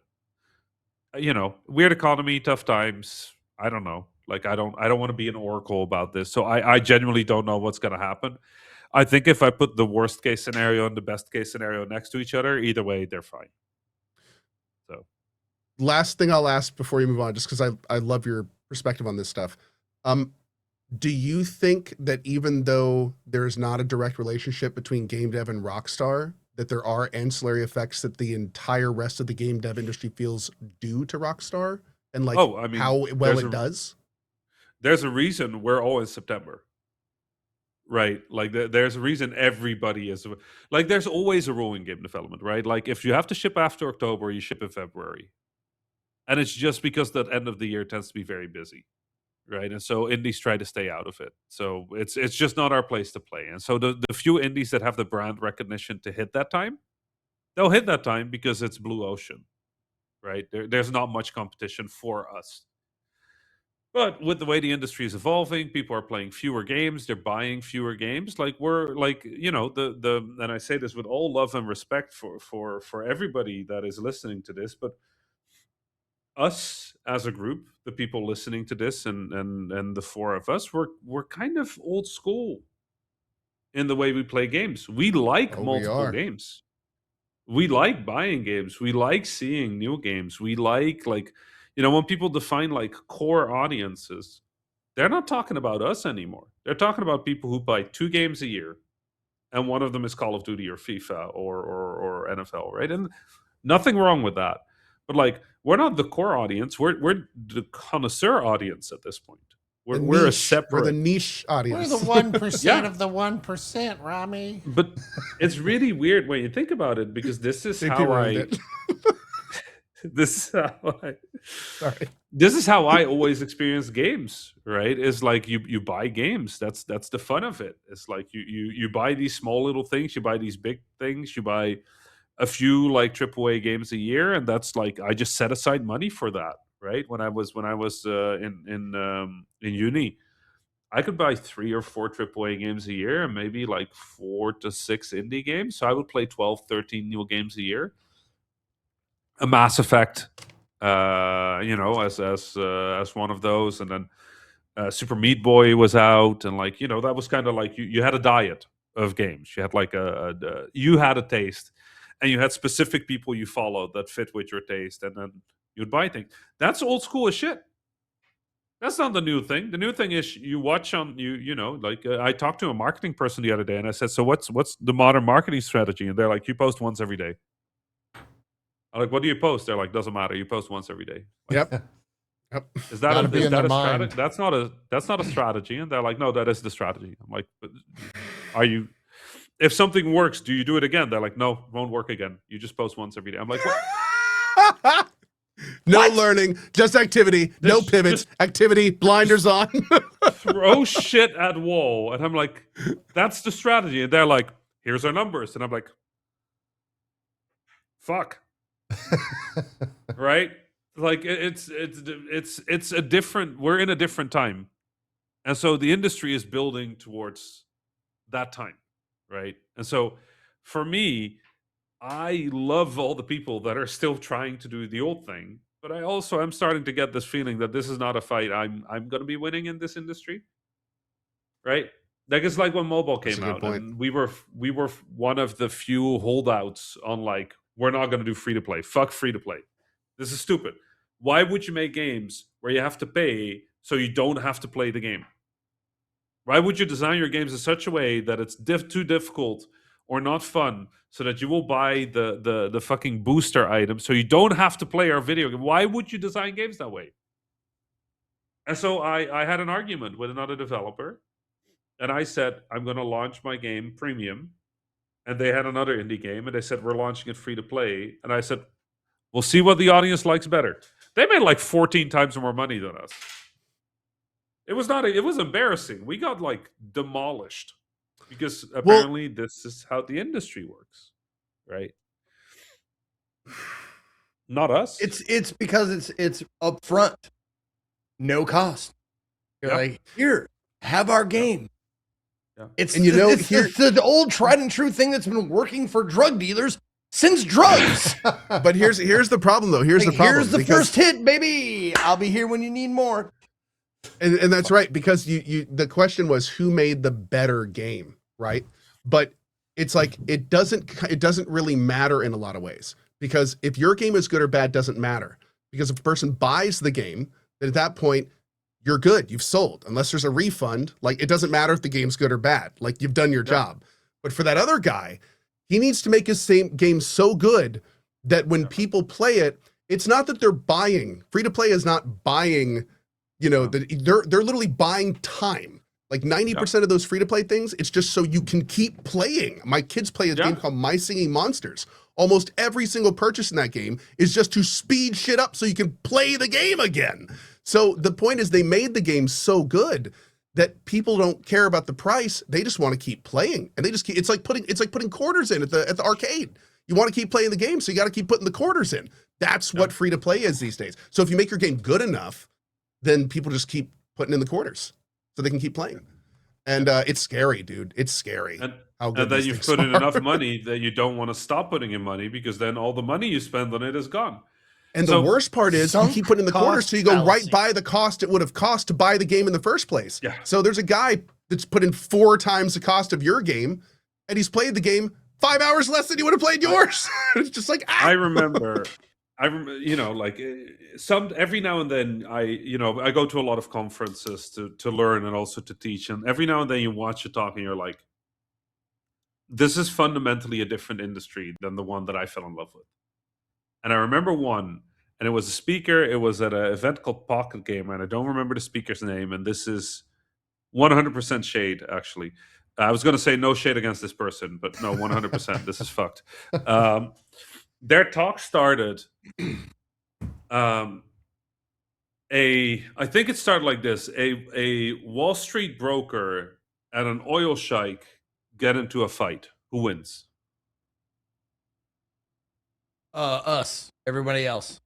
weird economy, tough times. I don't know. Like I don't want to be an oracle about this. So I genuinely don't know what's going to happen. I think if I put the worst case scenario and the best case scenario next to each other, either way they're fine. So last thing I'll ask before you move on, just because I love your perspective on this stuff. Do you think that even though there's not a direct relationship between game dev and Rockstar, that there are ancillary effects that the entire rest of the game dev industry feels due to Rockstar? And like how well it does? There's a reason we're all in September. right? Like there's a reason everybody is like. There's always a rule in game development, right? Like if you have to ship after October, you ship in February, and it's just because that end of the year tends to be very busy, right? And so indies try to stay out of it. So it's just not our place to play. And so the few indies that have the brand recognition to hit that time, they'll hit that time because it's blue ocean, right? There's not much competition for us. But with the way the industry is evolving, people are playing fewer games, they're buying fewer games. Like we're like, you know, the and I say this with all love and respect for everybody that is listening to this, but us as a group, the people listening to this and the four of us, we're kind of old school in the way we play games. We like Oh, we multiple are. games. We like buying games. We like seeing new games. We like, you know, when people define like core audiences, they're not talking about us anymore. They're talking about people who buy 2 games a year, and one of them is Call of Duty or FIFA or NFL, right? And nothing wrong with that. But like, we're not the core audience. We're the connoisseur audience at this point. The We're a niche, separate. We're the niche We're audience. the 1% Yeah. of the 1%, Rami. But it's really weird when you think about it, because this is JP how ruined I. it. This is how I. Sorry. This is how I always experience games, right? Is like you buy games. That's the fun of it. It's like you buy these small little things, you buy these big things, you buy a few like AAA games a year, and that's like I just set aside money for that, right? When I was in uni, I could buy 3 or 4 AAA games a year and maybe like 4 to 6 indie games. So I would play 12, 13 new games a year. A Mass Effect, you know, as one of those, and then Super Meat Boy was out, and like, you know, that was kind of like you had a diet of games. You had like you had a taste, and you had specific people you followed that fit with your taste, and then you'd buy things. That's old school as shit. That's not the new thing. The new thing is you watch on you know, like I talked to a marketing person the other day, and I said, so what's the modern marketing strategy? And they're like, you post once every day. I'm like, what do you post? They're like, doesn't matter. You post once every day. Like, Yep. Yep. is that Gotta be in their a mind. strategy? That's not a strategy. And they're like, no, that is the strategy. I'm like, but are you? If something works, do you do it again? They're like, no, it won't work again. You just post once every day. I'm like, what? No What? learning, just activity, no Just- pivots, activity, blinders on. Throw shit at wall. And I'm like, that's the strategy. And they're like, here's our numbers. And I'm like, fuck. Right? Like it's a different. We're in a different time, and so the industry is building towards that time, right? And so for me, I love all the people that are still trying to do the old thing, but I also am starting to get this feeling that this is not a fight I'm going to be winning in this industry, right? Like it's like when mobile That's came a good out, point. and we were one of the few holdouts on like, we're not going to do free to play. Fuck free to play. This is stupid. Why would you make games where you have to pay so you don't have to play the game? Why would you design your games in such a way that it's too difficult or not fun, so that you will buy the fucking booster item so you don't have to play our video game? Why would you design games that way? And so I had an argument with another developer, and I said, I'm going to launch my game premium. And they had another indie game, and they said, we're launching it free to play. And I said, we'll see what the audience likes better. They made like 14 times more money than us. It was embarrassing. We got like demolished because apparently this is how the industry works, right? Not us. It's because it's upfront, no cost. You're Yeah. like, here, have our game. Yeah. It's And you know, it's the old tried and true thing that's been working for drug dealers since drugs. But here's the problem, though. Here's Like, the problem. here's the because- first hit, baby. I'll be here when you need more. and that's right, because you the question was who made the better game, right? But it's like it doesn't really matter in a lot of ways, because if your game is good or bad doesn't matter, because if a person buys the game, then at that point you're good, you've sold, unless there's a refund. Like, it doesn't matter if the game's good or bad, like, you've done your job. But for that other guy, he needs to make his same game so good that when people play it, it's not that they're buying. Free to play is not buying. You know, they're literally buying time. Like 90% of those free-to-play things, it's just so you can keep playing. My kids play a game called My Singing Monsters. Almost every single purchase in that game is just to speed shit up so you can play the game again. So the point is they made the game so good that people don't care about the price. They just want to keep playing. And they just keep, it's like putting quarters in at the arcade. You want to keep playing the game, so you got to keep putting the quarters in. That's what free-to-play is these days. So if you make your game good enough, then people just keep putting in the quarters so they can keep playing. And it's scary, dude. It's scary. And then you've put in enough money that you don't want to stop putting in money, because then all the money you spend on it is gone. And the worst part is you keep putting in the quarters so you go right by the cost it would have cost to buy the game in the first place. Yeah. So there's a guy that's put in 4 times the cost of your game, and he's played the game 5 hours less than you would have played yours. It's just like, I remember, you know, like every now and then I go to a lot of conferences to learn and also to teach. And every now and then you watch a talk and you're like, this is fundamentally a different industry than the one that I fell in love with. And I remember one, and it was a speaker. It was at an event called Pocket Gamer, and I don't remember the speaker's name. And this is 100% shade, actually. I was going to say no shade against this person, but no, 100%. This is fucked. Their talk started. I think it started like this: a Wall Street broker and an oil sheik get into a fight. Who wins? Us. Everybody else.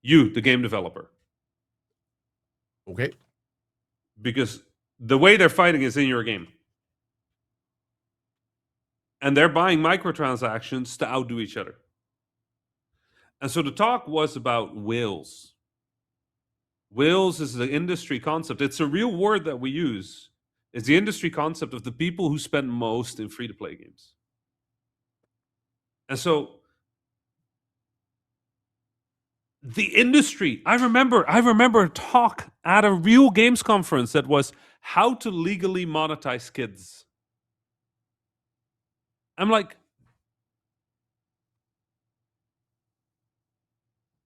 You, the game developer. okay. Because the way they're fighting is in your game. And they're buying microtransactions to outdo each other. And so the talk was about whales. Whales is the industry concept. It's a real word that we use. It's the industry concept of the people who spend most in free-to-play games. And so the industry, I remember a talk at a real games conference that was how to legally monetize kids. I'm like,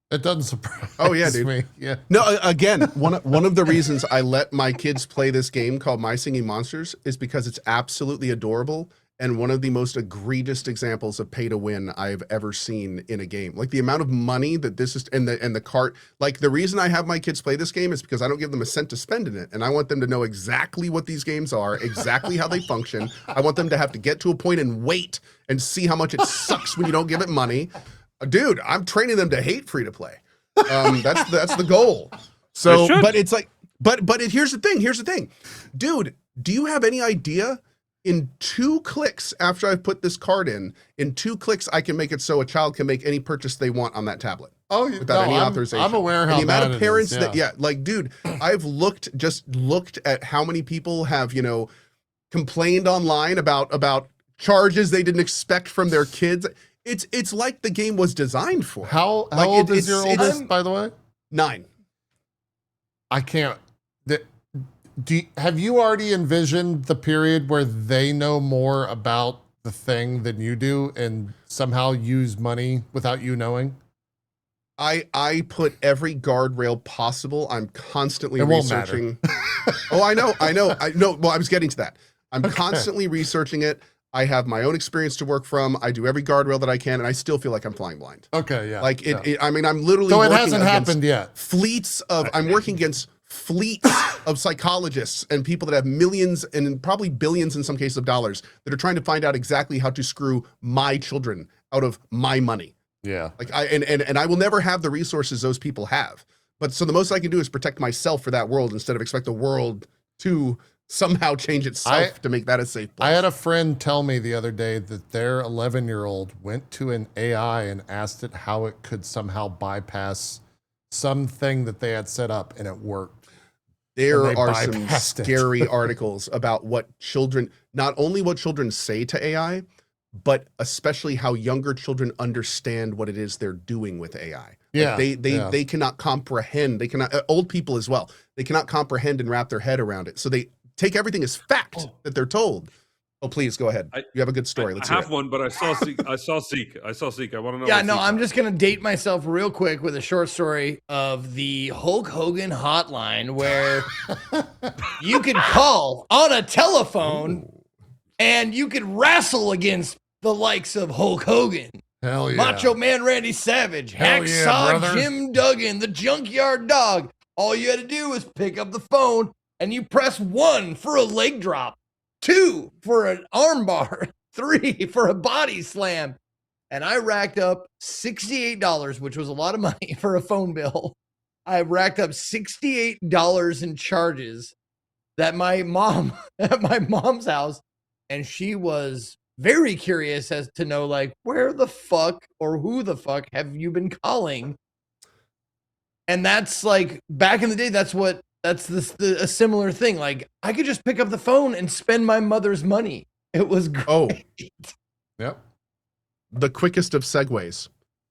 It doesn't surprise Oh, yeah, dude. me. Yeah. No, again, one of the reasons I let my kids play this game called My Singing Monsters is because it's absolutely adorable and one of the most egregious examples of pay to win I've ever seen in a game. Like the amount of money that this is, and the cart. Like the reason I have my kids play this game is because I don't give them a cent to spend in it, and I want them to know exactly what these games are, exactly how they function. I want them to have to get to a point and wait and see how much it sucks when you don't give it money. Dude, I'm training them to hate free to play. That's the goal. So, but it's like, here's the thing, dude. Do you have any idea? In 2 clicks after I've put this card in 2 clicks, I can make it so a child can make any purchase they want on that tablet. Oh, without any authorization. I'm aware how the amount bad of parents it is, that, like, dude, I've looked at how many people have, complained online about charges they didn't expect from their kids. It's like the game was designed for. How old is your oldest, by the way? 9. I can't. Have you already envisioned the period where they know more about the thing than you do and somehow use money without you knowing? I put every guardrail possible. I'm constantly researching. Oh, I know. Well, I was getting to that. I'm constantly researching it. I have my own experience to work from. I do every guardrail that I can, and I still feel like I'm flying blind. Okay, yeah. Like I mean, I'm literally. So it hasn't happened yet. I'm working against fleets of psychologists and people that have millions and probably billions in some cases of dollars that are trying to find out exactly how to screw my children out of my money. Yeah. Like and I will never have the resources those people have. But so the most I can do is protect myself for that world instead of expect the world to somehow change itself to make that a safe place. I had a friend tell me the other day that their 11-year-old went to an AI and asked it how it could somehow bypass something that they had set up, and it worked. There are some scary articles about not only what children say to AI, but especially how younger children understand what it is they're doing with AI. Yeah, like they cannot comprehend. They cannot, old people as well. They cannot comprehend and wrap their head around it. So they take everything as fact that they're told. Oh, please go ahead. You have a good story. Let's I hear have it. one, but I saw Zeke. I saw Zeke. I want to know. Yeah, what no, Zeke I'm had. just going to date myself real quick with a short story of the Hulk Hogan hotline where you could call on a telephone and you could wrestle against the likes of Hulk Hogan, Hell yeah. Macho Man Randy Savage, Hell yeah, Hacksaw brother. Jim Duggan, the Junkyard Dog. All you had to do was pick up the phone and you press 1 for a leg drop, 2 for an armbar, 3 for a body slam. And I racked up $68, which was a lot of money for a phone bill. I racked up $68 in charges that my mom at my mom's house, and she was very curious as to know, like, where the fuck or who the fuck have you been calling? And that's like back in the day, that's a similar thing. Like, I could just pick up the phone and spend my mother's money. It was great. Oh, Yep. the quickest of segues.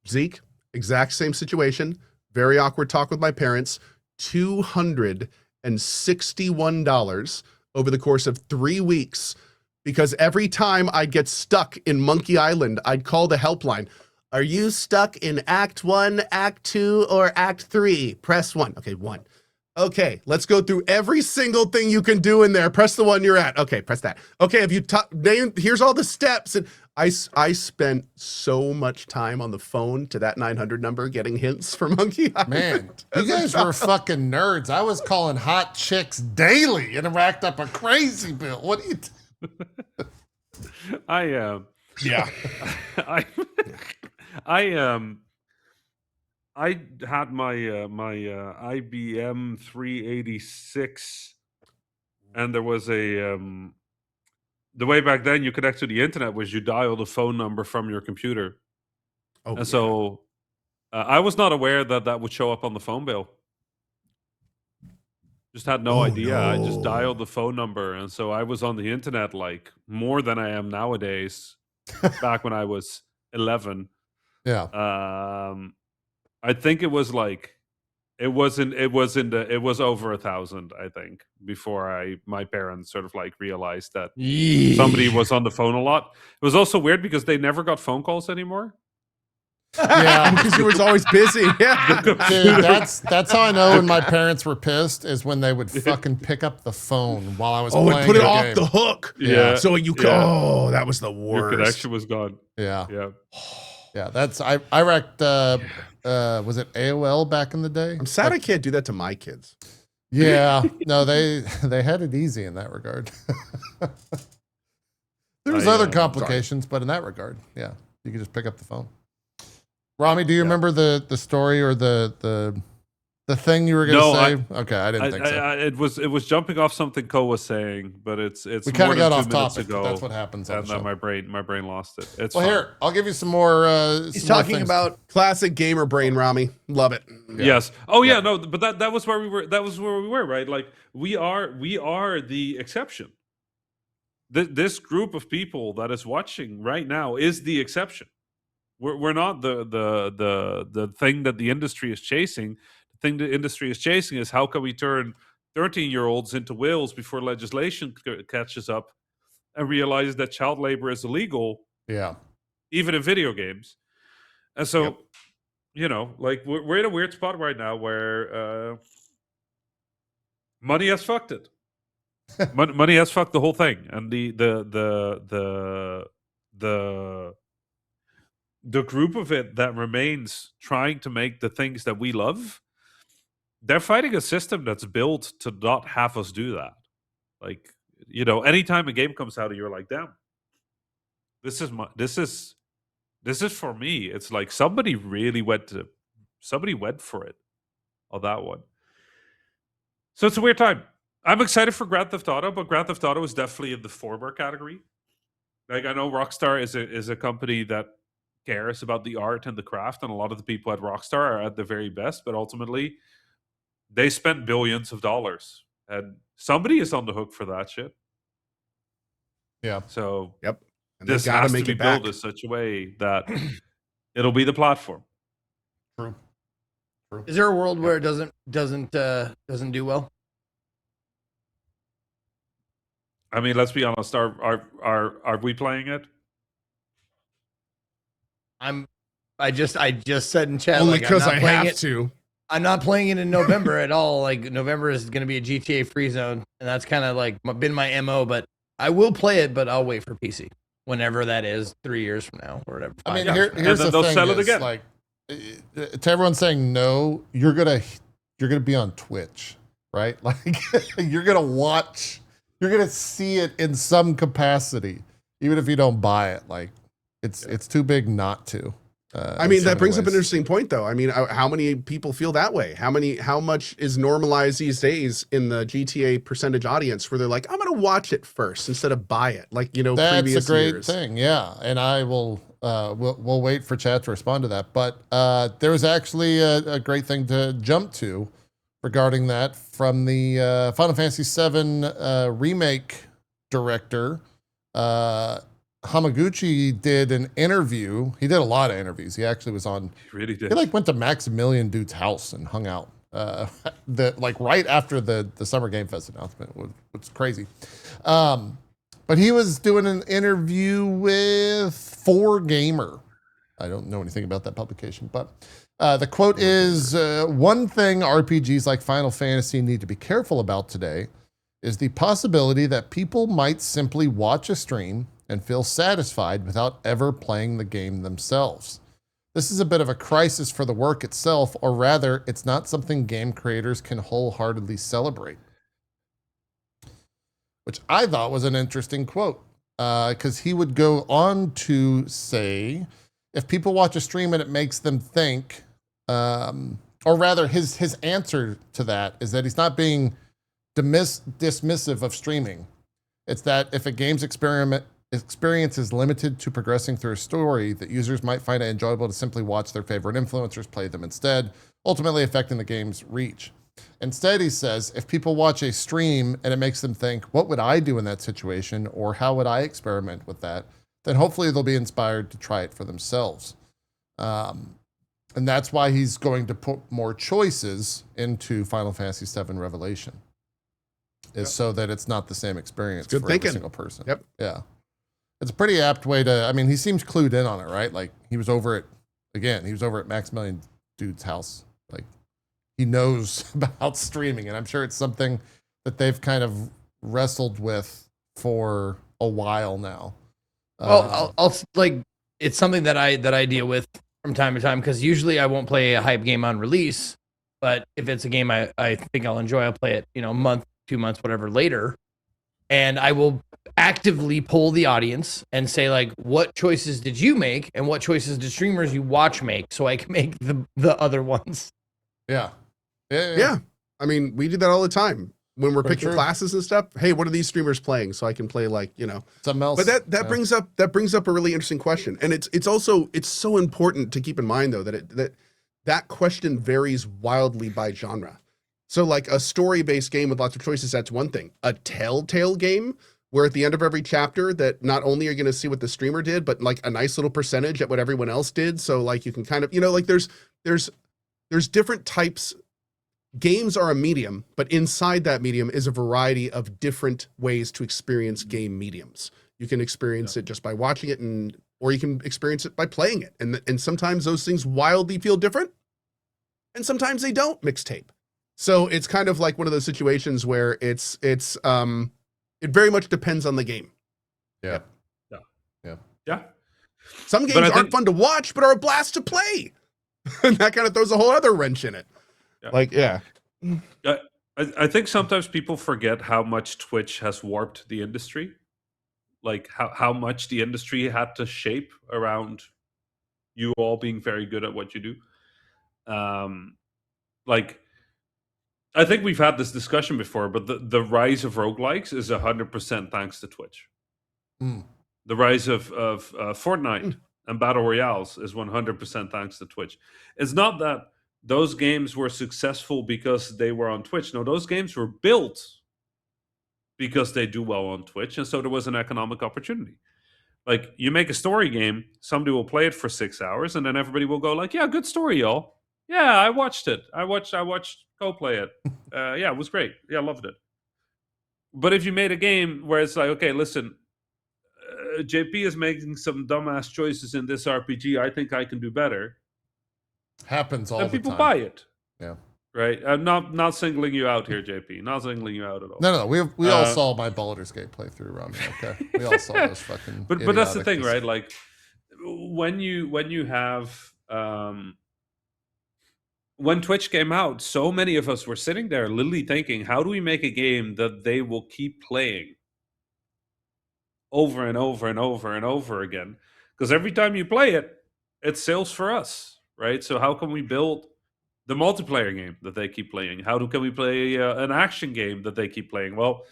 Zeke, exact same situation. Very awkward talk with my parents. $261 over the course of 3 weeks, because every time I'd get stuck in Monkey Island, I'd call the helpline. Are you stuck in Act 1, Act 2, or Act 3? Press 1. Okay, 1. Okay, let's go through every single thing you can do in there. Press the one you're at. Okay, press that. Okay, if you here's all the steps. And I spent so much time on the phone to that 900 number getting hints for Monkey Island. Man, you guys were fucking nerds. I was calling hot chicks daily and racked up a crazy bill. What do you Yeah. I had my IBM 386, and there was a the way back then you connect to the internet was you dial the phone number from your computer, Oh, and so I was not aware that would show up on the phone bill. Just had no idea. I just dialed the phone number, and so I was on the internet like more than I am nowadays. Back when I was 11. Yeah. I think it was like it was over 1,000, I think, before my parents sort of like realized that somebody was on the phone a lot. It was also weird because they never got phone calls anymore. Yeah. because you was always busy. Yeah. Dude, that's how I know when my parents were pissed, is when they would fucking pick up the phone while I was playing and put it a off game. the hook. Yeah. So you could, that was the worst. Your connection was gone. Yeah. Yeah. Yeah, that's I wrecked was it AOL back in the day? I'm sad I can't do that to my kids. Yeah. No, they had it easy in that regard. There's other complications, but in that regard, yeah, you could just pick up the phone. Rami, do you remember the story or the thing you were going to say? Okay, I didn't think so. It was jumping off something Ko was saying, but it's We kind of got off topic. Ago, that's what happens on and the show. my brain lost it. It's well, fine. here, I'll give you some more. He's talking about classic gamer brain, Rami. Love it. Yeah. Yes. Oh yeah. No, but that was where we were. That was where we were, right? Like we are the exception. This group of people that is watching right now is the exception. We're not the thing that the industry is chasing. The thing the industry is chasing is how can we turn 13-year-olds into whales before legislation catches up and realize that child labor is illegal. Yeah. Even in video games. And so, like we're in a weird spot right now where money has fucked it. Money has fucked the whole thing, and the group of it that remains trying to make the things that we love, they're fighting a system that's built to not have us do that. Like, anytime a game comes out and you're like, damn, this is for me. It's like somebody went for it on that one. So it's a weird time. I'm excited for Grand Theft Auto, but Grand Theft Auto is definitely in the former category. Like, I know Rockstar is a company that cares about the art and the craft, and a lot of the people at Rockstar are at their very best, but ultimately they spent billions of dollars, and somebody is on the hook for that shit. Yeah. So yep. And this has to be built in such a way that it'll be the platform. True. Is there a world where it doesn't do well? I mean, let's be honest. Are we playing it? I just said in chat, Only like, I'm because not I playing have it. to. I'm not playing it in November at all. Like, November is going to be a GTA free zone, and that's kind of like been my MO. But I will play it, but I'll wait for PC whenever that is, 3 years from now or whatever. I mean, 5 years from now. here's then the they'll thing: sell it is, again. like, to everyone saying no, you're gonna be on Twitch, right? Like, you're gonna see it in some capacity, even if you don't buy it. Like, it's too big not to. I mean, that brings up an interesting point, though. I mean, how many people feel that way? How much is normalized these days in the GTA percentage audience where they're like, I'm going to watch it first instead of buy it, like, you know, That's previous a great years. thing, yeah. And I will, we'll wait for chat to respond to that. But there was actually a great thing to jump to regarding that from the Final Fantasy VII Remake director. Hamaguchi did an interview. He did a lot of interviews. He actually was on. He really did. He like went to Maximilian Dude's house and hung out. Like right after the Summer Game Fest announcement, which was crazy. But he was doing an interview with 4Gamer. I don't know anything about that publication, but the quote is, one thing RPGs like Final Fantasy need to be careful about today is the possibility that people might simply watch a stream and feel satisfied without ever playing the game themselves. This is a bit of a crisis for the work itself, or rather, it's not something game creators can wholeheartedly celebrate. Which I thought was an interesting quote, because he would go on to say, if people watch a stream and it makes them think, or rather his answer to that is that he's not being dismissive of streaming. It's that if a game's experience is limited to progressing through a story, that users might find it enjoyable to simply watch their favorite influencers play them instead, ultimately affecting the game's reach. Instead, he says, if people watch a stream and it makes them think, what would I do in that situation? Or how would I experiment with that? Then hopefully they'll be inspired to try it for themselves. And that's why he's going to put more choices into Final Fantasy VII Revelation. Is so that it's not the same experience for every single person. Yep. Yeah. It's a pretty apt way to, I mean, he seems clued in on it, right? Like he was over at Maximilian Dude's house. Like he knows about streaming, and I'm sure it's something that they've kind of wrestled with for a while now. Well, I'll like, it's something that I deal with from time to time, because usually I won't play a hype game on release, but if it's a game I think I'll enjoy, I'll play it, a month, 2 months, whatever later. And I will actively poll the audience and say, like, what choices did you make and what choices did streamers you watch make, so I can make the other ones. Yeah. Yeah. I mean, we do that all the time when we're Pretty picking true. classes and stuff. Hey, what are these streamers playing? So I can play, like, Something else. But that brings up a really interesting question. And it's also so important to keep in mind, though, that question varies wildly by genre. So like a story-based game with lots of choices, that's one thing. A telltale game where at the end of every chapter that not only are you going to see what the streamer did, but like a nice little percentage at what everyone else did. So like you can kind of, like there's different types. Games are a medium, but inside that medium is a variety of different ways to experience game mediums. You can experience it just by watching it, or you can experience it by playing it. And sometimes those things wildly feel different, and sometimes they don't. Mixtape. So it's kind of like one of those situations where it very much depends on the game. Yeah. Some games aren't fun to watch, but are a blast to play. And that kind of throws a whole other wrench in it. Yeah. I think sometimes people forget how much Twitch has warped the industry. Like how much the industry had to shape around you all being very good at what you do. Like, I think we've had this discussion before, but the rise of roguelikes is 100% thanks to Twitch. The rise of Fortnite and Battle Royales is 100% thanks to Twitch. It's not that those games were successful because they were on Twitch. No, those games were built because they do well on Twitch, and so there was an economic opportunity. Like, you make a story game, somebody will play it for 6 hours, and then everybody will go like, yeah, good story, y'all. Yeah, I watched it. I watched Go play it. Yeah, it was great. Yeah, I loved it. But if you made a game where it's like, okay, listen, JP is making some dumbass choices in this RPG. I think I can do better. Happens all Then the people time. buy it. Yeah. Right. I'm not singling you out here, JP. Not singling you out at all. No. We all saw my Baldur's Gate playthrough, Rami. Okay. We all saw those fucking. But that's the idiotic thing, dis- right? Like when you have when Twitch came out, so many of us were sitting there literally thinking, how do we make a game that they will keep playing over and over and over and over again? Because every time you play it, it sells for us, right? So how can we build the multiplayer game that they keep playing? Can we play an action game that they keep playing? Well,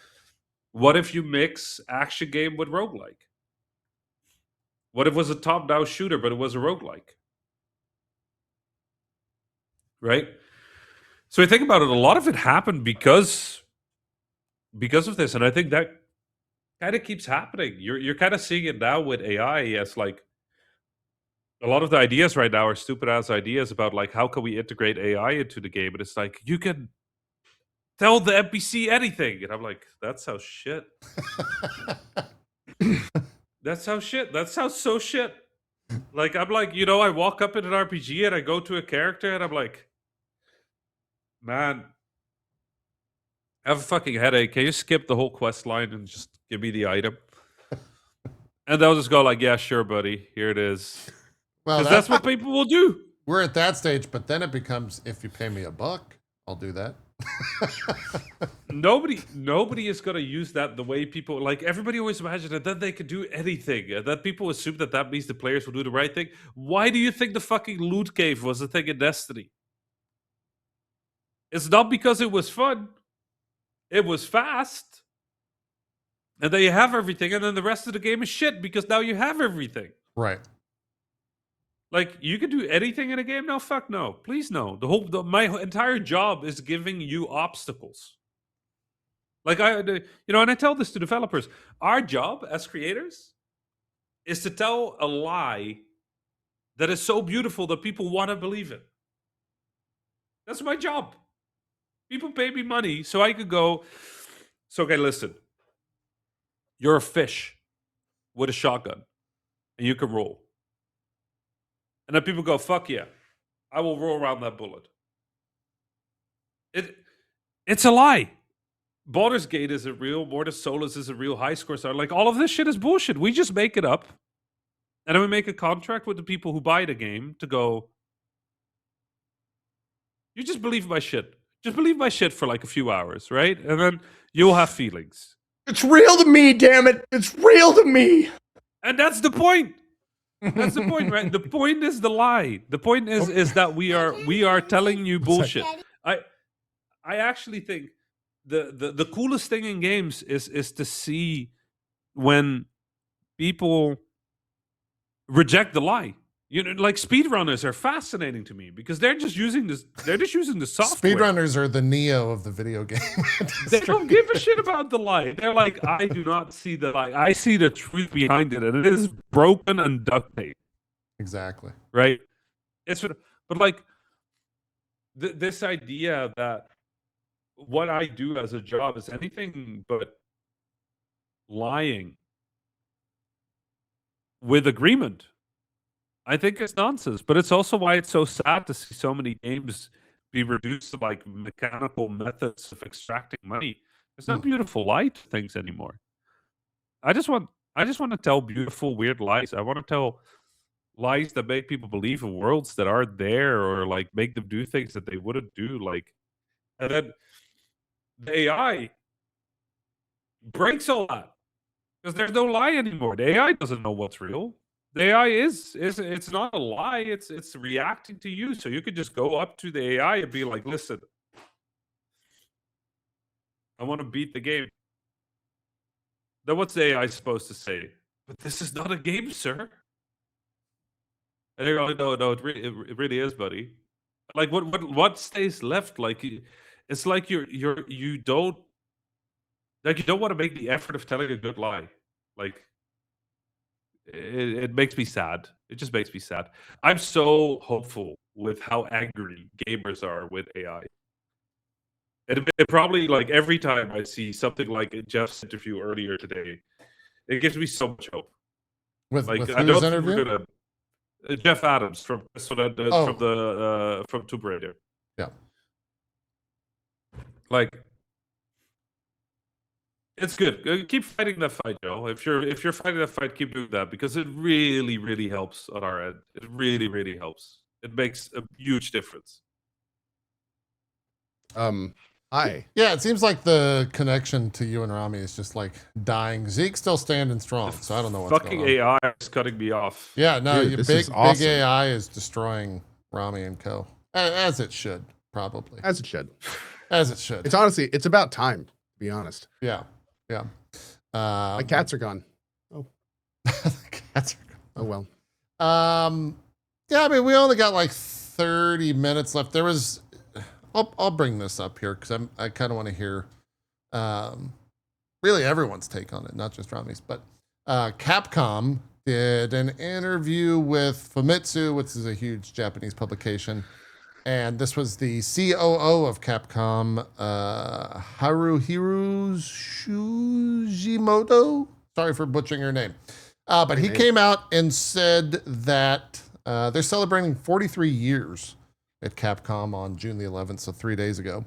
what if you mix action game with roguelike? What if it was a top-down shooter, but it was a roguelike? Right? So I think about it, a lot of it happened because of this. And I think that kind of keeps happening. You're kind of seeing it now with AI as like, a lot of the ideas right now are stupid ass ideas about like, how can we integrate AI into the game? And it's like, you can tell the NPC anything. And I'm like, that sounds shit. That sounds shit. That sounds so shit. Like, I'm like, I walk up in an RPG and I go to a character and I'm like, man, I have a fucking headache. Can you skip the whole quest line and just give me the item? And they'll just go like, yeah, sure, buddy. Here it is. Well, Because that's what people will do. we're at that stage, but then it becomes, if you pay me $1, I'll do that. Nobody is going to use that the way people, like, everybody always imagines that then they can do anything. That people assume that means the players will do the right thing. Why do you think the fucking loot cave was a thing in Destiny? It's not because it was fun. It was fast. And then you have everything, and then the rest of the game is shit because now you have everything. Right. Like, you can do anything in a game now? Fuck no. Please no. My entire job is giving you obstacles. Like, and I tell this to developers. Our job as creators is to tell a lie that is so beautiful that people want to believe it. That's my job. People pay me money so I could go, so, okay, listen. You're a fish with a shotgun, and you can roll. And then people go, fuck yeah, I will roll around that bullet. It's a lie. Baldur's Gate isn't real. Mortis Solus isn't real. High scores are like, all of this shit is bullshit. We just make it up. And then we make a contract with the people who buy the game to go, you just believe my shit. Just believe my shit for like a few hours, right? And then you'll have feelings. It's real to me, damn it. It's real to me. And that's the point. That's the point, right? The point is the lie. The point is that we are telling you bullshit. I actually think the coolest thing in games is to see when people reject the lie. Like speedrunners are fascinating to me because they're just using the software. Speedrunners are the Neo of the video game. They don't give a shit about the lie. They're like, I do not see the lie. I see the truth behind it, and it is broken and duct tape. Exactly. Right? But like this idea that what I do as a job is anything but lying with agreement, I think it's nonsense. But it's also why it's so sad to see so many games be reduced to like mechanical methods of extracting money. There's not beautiful light things anymore. I just want to tell beautiful, weird lies. I want to tell lies that make people believe in worlds that aren't there, or like make them do things that they wouldn't do. Like, and then the AI breaks all that because there's no lie anymore. The AI doesn't know what's real. The AI is it's not a lie. It's reacting to you. So you could just go up to the AI and be like, "Listen, I want to beat the game." Then what's the AI supposed to say? But this is not a game, sir. And they're like, no, it really is, buddy. Like, what stays left? Like, it's like you don't want to make the effort of telling a good lie. Like, it makes me sad. It just makes me sad. I'm so hopeful with how angry gamers are with AI. It probably, like, every time I see something like Jeff's interview earlier today, it gives me so much hope. With Like, I whose don't think we're interview? gonna Jeff Adams from from Tomb Raider. Yeah. Like, it's good. Keep fighting that fight, Joe. If you're fighting that fight, keep doing that because it really, really helps on our end. It really, really helps. It makes a huge difference. Hi. Yeah, it seems like the connection to you and Rami is just like dying. Zeke's still standing strong, so I don't know what's Fucking going on. AI is cutting me off. Yeah, no, Dude, your this big is awesome. AI is destroying Rami and Co. As it should, probably. As it should. As it should. It's honestly, it's about time, to be honest. Yeah, yeah. My cats are gone. Cats are Oh well. yeah, I mean, we only got like 30 minutes left. There was, I'll bring this up here because I kind of want to hear, really everyone's take on it, not just Rami's. But Capcom did an interview with Famitsu, which is a huge Japanese publication, and this was the COO of Capcom, Haruhiro Shujimoto. Sorry for butchering your name. But he came out and said that they're celebrating 43 years at Capcom on June the 11th, so 3 days ago.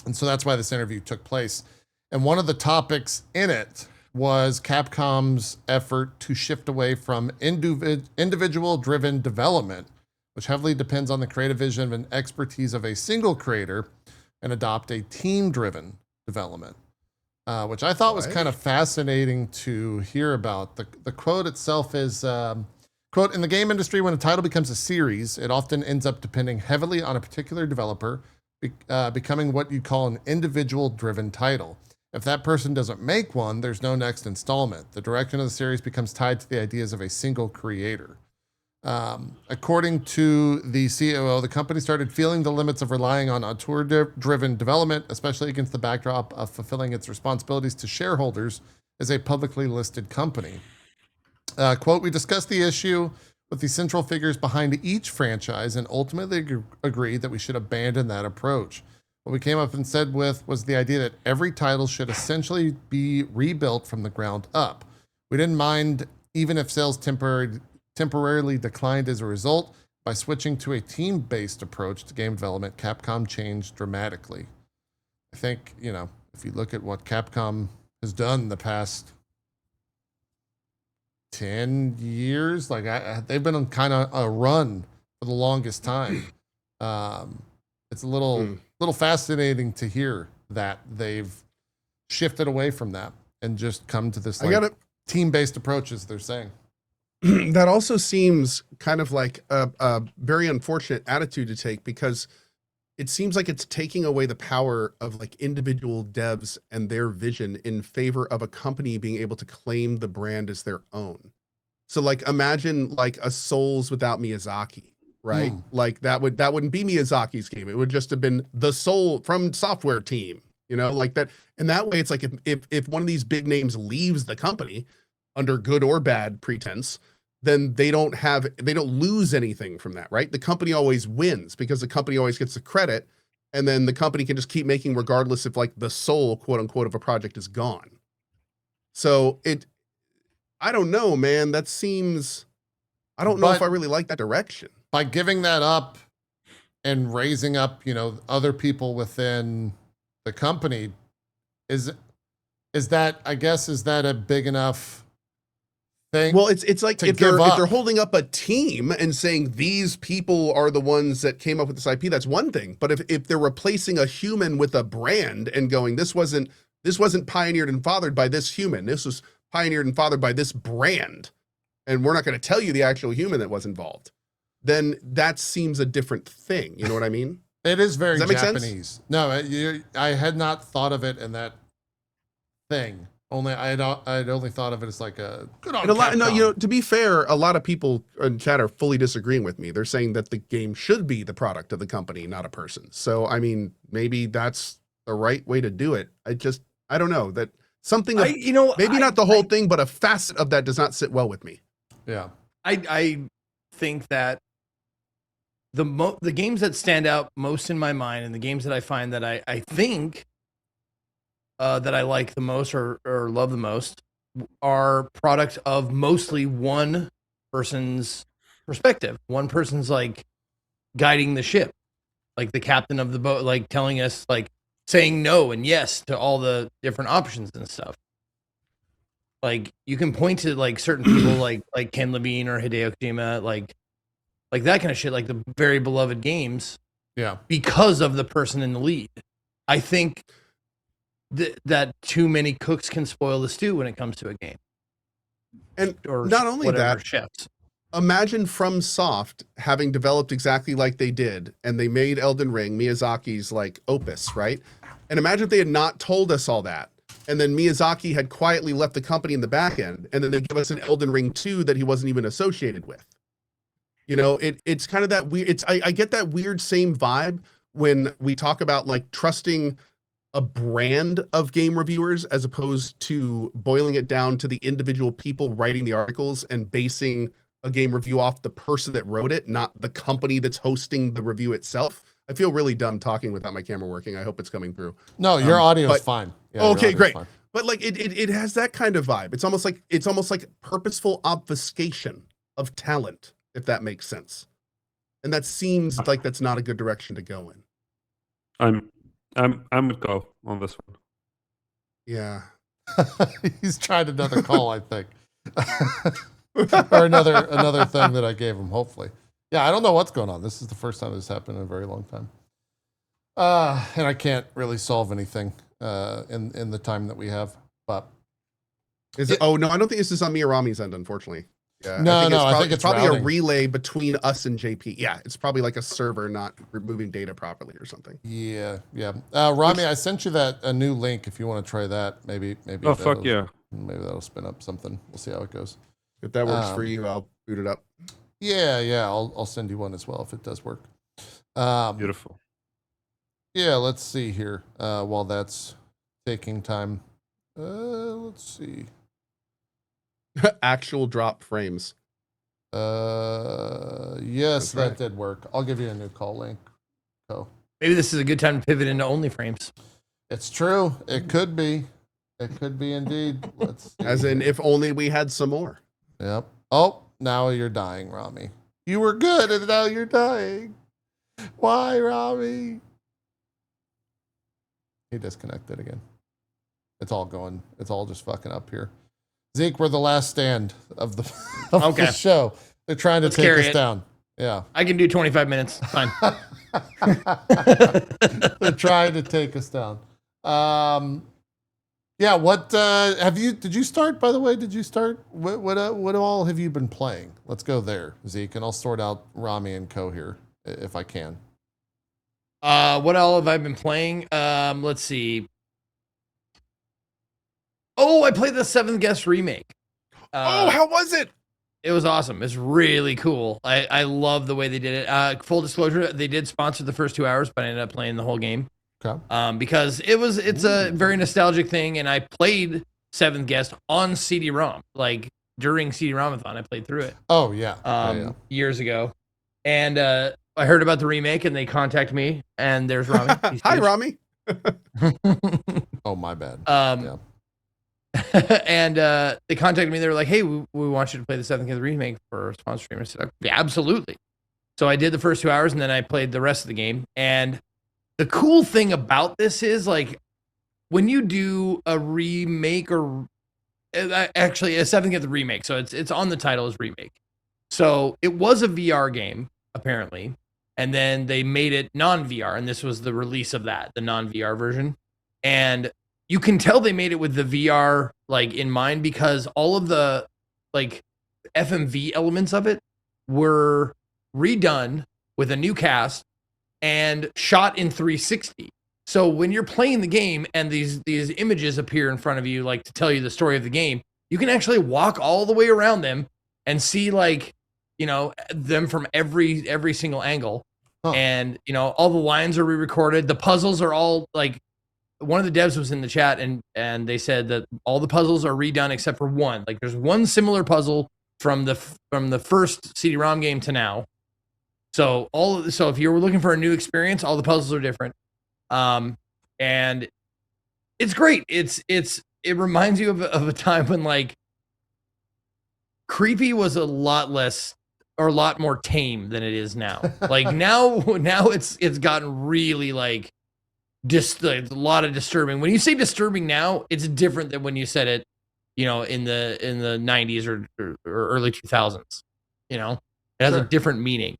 And so that's why this interview took place. And one of the topics in it was Capcom's effort to shift away from individual-driven development, which heavily depends on the creative vision and expertise of a single creator, and adopt a team-driven development. Which I thought was kind of fascinating to hear about. The quote itself is, quote, "In the game industry, when a title becomes a series, it often ends up depending heavily on a particular developer, becoming what you call an individual-driven title. If that person doesn't make one, there's no next installment. The direction of the series becomes tied to the ideas of a single creator." According to the COO, the company started feeling the limits of relying on auteur-driven development, especially against the backdrop of fulfilling its responsibilities to shareholders as a publicly listed company. Quote, "We discussed the issue with the central figures behind each franchise and ultimately agreed that we should abandon that approach. What we came up and said was the idea that every title should essentially be rebuilt from the ground up. We didn't mind even if sales temporarily declined as a result. By switching to a team-based approach to game development, Capcom changed dramatically." I think, if you look at what Capcom has done the past 10 years, like they've been on kind of a run for the longest time. It's a little fascinating to hear that they've shifted away from that and just come to this team-based approach, as they're saying. That also seems kind of like a very unfortunate attitude to take, because it seems like it's taking away the power of like individual devs and their vision in favor of a company being able to claim the brand as their own. So like imagine like a Souls without Miyazaki, right? Like that wouldn't be Miyazaki's game. It would just have been the Soul from Software Team, like that. And that way it's like if one of these big names leaves the company under good or bad pretense, then they don't lose anything from that, right? The company always wins because the company always gets the credit, and then the company can just keep making regardless if like the soul, quote unquote, of a project is gone. So I don't know, man. That seems, I don't know if I really like that direction. By giving that up and raising up, other people within the company, is that a big enough thing? Well, it's like if they're holding up a team and saying these people are the ones that came up with this IP, that's one thing. But if they're replacing a human with a brand and going, this wasn't pioneered and fathered by this human, this was pioneered and fathered by this brand, and we're not going to tell you the actual human that was involved, then that seems a different thing. You know what I mean? It is very Does that make Japanese. sense? No, I had not thought of it in that thing. I'd only thought of it as like a good on Capcom. No, to be fair, a lot of people in chat are fully disagreeing with me. They're saying that the game should be the product of the company, not a person. So, I mean, maybe that's the right way to do it. I don't know, that something, maybe not the whole thing, but a facet of that does not sit well with me. Yeah. I think that the games that stand out most in my mind, and the games that I find that I think that I like the most or love the most, are product of mostly one person's perspective. One person's like guiding the ship, like the captain of the boat, like telling us, like saying no and yes to all the different options and stuff. Like you can point to like certain people like Ken Levine or Hideo Kojima, like that kind of shit, like the very beloved games. Yeah. Because of the person in the lead. I think that too many cooks can spoil the stew when it comes to a game. And or not only whatever, that, chefs. Imagine FromSoft having developed exactly like they did, and they made Elden Ring, Miyazaki's like opus, right? And imagine if they had not told us all that, and then Miyazaki had quietly left the company in the back end, and then they give us an Elden Ring 2 that he wasn't even associated with. You know, it's kind of that weird. I get that weird same vibe when we talk about like trusting a brand of game reviewers as opposed to boiling it down to the individual people writing the articles and basing a game review off the person that wrote it, not the company that's hosting the review itself. I feel really dumb talking without my camera working. I hope it's coming through. No, your audio is fine. Yeah, okay, great. Fine. But like it has that kind of vibe. It's almost like purposeful obfuscation of talent, if that makes sense. And that seems like that's not a good direction to go in. I'm with Go on this one. Yeah. He's tried another call, I think. Or another thing that I gave him, hopefully. Yeah, I don't know what's going on. This is the first time this happened in a very long time. And I can't really solve anything in the time that we have. But is it? Oh no, I don't think this is on me or Rami's end, unfortunately. Yeah, I think it's probably routing. a relay between us and JP. Yeah, it's probably like a server not removing data properly or something. Yeah. Rami, I sent you a new link if you want to try that. Maybe. Oh fuck yeah! Maybe that'll spin up something. We'll see how it goes. If that works for you, I'll boot it up. Yeah. I'll send you one as well if it does work. Beautiful. Yeah, let's see here. While that's taking time, let's see. Actual drop frames. Yes, that did work. I'll give you a new call link. So maybe this is a good time to pivot into OnlyFrames. It's true. It could be. It could be indeed. Let's see. As in, if only we had some more. Yep. Oh, now you're dying, Rami. You were good, and now you're dying. Why, Rami? He disconnected again. It's all just fucking up here. Zeke, we're the last stand of the show. They're trying to take us down. Yeah. I can do 25 minutes. Fine. They're trying to take us down. Yeah, what did you start, by the way? Did you start? What all have you been playing? Let's go there, Zeke, and I'll sort out Rami and Co here if I can. What all have I been playing? Let's see. Oh, I played the 7th Guest remake. How was it? It was awesome. It's really cool. I love the way they did it. Full disclosure, they did sponsor the first 2 hours, but I ended up playing the whole game. Okay. Because it's a very nostalgic thing, and I played 7th Guest on CD-ROM. Like during CD-ROM-a-thon, I played through it. Oh yeah. Years ago. And I heard about the remake, and they contacted me, and there's Rami. Hi, Rami. Oh, my bad. Yeah. And they contacted me. They were like, "Hey, we want you to play the 7th Guest remake for a sponsor stream." I said, "Yeah, absolutely." So I did the first 2 hours, and then I played the rest of the game. And the cool thing about this is, like, when you do a remake, or actually a 7th Guest remake, so it's on the title as remake. So it was a VR game apparently, and then they made it non-VR, and this was the release of that, the non-VR version. And you can tell they made it with the VR like in mind, because all of the like FMV elements of it were redone with a new cast and shot in 360. So when you're playing the game and these images appear in front of you, like to tell you the story of the game, you can actually walk all the way around them and see, like, you know, them from every single angle. Huh. And, you know, all the lines are re-recorded. The puzzles are all like, one of the devs was in the chat and they said that all the puzzles are redone except for one. Like there's one similar puzzle from the first CD-ROM game to now. So if you were looking for a new experience, all the puzzles are different. And it's great. It reminds you of a time when like creepy was a lot less or a lot more tame than it is now. Like now it's gotten really like just a lot of disturbing. When you say disturbing now, it's different than when you said it, you know, in the 90s or early 2000s. You know, it has a different meaning.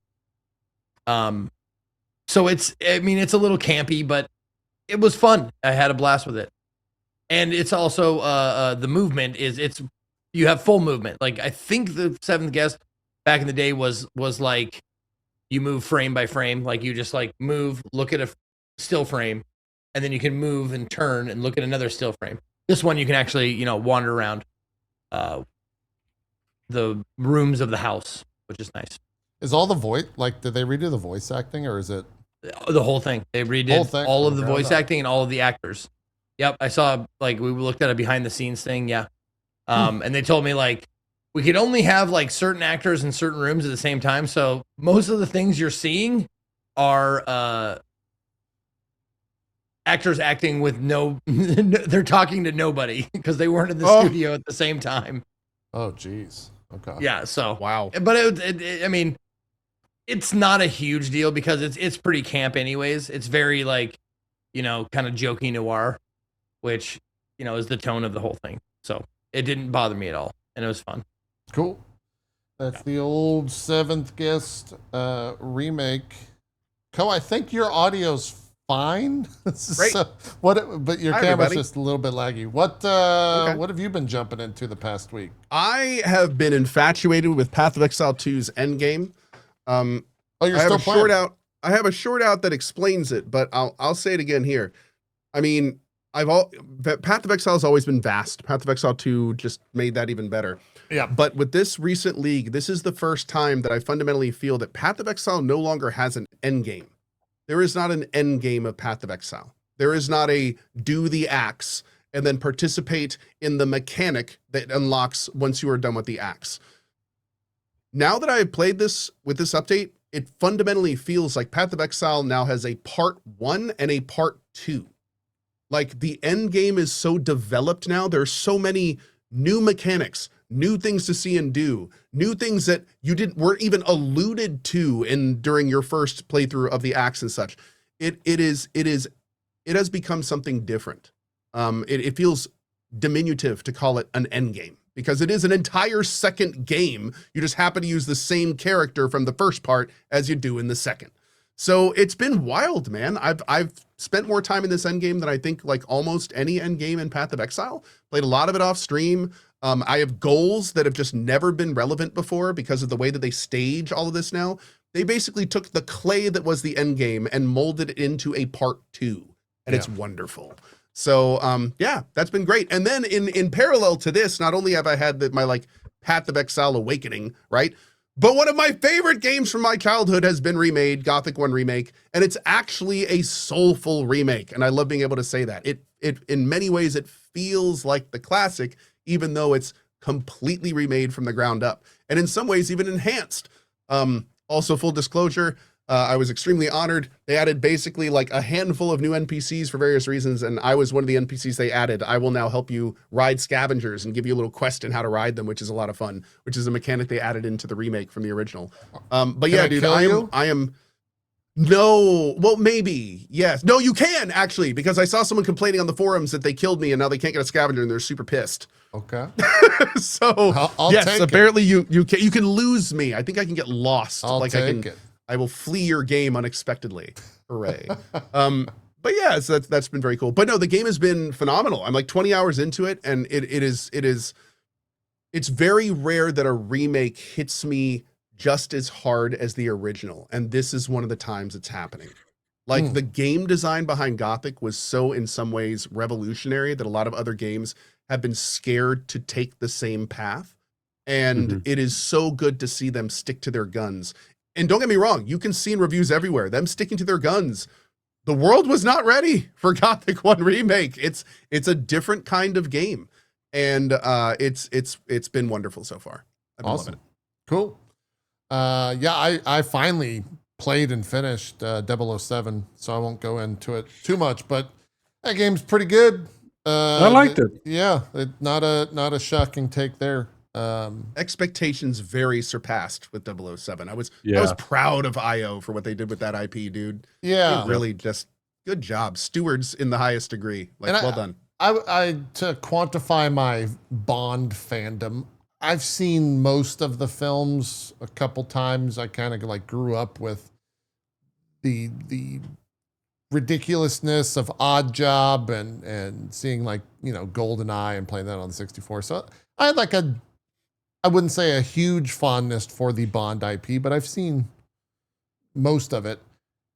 So it's a little campy, but it was fun. I had a blast with it. And it's also the movement you have full movement. Like I think the Seventh Guest back in the day was like you move frame by frame, like you just like move, look at a still frame, and then you can move and turn and look at another still frame. This one you can actually, you know, wander around the rooms of the house, which is nice. Is all the voice, like, did they redo the voice acting, or is it? The whole thing. They redid all of the voice acting and all of the actors. Yep, I saw, like, we looked at a behind the scenes thing, yeah. And they told me, like, we could only have, like, certain actors in certain rooms at the same time, so most of the things you're seeing are actors acting with they're talking to nobody because they weren't in the studio at the same time. Oh, geez. Okay. Yeah, so. Wow. But, I mean, it's not a huge deal because it's pretty camp anyways. It's very, like, you know, kind of jokey noir, which, you know, is the tone of the whole thing. So it didn't bother me at all, and it was fun. Cool. That's the old Seventh Guest remake. Co, I think your audio's fine. Great. So, but your Hi, camera's everybody. just a little bit laggy. What have you been jumping into the past week? I have been infatuated with Path of Exile 2's endgame. Oh, you're I have still a playing? short out. I have a short out that explains it, but I'll say it again here. I mean, Path of Exile has always been vast. Path of Exile 2 just made that even better. Yeah. But with this recent league, this is the first time that I fundamentally feel that Path of Exile no longer has an end game. There is not an end game of Path of Exile. There is not a do the axe and then participate in the mechanic that unlocks once you are done with the axe. Now that I have played this with this update, it fundamentally feels like Path of Exile now has a part 1 and a part 2. Like the end game is so developed now. There's so many new mechanics, new things to see and do, new things that you weren't even alluded to during your first playthrough of the axe and such. It has become something different. It feels diminutive to call it an end game because it is an entire second game. You just happen to use the same character from the first part as you do in the second. So it's been wild, man. I've spent more time in this end game than I think like almost any end game in Path of Exile. Played a lot of it off stream. I have goals that have just never been relevant before because of the way that they stage all of this now. They basically took the clay that was the end game and molded it into a part 2, and it's wonderful. So yeah, that's been great. And then in parallel to this, not only have I had my like Path of Exile awakening, right? But one of my favorite games from my childhood has been remade, Gothic 1 Remake, and it's actually a soulful remake. And I love being able to say that. It in many ways, it feels like the classic, even though it's completely remade from the ground up. And in some ways, even enhanced. Also, full disclosure, I was extremely honored. They added basically like a handful of new NPCs for various reasons, and I was one of the NPCs they added. I will now help you ride scavengers and give you a little quest in how to ride them, which is a lot of fun, which is a mechanic they added into the remake from the original. But yeah, dude, I am no, well, maybe, yes. No, you can actually, because I saw someone complaining on the forums that they killed me and now they can't get a scavenger and they're super pissed. Okay. So I'll yes, take apparently you can lose me. I think I can get lost. I'll take it. I will flee your game unexpectedly. Hooray. But yeah, so that's been very cool. But no, the game has been phenomenal. I'm like 20 hours into it, and it's very rare that a remake hits me just as hard as the original. And this is one of the times it's happening. Like the game design behind Gothic was so in some ways revolutionary that a lot of other games have been scared to take the same path. And it is so good to see them stick to their guns. And don't get me wrong, you can see in reviews everywhere, them sticking to their guns. The world was not ready for Gothic 1 Remake. It's a different kind of game. And it's been wonderful so far. I've been loving it. Cool. Yeah, I finally played and finished 007, so I won't go into it too much. But that game's pretty good. I liked it. Yeah, not a shocking take there. Expectations very surpassed with 007. I was Yeah. proud of IO for what they did with that IP, dude. Yeah, They really just good job. Stewards in the highest degree. Like, And well done. I to quantify my Bond fandom, I've seen most of the films a couple times. I kind of like grew up with the ridiculousness of Odd Job and seeing like, you know, GoldenEye and playing that on the 64. So I had like I wouldn't say a huge fondness for the Bond IP, but I've seen most of it.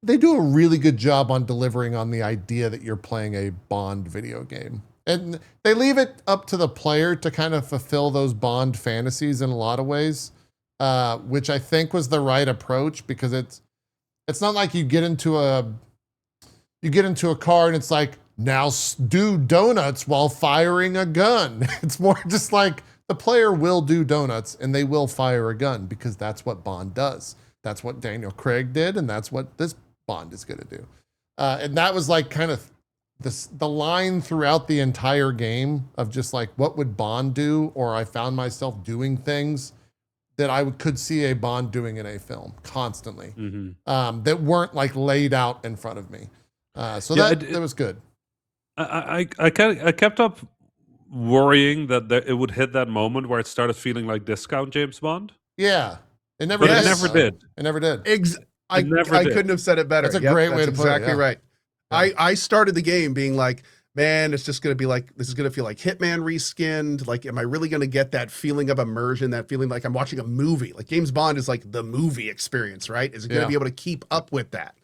They do a really good job on delivering on the idea that you're playing a Bond video game. And they leave it up to the player to kind of fulfill those Bond fantasies in a lot of ways, which I think was the right approach, because it's not like you get into a car and it's like, now do donuts while firing a gun. It's more just like the player will do donuts and they will fire a gun, because that's what Bond does. That's what Daniel Craig did, and that's what this Bond is going to do. And that was like kind of the line throughout the entire game of just like, what would Bond do? Or I found myself doing things that I could see a Bond doing in a film constantly, that weren't like laid out in front of me. So that was good. I kept up worrying that it would hit that moment where it started feeling like discount James Bond. Yeah. It never But did. it never did. It never did. I couldn't have said it better. That's a great way to put it, exactly yeah. right. Yeah. I started the game being like, man, it's just going to be like, this is going to feel like Hitman reskinned. Like, am I really going to get that feeling of immersion, that feeling like I'm watching a movie? Like, James Bond is like the movie experience, right? Is it going to be able to keep up with that?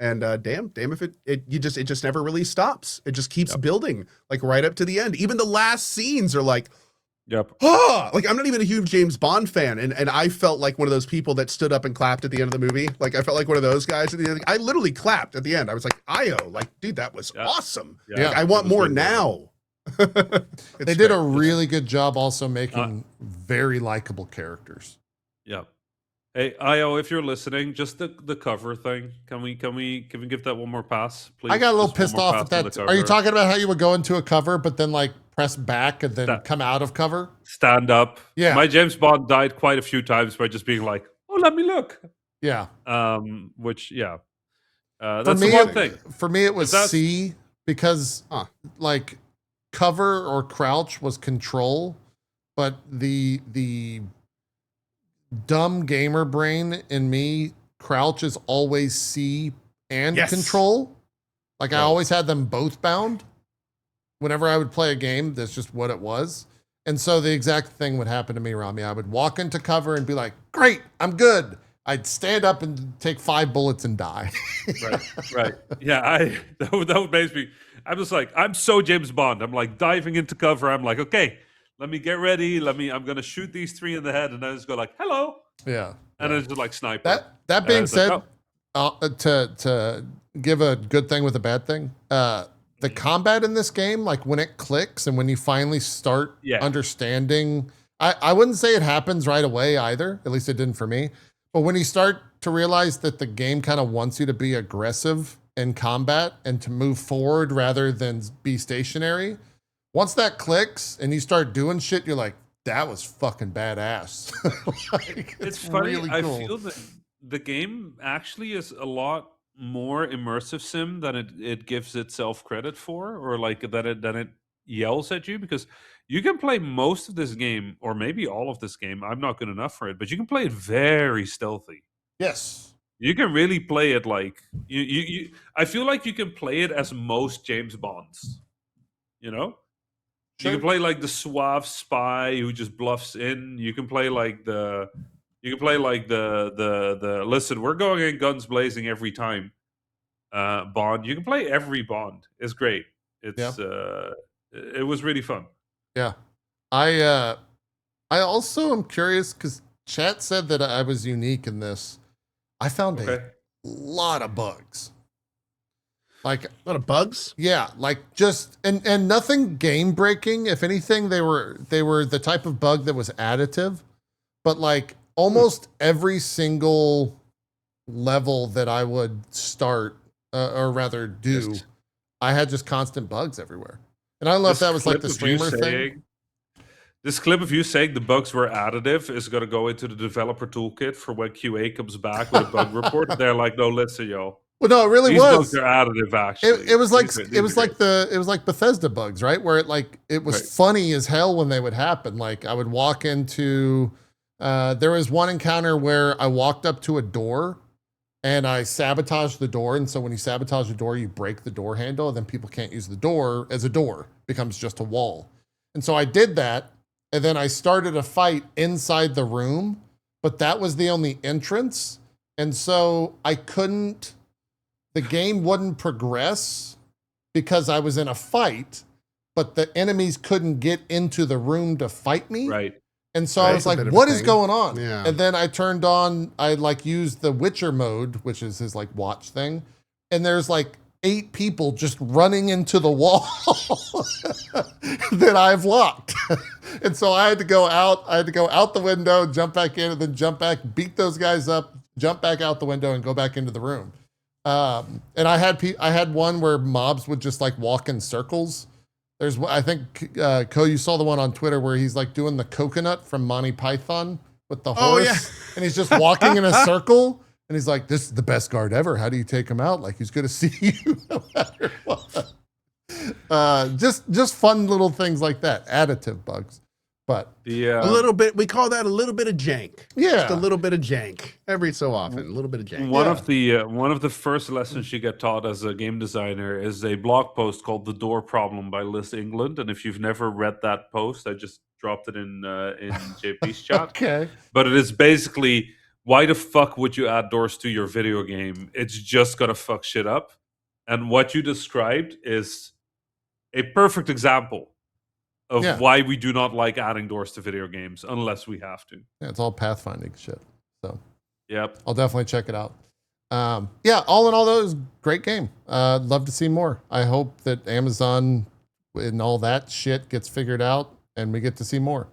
And damn if it just never really stops. It just keeps building, like right up to the end. Even the last scenes are like, like I'm not even a huge James Bond fan, and I felt like one of those people that stood up and clapped at the end of the movie. Like I felt like one of those guys at the end. I literally clapped at the end. I was like, "Io, like, dude, that was awesome. Yeah. Like, I want more now." They did a really good job also making very likable characters. Yeah. Hey, Io, if you're listening, just the cover thing. Can we give that one more pass, please? I got a little Just one pissed more off pass at on the that. Are you cover. talking about how you would go into a cover, but then like press back and then come out of cover? Stand up. Yeah. My James Bond died quite a few times by just being like, "Oh, let me look." Yeah. Which For that's me, the one thing. For me, it was That's- C, because like cover or crouch was control, but the dumb gamer brain in me, crouch is always C and control. Like I always had them both bound. Whenever I would play a game, that's just what it was. And so the exact thing would happen to me, Rami. I would walk into cover and be like, great, I'm good. I'd stand up and take 5 bullets and die. Right. Yeah, that would make me. I'm just like, I'm so James Bond. I'm like diving into cover. I'm like, okay, let me get ready. I'm gonna shoot these 3 in the head, and I just go like, hello. Yeah. And it's just like sniper. That being it's like, said, to give a good thing with a bad thing, the combat in this game, like when it clicks and when you finally start understanding, I wouldn't say it happens right away either. At least it didn't for me. But when you start to realize that the game kind of wants you to be aggressive in combat and to move forward rather than be stationary, once that clicks and you start doing shit, you're like, that was fucking badass. Like, it's funny. really I cool. feel that the game actually is a lot more immersive sim than it gives itself credit for, or like that it yells at you, because you can play most of this game, or maybe all of this game. I'm not good enough for it, but you can play it very stealthy. Yes. You can really play it like you I feel like you can play it as most James Bonds. You know? Sure. You can play like the suave spy who just bluffs in. You can play like the listen, we're going in guns blazing every time. Bond. You can play every Bond. It's great. It's it was really fun. Yeah. I also am curious because chat said that I was unique in this. I found a lot of bugs. Like A lot of bugs. yeah, like just and nothing game breaking. If anything, they were the type of bug that was additive. But like almost every single level that I would start, or rather do, Yes. I had just constant bugs everywhere. And I don't know if that was like the streamer thing. This clip of you saying the bugs were additive is going to go into the developer toolkit for when QA comes back with a bug report. They're like, no, listen, yo. Well, no, it really These was. bugs are additive, actually. It was like These are great. it was like Bethesda bugs, right? Where it was Right. funny as hell when they would happen. Like I would walk into there was one encounter where I walked up to a door and I sabotaged the door. And so when you sabotage the door, you break the door handle, and then people can't use the door as a door. It becomes just a wall. And so I did that, and then I started a fight inside the room, but that was the only entrance. And so the game wouldn't progress because I was in a fight, but the enemies couldn't get into the room to fight me. Right. And so I was That's a like, bit of a what is thing. going on? Yeah. And then I like used the Witcher mode, which is his like watch thing. And there's like 8 people just running into the wall that I've locked. And so I had to go out the window, jump back in, and then jump back, beat those guys up, jump back out the window, and go back into the room. And I had one where mobs would just like walk in circles. I think, Ko, you saw the one on Twitter where he's like doing the coconut from Monty Python with the horse. Oh, yeah. And he's just walking in a circle. And he's like, this is the best guard ever. How do you take him out? Like, he's going to see you no matter what. Just fun little things like that. Additive bugs. But A little bit, we call that a little bit of jank. yeah. Just a little bit of jank. Every so often, a little bit of jank. One of the first lessons you get taught as a game designer is a blog post called "The Door Problem" by Liz England. And if you've never read that post, I just dropped it in JP's chat. Okay. But it is basically, why the fuck would you add doors to your video game? It's just gonna fuck shit up. And what you described is a perfect example of Yeah. why we do not like adding doors to video games unless we have to. Yeah, it's all pathfinding shit. So Yep. I'll definitely check it out. Yeah, all in all, though, it was a great game. Love to see more. I hope that Amazon and all that shit gets figured out and we get to see more.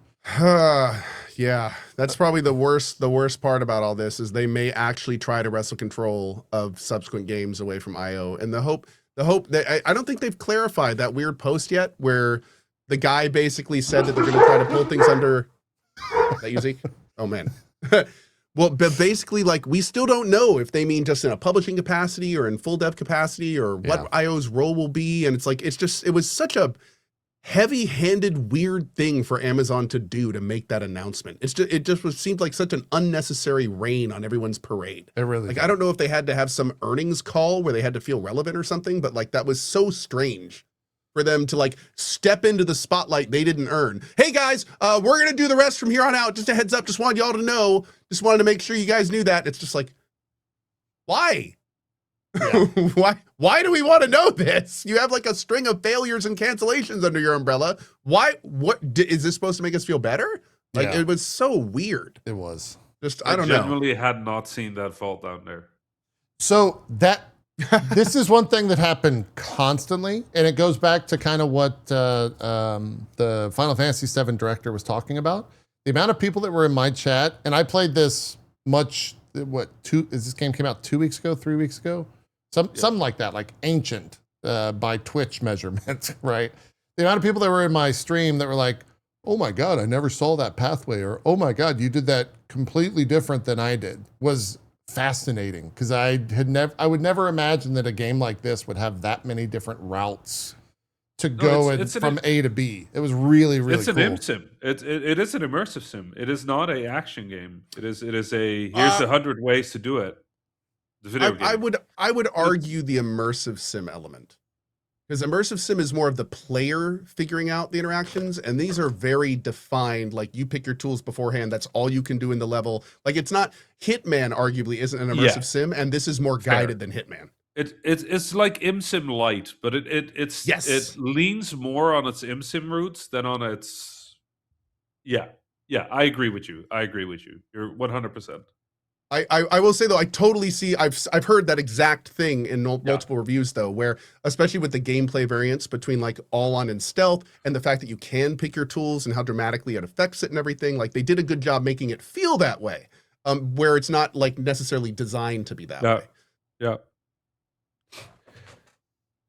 Yeah, that's probably the worst part about all this is they may actually try to wrestle control of subsequent games away from IO. And the hope that I don't think they've clarified that weird post yet where the guy basically said that they're going to try to pull things under. Is that you, Zeke? Oh man. Well, but basically, like, we still don't know if they mean just in a publishing capacity or in full dev capacity or what IO's role will be. And it's like, it was such a heavy-handed, weird thing for Amazon to do to make that announcement. It seemed like such an unnecessary rain on everyone's parade. It really Like, did. I don't know if they had to have some earnings call where they had to feel relevant or something, but like, that was so strange for them to like step into the spotlight they didn't earn. Hey guys, we're going to do the rest from here on out. Just a heads up. Just wanted y'all to know. Just wanted to make sure you guys knew that. It's just like, why? Yeah. Why do we want to know this? You have like a string of failures and cancellations under your umbrella. Why? Is this supposed to make us feel better? Like, Yeah. it was so weird. It was. Just, I don't know. genuinely had not seen that fall down there. So this is one thing that happened constantly, and it goes back to kind of what the Final Fantasy VII director was talking about. The amount of people that were in my chat, and I played this this game came out 2 weeks ago, 3 weeks ago? Something like that, like ancient by Twitch measurements, right? The amount of people that were in my stream that were like, oh my God, I never saw that pathway, or oh my God, you did that completely different than I did, was fascinating, because I would never imagine that a game like this would have that many different routes to go from A to B. It was really, really It's cool. an sim. It is an immersive sim. It is not an action game. It is a here's 100 ways to do it. The video game. I would argue the immersive sim element. Because immersive sim is more of the player figuring out the interactions, and these are very defined. Like, you pick your tools beforehand. That's all you can do in the level. Like, it's not Hitman. Arguably, isn't an immersive sim, and this is more guided than Hitman. It's like ImSim Lite, but it leans more on its ImSim roots than on its. Yeah. I agree with you. You're 100%. I will say though, I totally see. I've heard that exact thing in multiple reviews though, where especially with the gameplay variance between like all on and stealth, and the fact that you can pick your tools and how dramatically it affects it and everything. Like, they did a good job making it feel that way. where it's not like necessarily designed to be that way. Yeah.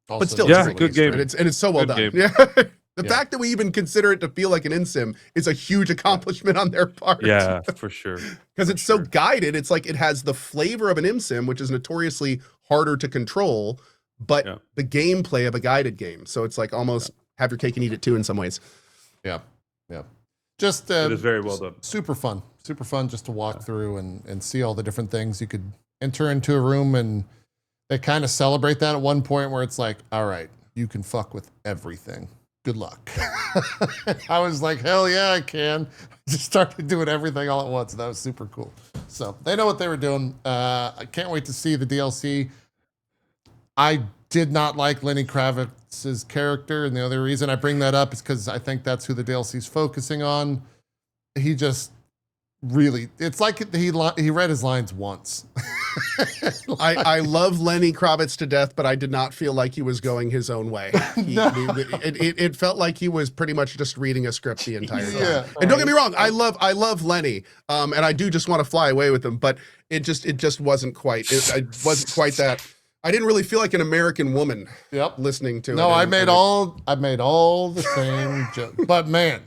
Also, But still, Yeah, it's released, good game. right? And it's so well Good done. game. Yeah. The Yeah. fact that we even consider it to feel like an in-sim is a huge accomplishment on their part. Yeah, for sure. Because For it's so sure. guided. It's like it has the flavor of an in-sim, which is notoriously harder to control, but Yeah. the gameplay of a guided game. So it's like almost have your cake and eat it too in some ways. Yeah. Just It is very well done. super fun just to walk through and see all the different things. You could enter into a room and they kind of celebrate that at one point where it's like, all right, you can fuck with everything. Good luck. I was like, hell yeah, I can. Just started doing everything all at once. That was super cool. So they know what they were doing. I can't wait to see the DLC. I did not like Lenny Kravitz's character, and the other reason I bring that up is because I think that's who the DLC is focusing on. He just really, it's like he read his lines once. I love Lenny Kravitz to death, but I did not feel like he was going his own way. It felt like he was pretty much just reading a script the entire time. Yeah, And don't get me wrong, I love Lenny, and I do just want to fly away with him, but it just wasn't quite. It wasn't quite that. I didn't really feel like an American woman. Yep. Listening to it. No, I made all the same jokes, but man,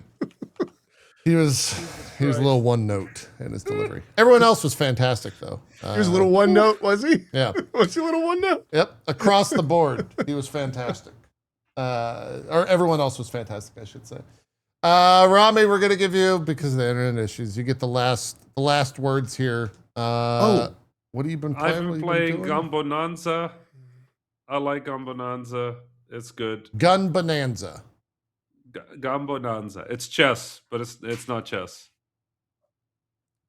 he was a little one note in his delivery. Everyone else was fantastic though. He was a little one note, was he? Yeah. Was he a little one note? Yep. Across the board, he was fantastic. Or everyone else was fantastic, I should say. Rami, we're gonna give you, because of the internet issues, you get the last words here. What have you been playing? I've What been have you playing doing? Gambonanza. I like Gambonanza. It's good. Gambonanza. Gambonanza. It's chess, but it's not chess.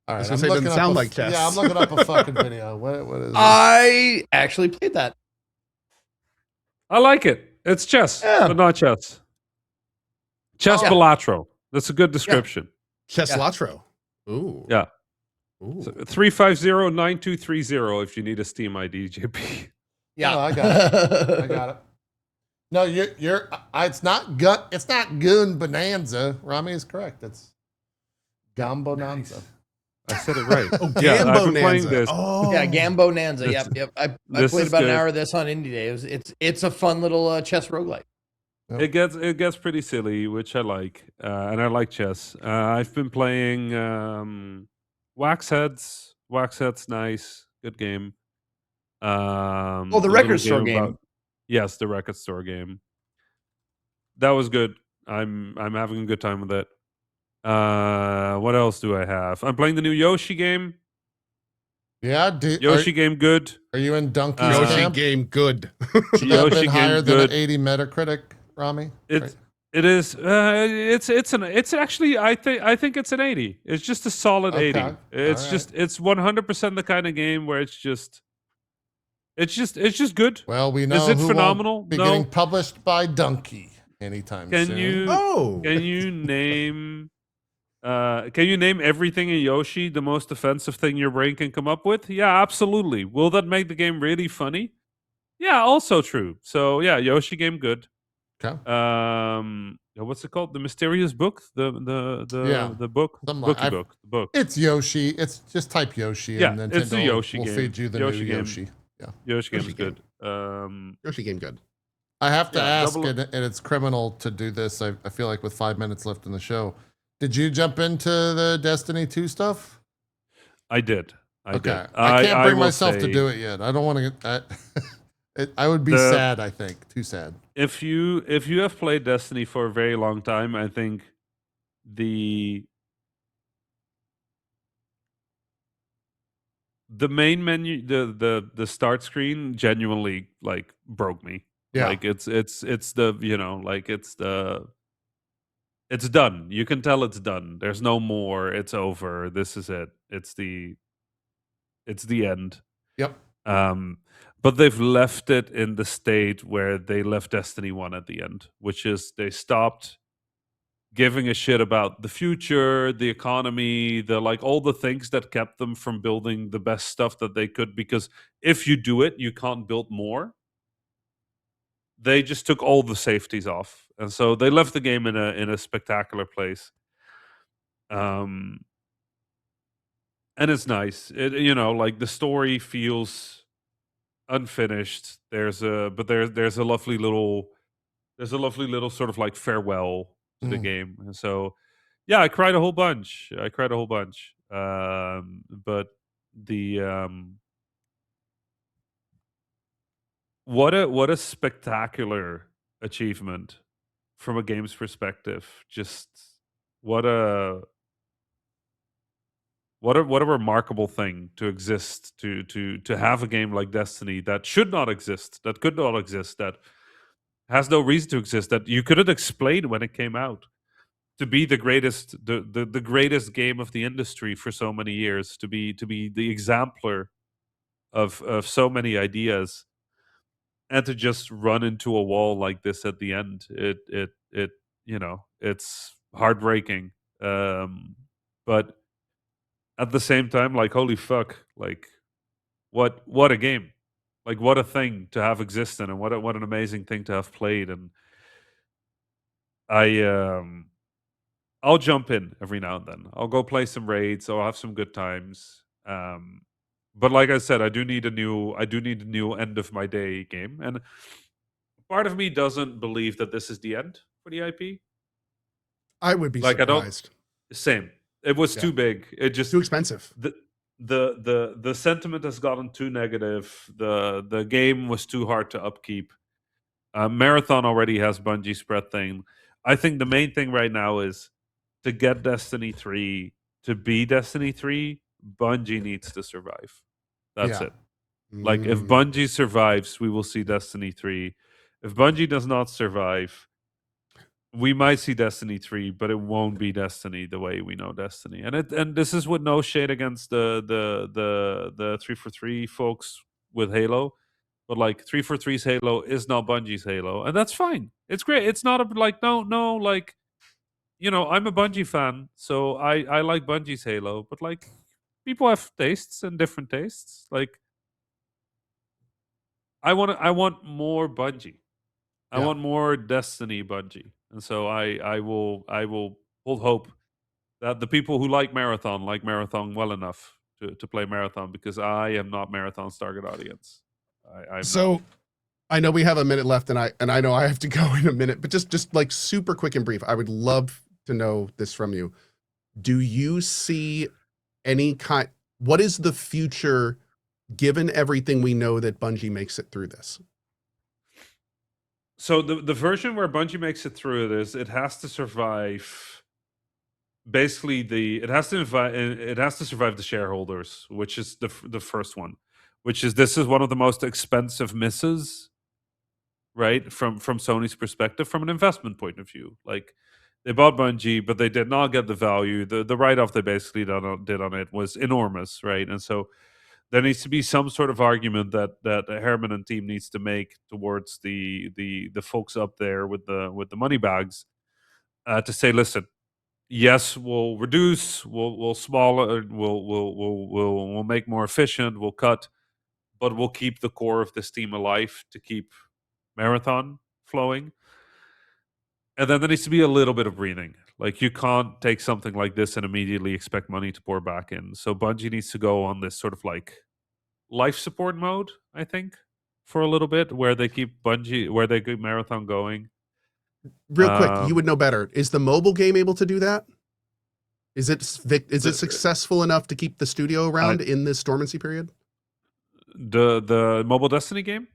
All I was right, gonna say it doesn't looking up sound a- like chess. Yeah, I'm looking up a fucking video. What is it? I actually played that. I like it. It's chess, Yeah. but not chess. Chess Yeah. Balatro. That's a good description. Cheslatro. Ooh. Yeah. Ooh. So 350-9230 if you need a Steam ID, JP. Yeah, No, I got it. I got it. No, you're. It's not Goon Bonanza. Rami is correct. It's Gambonanza. I said it right. Oh, Yeah, I've been playing Gambonanza. this. Oh. Yeah, Gambonanza. This- Yep. I this played is about an good. hour of this on Indie Day. It's a fun little chess roguelike. It gets pretty silly, which I like, and I like chess. I've been playing Wax Heads. Wax Heads, nice, good game. The a record little store game. about- yes, the record store game. That was good. I'm having a good time with it. What else do I have? I'm playing the new Yoshi game. Yeah, Yoshi game, good. are you in Donkey's Yoshi camp? game good. Should that have Yoshi been higher game, than good. an 80 Metacritic, Rami? It is. It's actually. I think it's an 80. It's just a solid Okay. 80. It's All just. It's 100% the kind of game where it's just good. Well, we know Is it who phenomenal? won't be No. getting published by Donkey anytime Can soon. you? Oh. Can you name? Can you name everything in Yoshi the most offensive thing your brain can come up with? Yeah, absolutely. Will that make the game really funny? Yeah, also true. So yeah, Yoshi game good. Okay. What's it called? The Mysterious Book? The Yeah, book? something like- Bookie book. The book. It's Yoshi. It's just type Yoshi. Yeah, and Nintendo it's the Yoshi will game. feed you the Yoshi new game. Yoshi. Yeah. Yoshi game Yoshi is game. good. Yoshi game good. I have to Yeah, ask, double- and it's criminal to do this. I feel like with 5 minutes left in the show, did you jump into the Destiny 2 stuff? I did. I Okay. did. I can't bring will myself to say, do it yet. I don't want to get. I would be The- sad. I think too sad. If you have played Destiny for a very long time, I think the main menu, the start screen, genuinely like broke me. Yeah. Like it's the it's done. You can tell it's done. There's no more. It's over. This is it. It's the end. Yep. But they've left it in the state where they left Destiny 1 at the end, which is they stopped giving a shit about the future, the economy, all the things that kept them from building the best stuff that they could, because if you do it, you can't build more. They just took all the safeties off. And so they left the game in a spectacular place. And and it's nice. Like the story feels unfinished. There's a lovely little sort of like farewell to the game. And so yeah, I cried a whole bunch. But the what a spectacular achievement from a game's perspective. Just what a what a remarkable thing to exist, to have a game like Destiny that should not exist, that could not exist, that has no reason to exist, that you couldn't explain when it came out, to be the greatest, the greatest game of the industry for so many years, to be the exemplar of so many ideas, and to just run into a wall like this at the end. It's heartbreaking. But at the same time, like, holy fuck, like, what a game, like, what a thing to have existed, and what an amazing thing to have played. And I'll jump in every now and then. I'll go play some raids. I'll have some good times. But like I said, I do need a new end of my day game. And part of me doesn't believe that this is the end for the IP. I would be Like, I don't. surprised. Same. It was too big. It just Too expensive. the sentiment has gotten too negative. The game was too hard to upkeep. Marathon already has Bungie spread thing. I think the main thing right now is to get Destiny 3 to be Destiny 3, Bungie needs to survive. That's Yeah. it. Like, if Bungie survives, we will see Destiny 3. If Bungie does not survive, we might see Destiny 3, but it won't be Destiny the way we know Destiny. And this is with no shade against the 343 folks with Halo, but like 343's Halo is not Bungie's Halo, and that's fine. It's great. It's not no, like, I'm a Bungie fan, so I like Bungie's Halo, but like, people have tastes and different tastes. Like, I want more Bungie. I Yeah. want more Destiny Bungie. And so I will hold hope that the people who like Marathon well enough to play Marathon, because I am not Marathon's target audience. I'm So not. I know we have a minute left, and I know I have to go in a minute, but just like super quick and brief, I would love to know this from you. Do you see any kind? What is the future, given everything we know that Bungie makes it through this? So the version where Bungie makes it through this, it has to survive. Basically, it has to survive the shareholders, which is the first one, which is, this is one of the most expensive misses, right? From Sony's perspective, from an investment point of view. Like, they bought Bungie, but they did not get the value. The write off they basically did on it was enormous, right? And so there needs to be some sort of argument that Herman and team needs to make towards the folks up there with the money bags, to say, listen, yes, we'll reduce, we'll smaller, we'll make more efficient, we'll cut, but we'll keep the core of this team alive to keep Marathon flowing. And then there needs to be a little bit of breathing. Like, you can't take something like this and immediately expect money to pour back in. So Bungie needs to go on this sort of like life support mode, I think, for a little bit, where they keep Marathon going. Real quick, you would know better. Is the mobile game able to do that? Is it successful enough to keep the studio around in this dormancy period? The mobile Destiny game?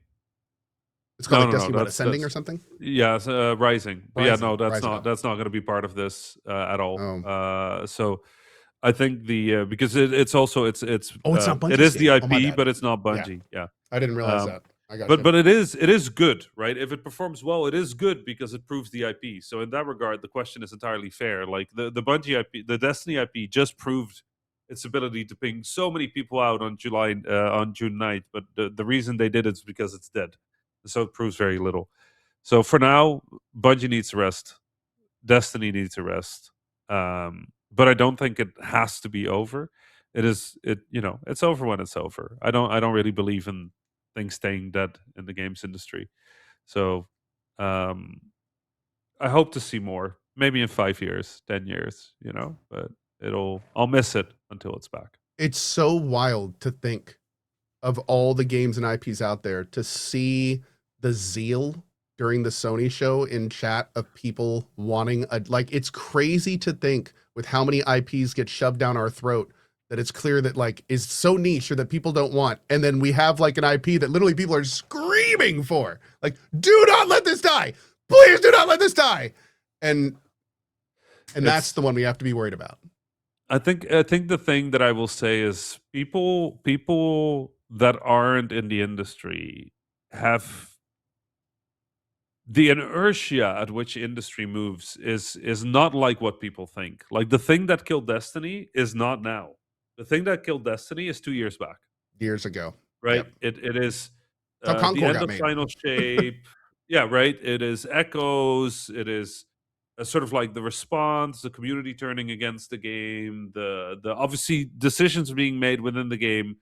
It's called Destiny Ascending or something? Yeah, it's, Rising. But yeah, no, that's Rising. that's not going to be part of this at all. Oh. So I think because it's also it's not Bungie's it is the game. IP, Oh, my bad. but it's not Bungie. Yeah. I didn't realize that. I got But it is good, right? If it performs well, it is good because it proves the IP. So in that regard, the question is entirely fair. Like, the Bungie IP, the Destiny IP, just proved its ability to ping so many people out on June 9th. But the reason they did it is because it's dead. So it proves very little. So for now, Bungie needs to rest. Destiny needs to rest. But I don't think it has to be over. It's over when it's over. I don't really believe in things staying dead in the games industry. So I hope to see more, maybe in 5 years, 10 years, but I'll miss it until it's back. It's so wild to think of all the games and IPs out there, to see the zeal during the Sony show in chat of people wanting like, it's crazy to think with how many IPs get shoved down our throat that it's clear that like is so niche or that people don't want. And then we have like an IP that literally people are screaming for, like, do not let this die. Please do not let this die. And that's the one we have to be worried about. I think the thing that I will say is people that aren't in the industry have the inertia at which industry moves is not like what people think. Like the thing that killed Destiny is not now. The thing that killed Destiny is 2 years back. Years ago. Right? Yep. It is How the Concord end got of made. Final Shape. Yeah, right. It is Echoes. It is sort of like the response, the community turning against the game, the obviously decisions being made within the game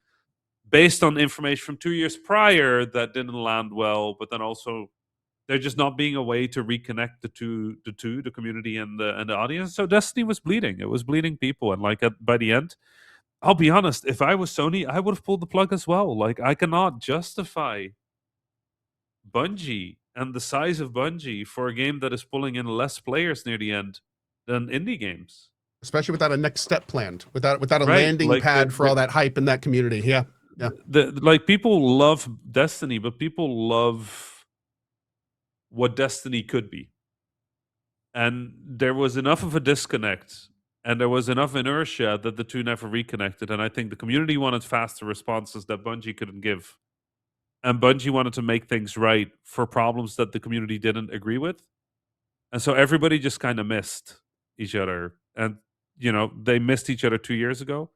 based on information from 2 years prior that didn't land well, but then also there just not being a way to reconnect the community and the audience. So Destiny was bleeding. It was bleeding people, and like by the end, I'll be honest, if I was Sony, I would have pulled the plug as well. Like I cannot justify Bungie and the size of Bungie for a game that is pulling in less players near the end than indie games. Especially without a next step planned, without a Right, landing like pad for all that hype in that community. Yeah. Yeah. Like people love Destiny, but people love what Destiny could be. And there was enough of a disconnect and there was enough inertia that the two never reconnected. And I think the community wanted faster responses that Bungie couldn't give. And Bungie wanted to make things right for problems that the community didn't agree with. And so everybody just kind of missed each other. And, you know, they missed each other 2 years ago.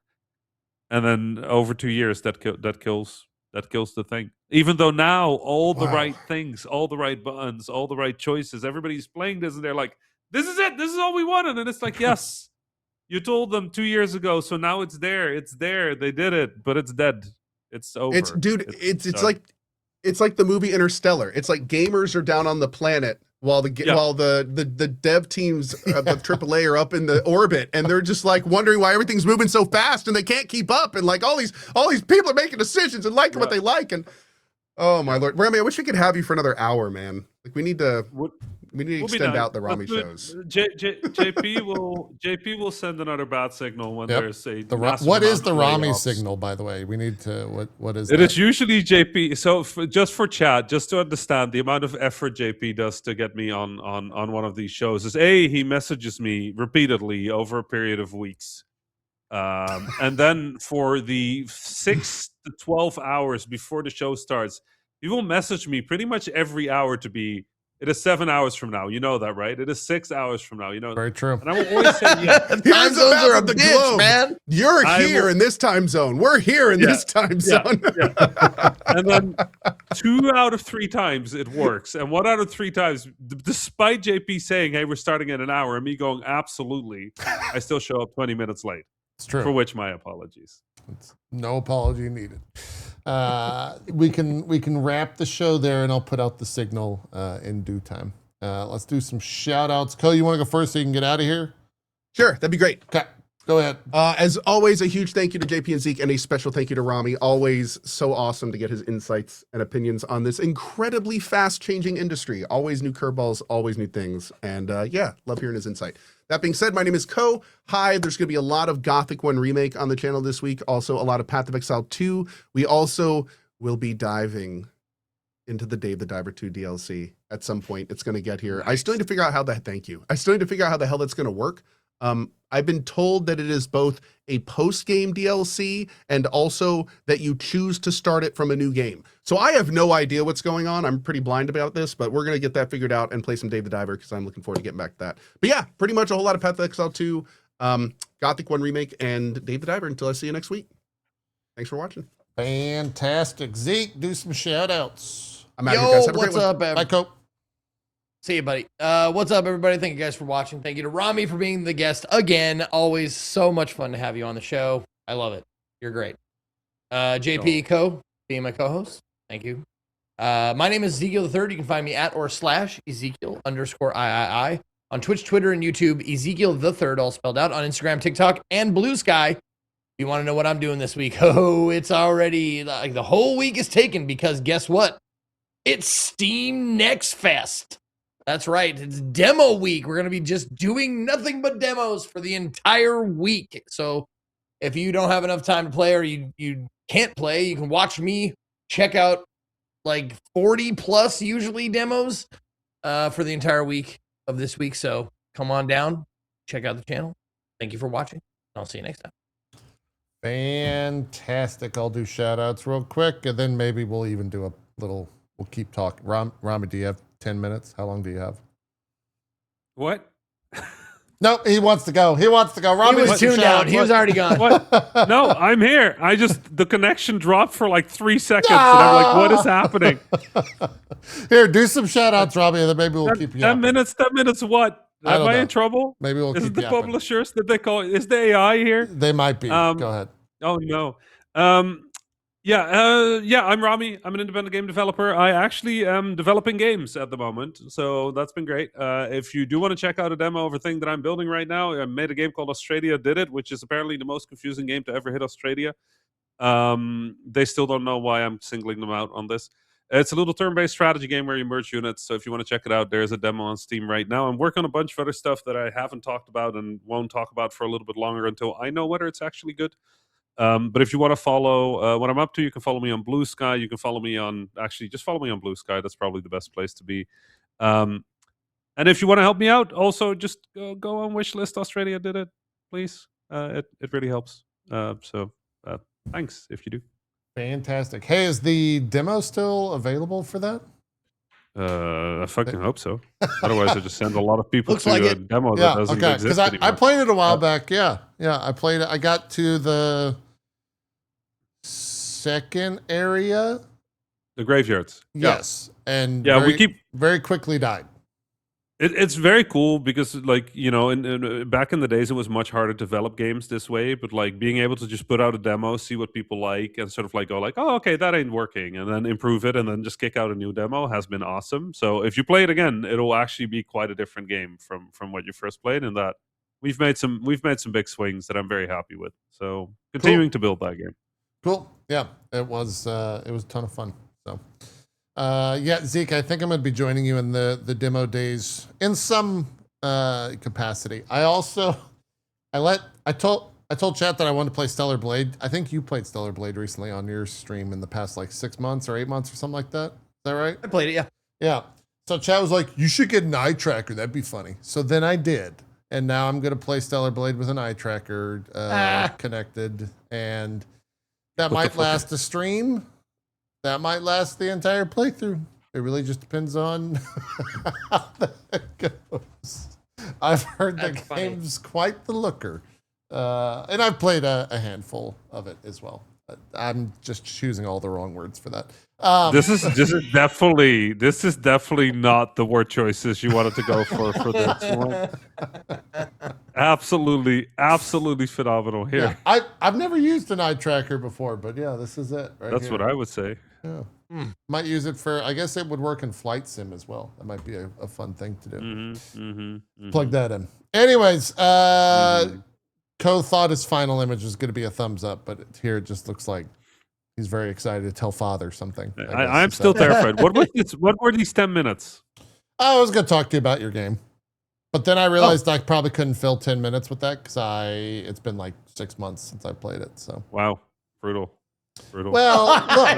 And then over 2 years, that kills the thing. Even though now all the right things, all the right buttons, all the right choices, everybody's playing this and they're like, this is it. This is all we wanted. And it's like, yes, you told them 2 years ago. So now it's there. It's there. They did it, but it's dead. It's over. It's like the movie Interstellar. It's like gamers are down on the planet while the dev teams of AAA are up in the orbit, and they're just like wondering why everything's moving so fast and they can't keep up, and like all these people are making decisions and liking what they like, and oh my lord, Rami, I wish we could have you for another hour, man. Like we need to extend out the Rami shows. JP will send another bad signal when there's a what is the Rami signal, by the way? We need to what is it? Is usually JP. So just for chat, just to understand the amount of effort JP does to get me on one of these shows is he messages me repeatedly over a period of weeks. And then for the 6 to 12 hours before the show starts, he will message me pretty much every hour to be, it is 7 hours from now. You know that, right? It is 6 hours from now. You know, very true. And I will always say, time zones are a bitch, man. You're here in this time zone. We're here in this time zone. And then 2 out of 3 times it works. And 1 out of 3 times, despite JP saying, hey, we're starting in an hour, and me going, absolutely, I still show up 20 minutes late. It's true. For which my apologies. No apology needed. We can wrap the show there, and I'll put out the signal in due time. Let's do some shout outs. Co, you want to go first so you can get out of here? Sure, that'd be great. Okay, go ahead. As always, a huge thank you to JP and Zeke, and a special thank you to Rami. Always so awesome to get his insights and opinions on this incredibly fast-changing industry. Always new curveballs, always new things. And love hearing his insight. That being said, my name is Ko. Hi, there's going to be a lot of Gothic 1 Remake on the channel this week. Also, a lot of Path of Exile 2. We also will be diving into the Dave the Diver 2 DLC at some point. It's going to get here. Nice. I still need to figure out how that, thank you. I still need to figure out how the hell that's going to work. I've been told that it is both a post-game DLC and also that you choose to start it from a new game. So I have no idea what's going on. I'm pretty blind about this, but we're going to get that figured out and play some Dave the Diver because I'm looking forward to getting back to that. But yeah, pretty much a whole lot of Path of Exile 2, Gothic 1 Remake, and Dave the Diver until I see you next week. Thanks for watching. Fantastic. Zeke, do some shout-outs. I'm out here, guys. Have a what's great up, one. Bye, Cope. See you, buddy. What's up, everybody? Thank you guys for watching. Thank you to Rami for being the guest again. Always so much fun to have you on the show. I love it. You're great. JP Co, being my co-host. Thank you. My name is Ezekiel the Third. You can find me at /Ezekiel_III on Twitch, Twitter, and YouTube. Ezekiel the Third, all spelled out, on Instagram, TikTok, and Blue Sky. You want to know what I'm doing this week? Oh, it's already like the whole week is taken because guess what? It's Steam Next Fest. That's right. It's demo week. We're going to be just doing nothing but demos for the entire week. So if you don't have enough time to play or you can't play, you can watch me check out like 40 plus usually demos for the entire week of this week. So come on down, check out the channel. Thank you for watching. I'll see you next time. Fantastic. I'll do shout outs real quick, and then maybe we'll even do a little, we'll keep talking. Rami, do you have 10 minutes? How long do you have? What? No, he wants to go. He wants to go. Rami was tuned out. He was already gone. What? No, I'm here. The connection dropped for like 3 seconds, and I'm like, what is happening? Here, do some shout outs, Rami, and then maybe we'll keep you 10 minutes, 10 minutes what? Am I in trouble? Maybe we'll Is keep it the yapping. publishers that they call it? Is the AI here? They might be. Go ahead. Oh, no. Yeah, I'm Rami. I'm an independent game developer. I actually am developing games at the moment, so that's been great. If you do want to check out a demo of a thing that I'm building right now, I made a game called Australia Did It, which is apparently the most confusing game to ever hit Australia. They still don't know why I'm singling them out on this. It's a little turn-based strategy game where you merge units, so if you want to check it out, there's a demo on Steam right now. I'm working on a bunch of other stuff that I haven't talked about and won't talk about for a little bit longer until I know whether it's actually good. But if you want to follow what I'm up to, you can follow me on Blue Sky. You can follow me on, just follow me on Blue Sky. That's probably the best place to be. And if you want to help me out, also just go on Wishlist. Australia Did It, please. It really helps. So thanks if you do. Fantastic. Hey, is the demo still available for that? I fucking hope so. Otherwise, I just send a lot of people Looks to like a it. demo that doesn't exist because anymore. I played it a while back. Yeah, I played it. I got to the second area. The graveyards. Yes, and we very quickly died. It's very cool because, like, you know, back in the days, it was much harder to develop games this way. But like being able to just put out a demo, see what people like, and sort of like go like, oh, okay, that ain't working, and then improve it, and then just kick out a new demo has been awesome. So if you play it again, it'll actually be quite a different game from what you first played. And that we've made some big swings that I'm very happy with. So continuing to build that game. Cool. Yeah, it was a ton of fun. So. Yeah, Zeke, I think I'm going to be joining you in the demo days in some capacity. I told chat that I wanted to play Stellar Blade. I think you played Stellar Blade recently on your stream in the past like 6 months or 8 months or something like that. Is that right? I played it, yeah. Yeah. So chat was like, you should get an eye tracker. That'd be funny. So then I did. And now I'm going to play Stellar Blade with an eye tracker connected. And that might last a stream. That might last the entire playthrough. It really just depends on how that goes. I've heard the game's quite the looker. And I've played a handful of it as well. I'm just choosing all the wrong words for that. This is definitely not the word choices you wanted to go for this one. Absolutely phenomenal here. Yeah, I've never used an eye tracker before, but yeah, this is it. That's what I would say. Yeah. Might use it for, I guess it would work in Flight Sim as well. That might be a fun thing to do. Plug that in. Anyways, Co thought his final image was going to be a thumbs up, but here it just looks like he's very excited to tell father something. I'm still terrified. What were these 10 minutes? I was going to talk to you about your game, but then I realized I probably couldn't fill 10 minutes with that because it's been like 6 months since I played it. So wow, brutal. Well,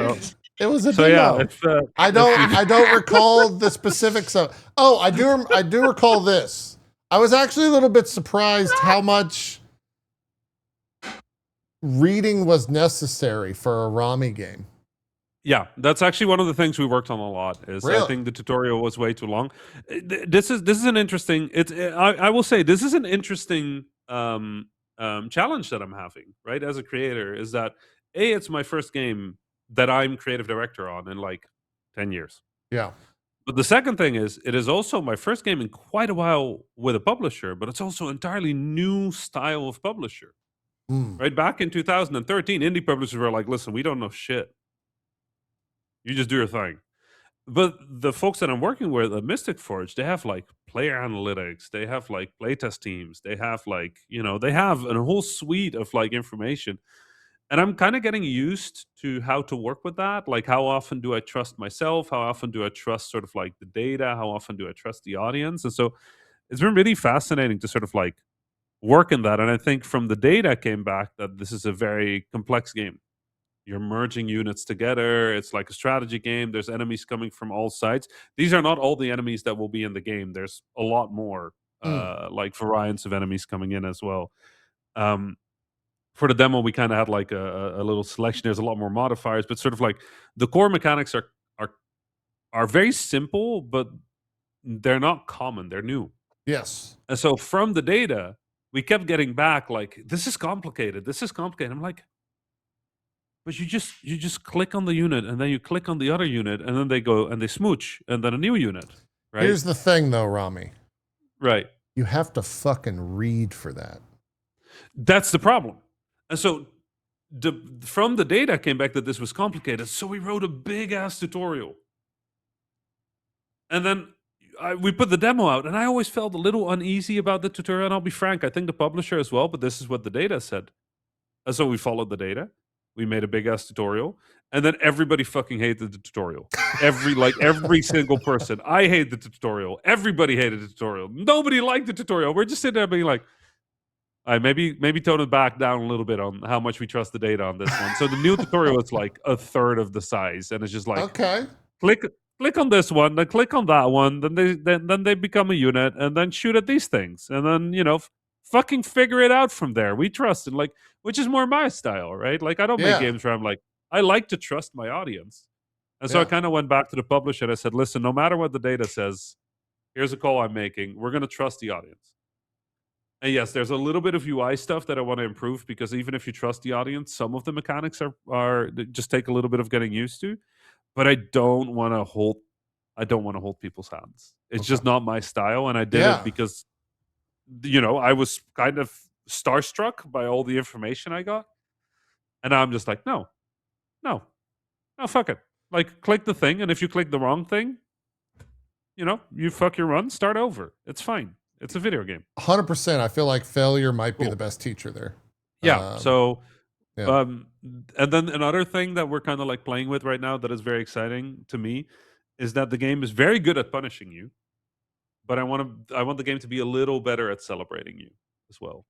look. It was a demo. Yeah, I don't recall the specifics of. Oh, I do recall this. I was actually a little bit surprised how much reading was necessary for a Rami game. Yeah, that's actually one of the things we worked on a lot. I think the tutorial was way too long. This is an interesting. I will say this is an interesting challenge that I'm having, right? As a creator, is that it's my first game that I'm creative director on in like 10 years. Yeah. But the second thing is, it is also my first game in quite a while with a publisher, but it's also an entirely new style of publisher. Right? Back in 2013, indie publishers were like, listen, we don't know shit. You just do your thing. But the folks that I'm working with at Mystic Forge, they have like player analytics, they have like playtest teams, they have like, they have a whole suite of like information. And I'm kind of getting used to how to work with that. Like, how often do I trust myself? How often do I trust sort of like the data? How often do I trust the audience? And so it's been really fascinating to sort of like work in that. And I think from the data came back that this is a very complex game. You're merging units together. It's like a strategy game. There's enemies coming from all sides. These are not all the enemies that will be in the game. There's a lot more like variants of enemies coming in as well. For the demo, we kind of had like a little selection. There's a lot more modifiers, but sort of like the core mechanics are very simple, but they're not common. They're new. Yes. And so from the data, we kept getting back like, this is complicated. This is complicated. I'm like, but you just click on the unit and then you click on the other unit and then they go and they smooch and then a new unit, right? Here's the thing though, Rami. Right. You have to fucking read for that. That's the problem. And so from the data came back that this was complicated. So we wrote a big ass tutorial. And then we put the demo out, and I always felt a little uneasy about the tutorial. And I'll be frank, I think the publisher as well, but this is what the data said. And so we followed the data. We made a big ass tutorial, and then everybody fucking hated the tutorial. Every single person. I hate the tutorial. Everybody hated the tutorial. Nobody liked the tutorial. We're just sitting there being like, all right, maybe tone it back down a little bit on how much we trust the data on this one. So the new tutorial is like a third of the size, and it's just like, okay, click on this one, then click on that one, then they become a unit, and then shoot at these things, and then fucking figure it out from there. We trust it, like, which is more my style, right? Like, I don't make games where I'm like, I like to trust my audience, and so I kind of went back to the publisher and I said, listen, no matter what the data says, here's a call I'm making. We're gonna trust the audience. And yes, there's a little bit of UI stuff that I want to improve because even if you trust the audience, some of the mechanics are just take a little bit of getting used to. But I don't want to hold people's hands. It's just not my style, and I did it because I was kind of starstruck by all the information I got, and I'm just like, no, fuck it. Like, click the thing, and if you click the wrong thing, you fuck your run, start over. It's fine. It's a video game. 100%. I feel like failure might be the best teacher there. Yeah. And then another thing that we're kind of like playing with right now that is very exciting to me is that the game is very good at punishing you, but I want the game to be a little better at celebrating you as well,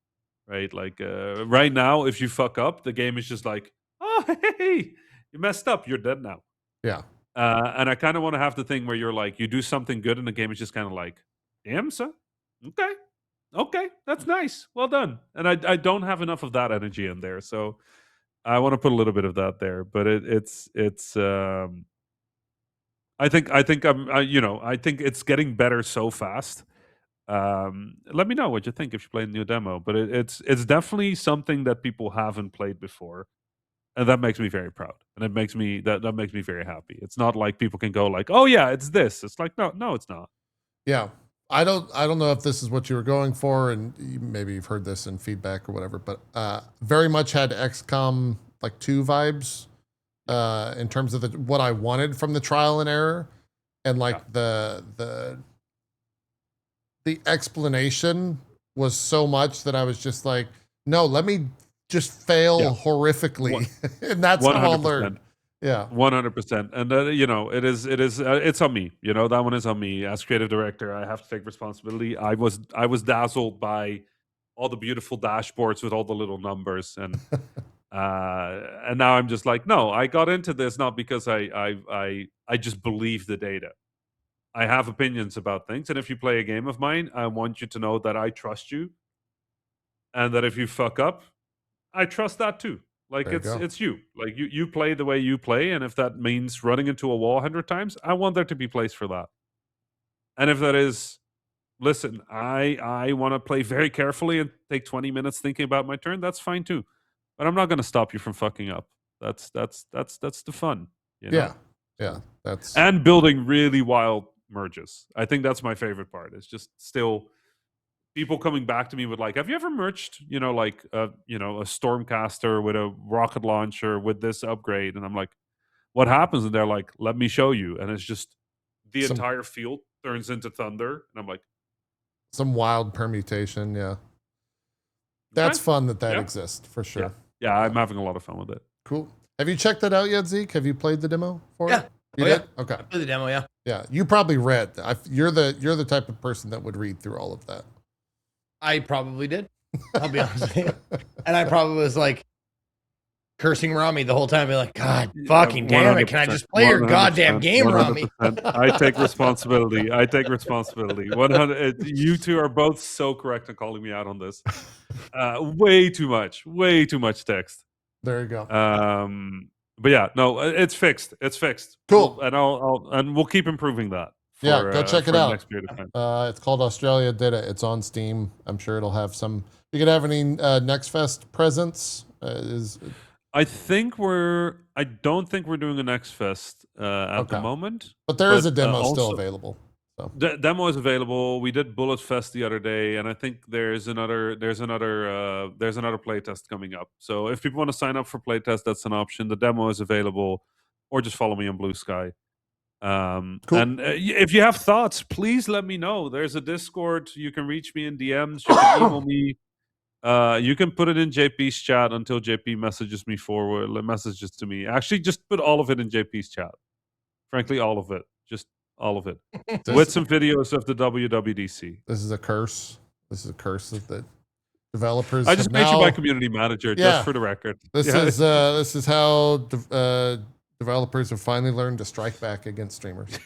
right? Like right now, if you fuck up, the game is just like, oh, hey, you messed up, you're dead now. Yeah. And I kind of want to have the thing where you're like, you do something good, and the game is just kind of like, damn, son, okay, that's nice, well done. And I don't have enough of that energy in there, so I want to put a little bit of that there. But it's I think it's getting better so fast. Let me know what you think if you play the new demo. But it's definitely something that people haven't played before, and that makes me very proud, and it makes me that makes me very happy. It's not like people can go like, oh yeah, it's this. It's like no, it's not. Yeah. I don't know if this is what you were going for, and maybe you've heard this in feedback or whatever, but very much had XCOM like 2 vibes in terms of what I wanted from the trial and error, and like the explanation was so much that I was just like, no, let me just fail horrifically, and that's 100%. How I'll learn. Yeah, 100%. And it's on me. That one is on me as creative director. I have to take responsibility. I was dazzled by all the beautiful dashboards with all the little numbers, and now I'm just like, no, I got into this not because I just believe the data. I have opinions about things, and if you play a game of mine, I want you to know that I trust you, and that if you fuck up, I trust that too. Like, it's you. Like, you play the way you play, and if that means running into a wall 100 times, I want there to be place for that. And if that is, listen, I want to play very carefully and take 20 minutes thinking about my turn, that's fine too. But I'm not going to stop you from fucking up. That's the fun. Yeah. And building really wild merges. I think that's my favorite part. It's just still people coming back to me with like, have you ever merged, a Stormcaster with a rocket launcher with this upgrade? And I'm like, what happens? And they're like, let me show you. And it's just the Some- entire field turns into thunder, and I'm like, Some wild permutation. Yeah. That's okay. fun that Yeah. exists for sure. Yeah, I'm having a lot of fun with it. Cool. Have you checked that out yet, Zeke? Have you played the demo for Yeah. it? You Oh, did? yeah. Okay. I played the demo, yeah. Yeah. You probably read. You're the type of person that would read through all of that. I probably did. I'll be honest with you. And I probably was like cursing Rami the whole time. Be like, God fucking damn it. Can I just play your goddamn game, Rami? 100%. I take responsibility. 100. You two are both so correct in calling me out on this. Way too much text. There you go. But yeah, no, it's fixed. Cool. And we'll keep improving that. Yeah, go check it for out. Next period of time. It's called Australia Did It. It's on Steam. I'm sure it'll have some. You could have any Next Fest presents. I don't think we're doing a Next Fest at the moment. But there is a demo also, still available. So. The demo is available. We did Bullet Fest the other day, and I think there's another playtest coming up. So if people want to sign up for playtest, that's an option. The demo is available, or just follow me on Blue Sky. Cool. And if you have thoughts, please let me know. There's a Discord. You can reach me in DMs. You can email me. You can put it in JP's chat until JP messages to me. Actually, just put all of it in JP's chat. Frankly, all of it. Just all of it. With some videos of the WWDC. This is a curse. This is a curse that the developers. I just made you my community manager, just for the record. This is how developers have finally learned to strike back against streamers.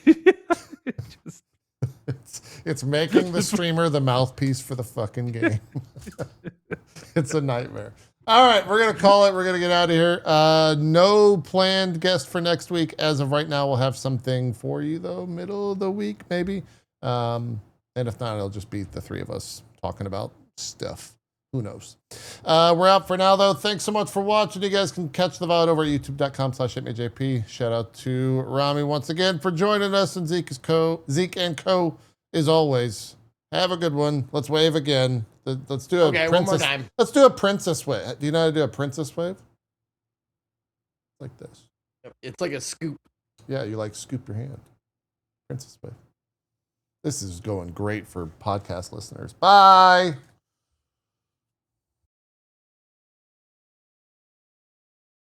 It's making the streamer the mouthpiece for the fucking game. It's a nightmare. All right, we're going to call it. We're going to get out of here. No planned guest for next week. As of right now, we'll have something for you, though, middle of the week, maybe. And if not, it'll just be the three of us talking about stuff. Who knows? We're out for now, though. Thanks so much for watching. You guys can catch the VOD over at youtube.com/itmeJP. Shout out to Rami once again for joining us, and Zeke and Co. As always. Have a good one. Let's wave again. Let's do a princess. One more time. Let's do a princess wave. Do you know how to do a princess wave? Like this. It's like a scoop. Yeah, you like scoop your hand. Princess wave. This is going great for podcast listeners. Bye.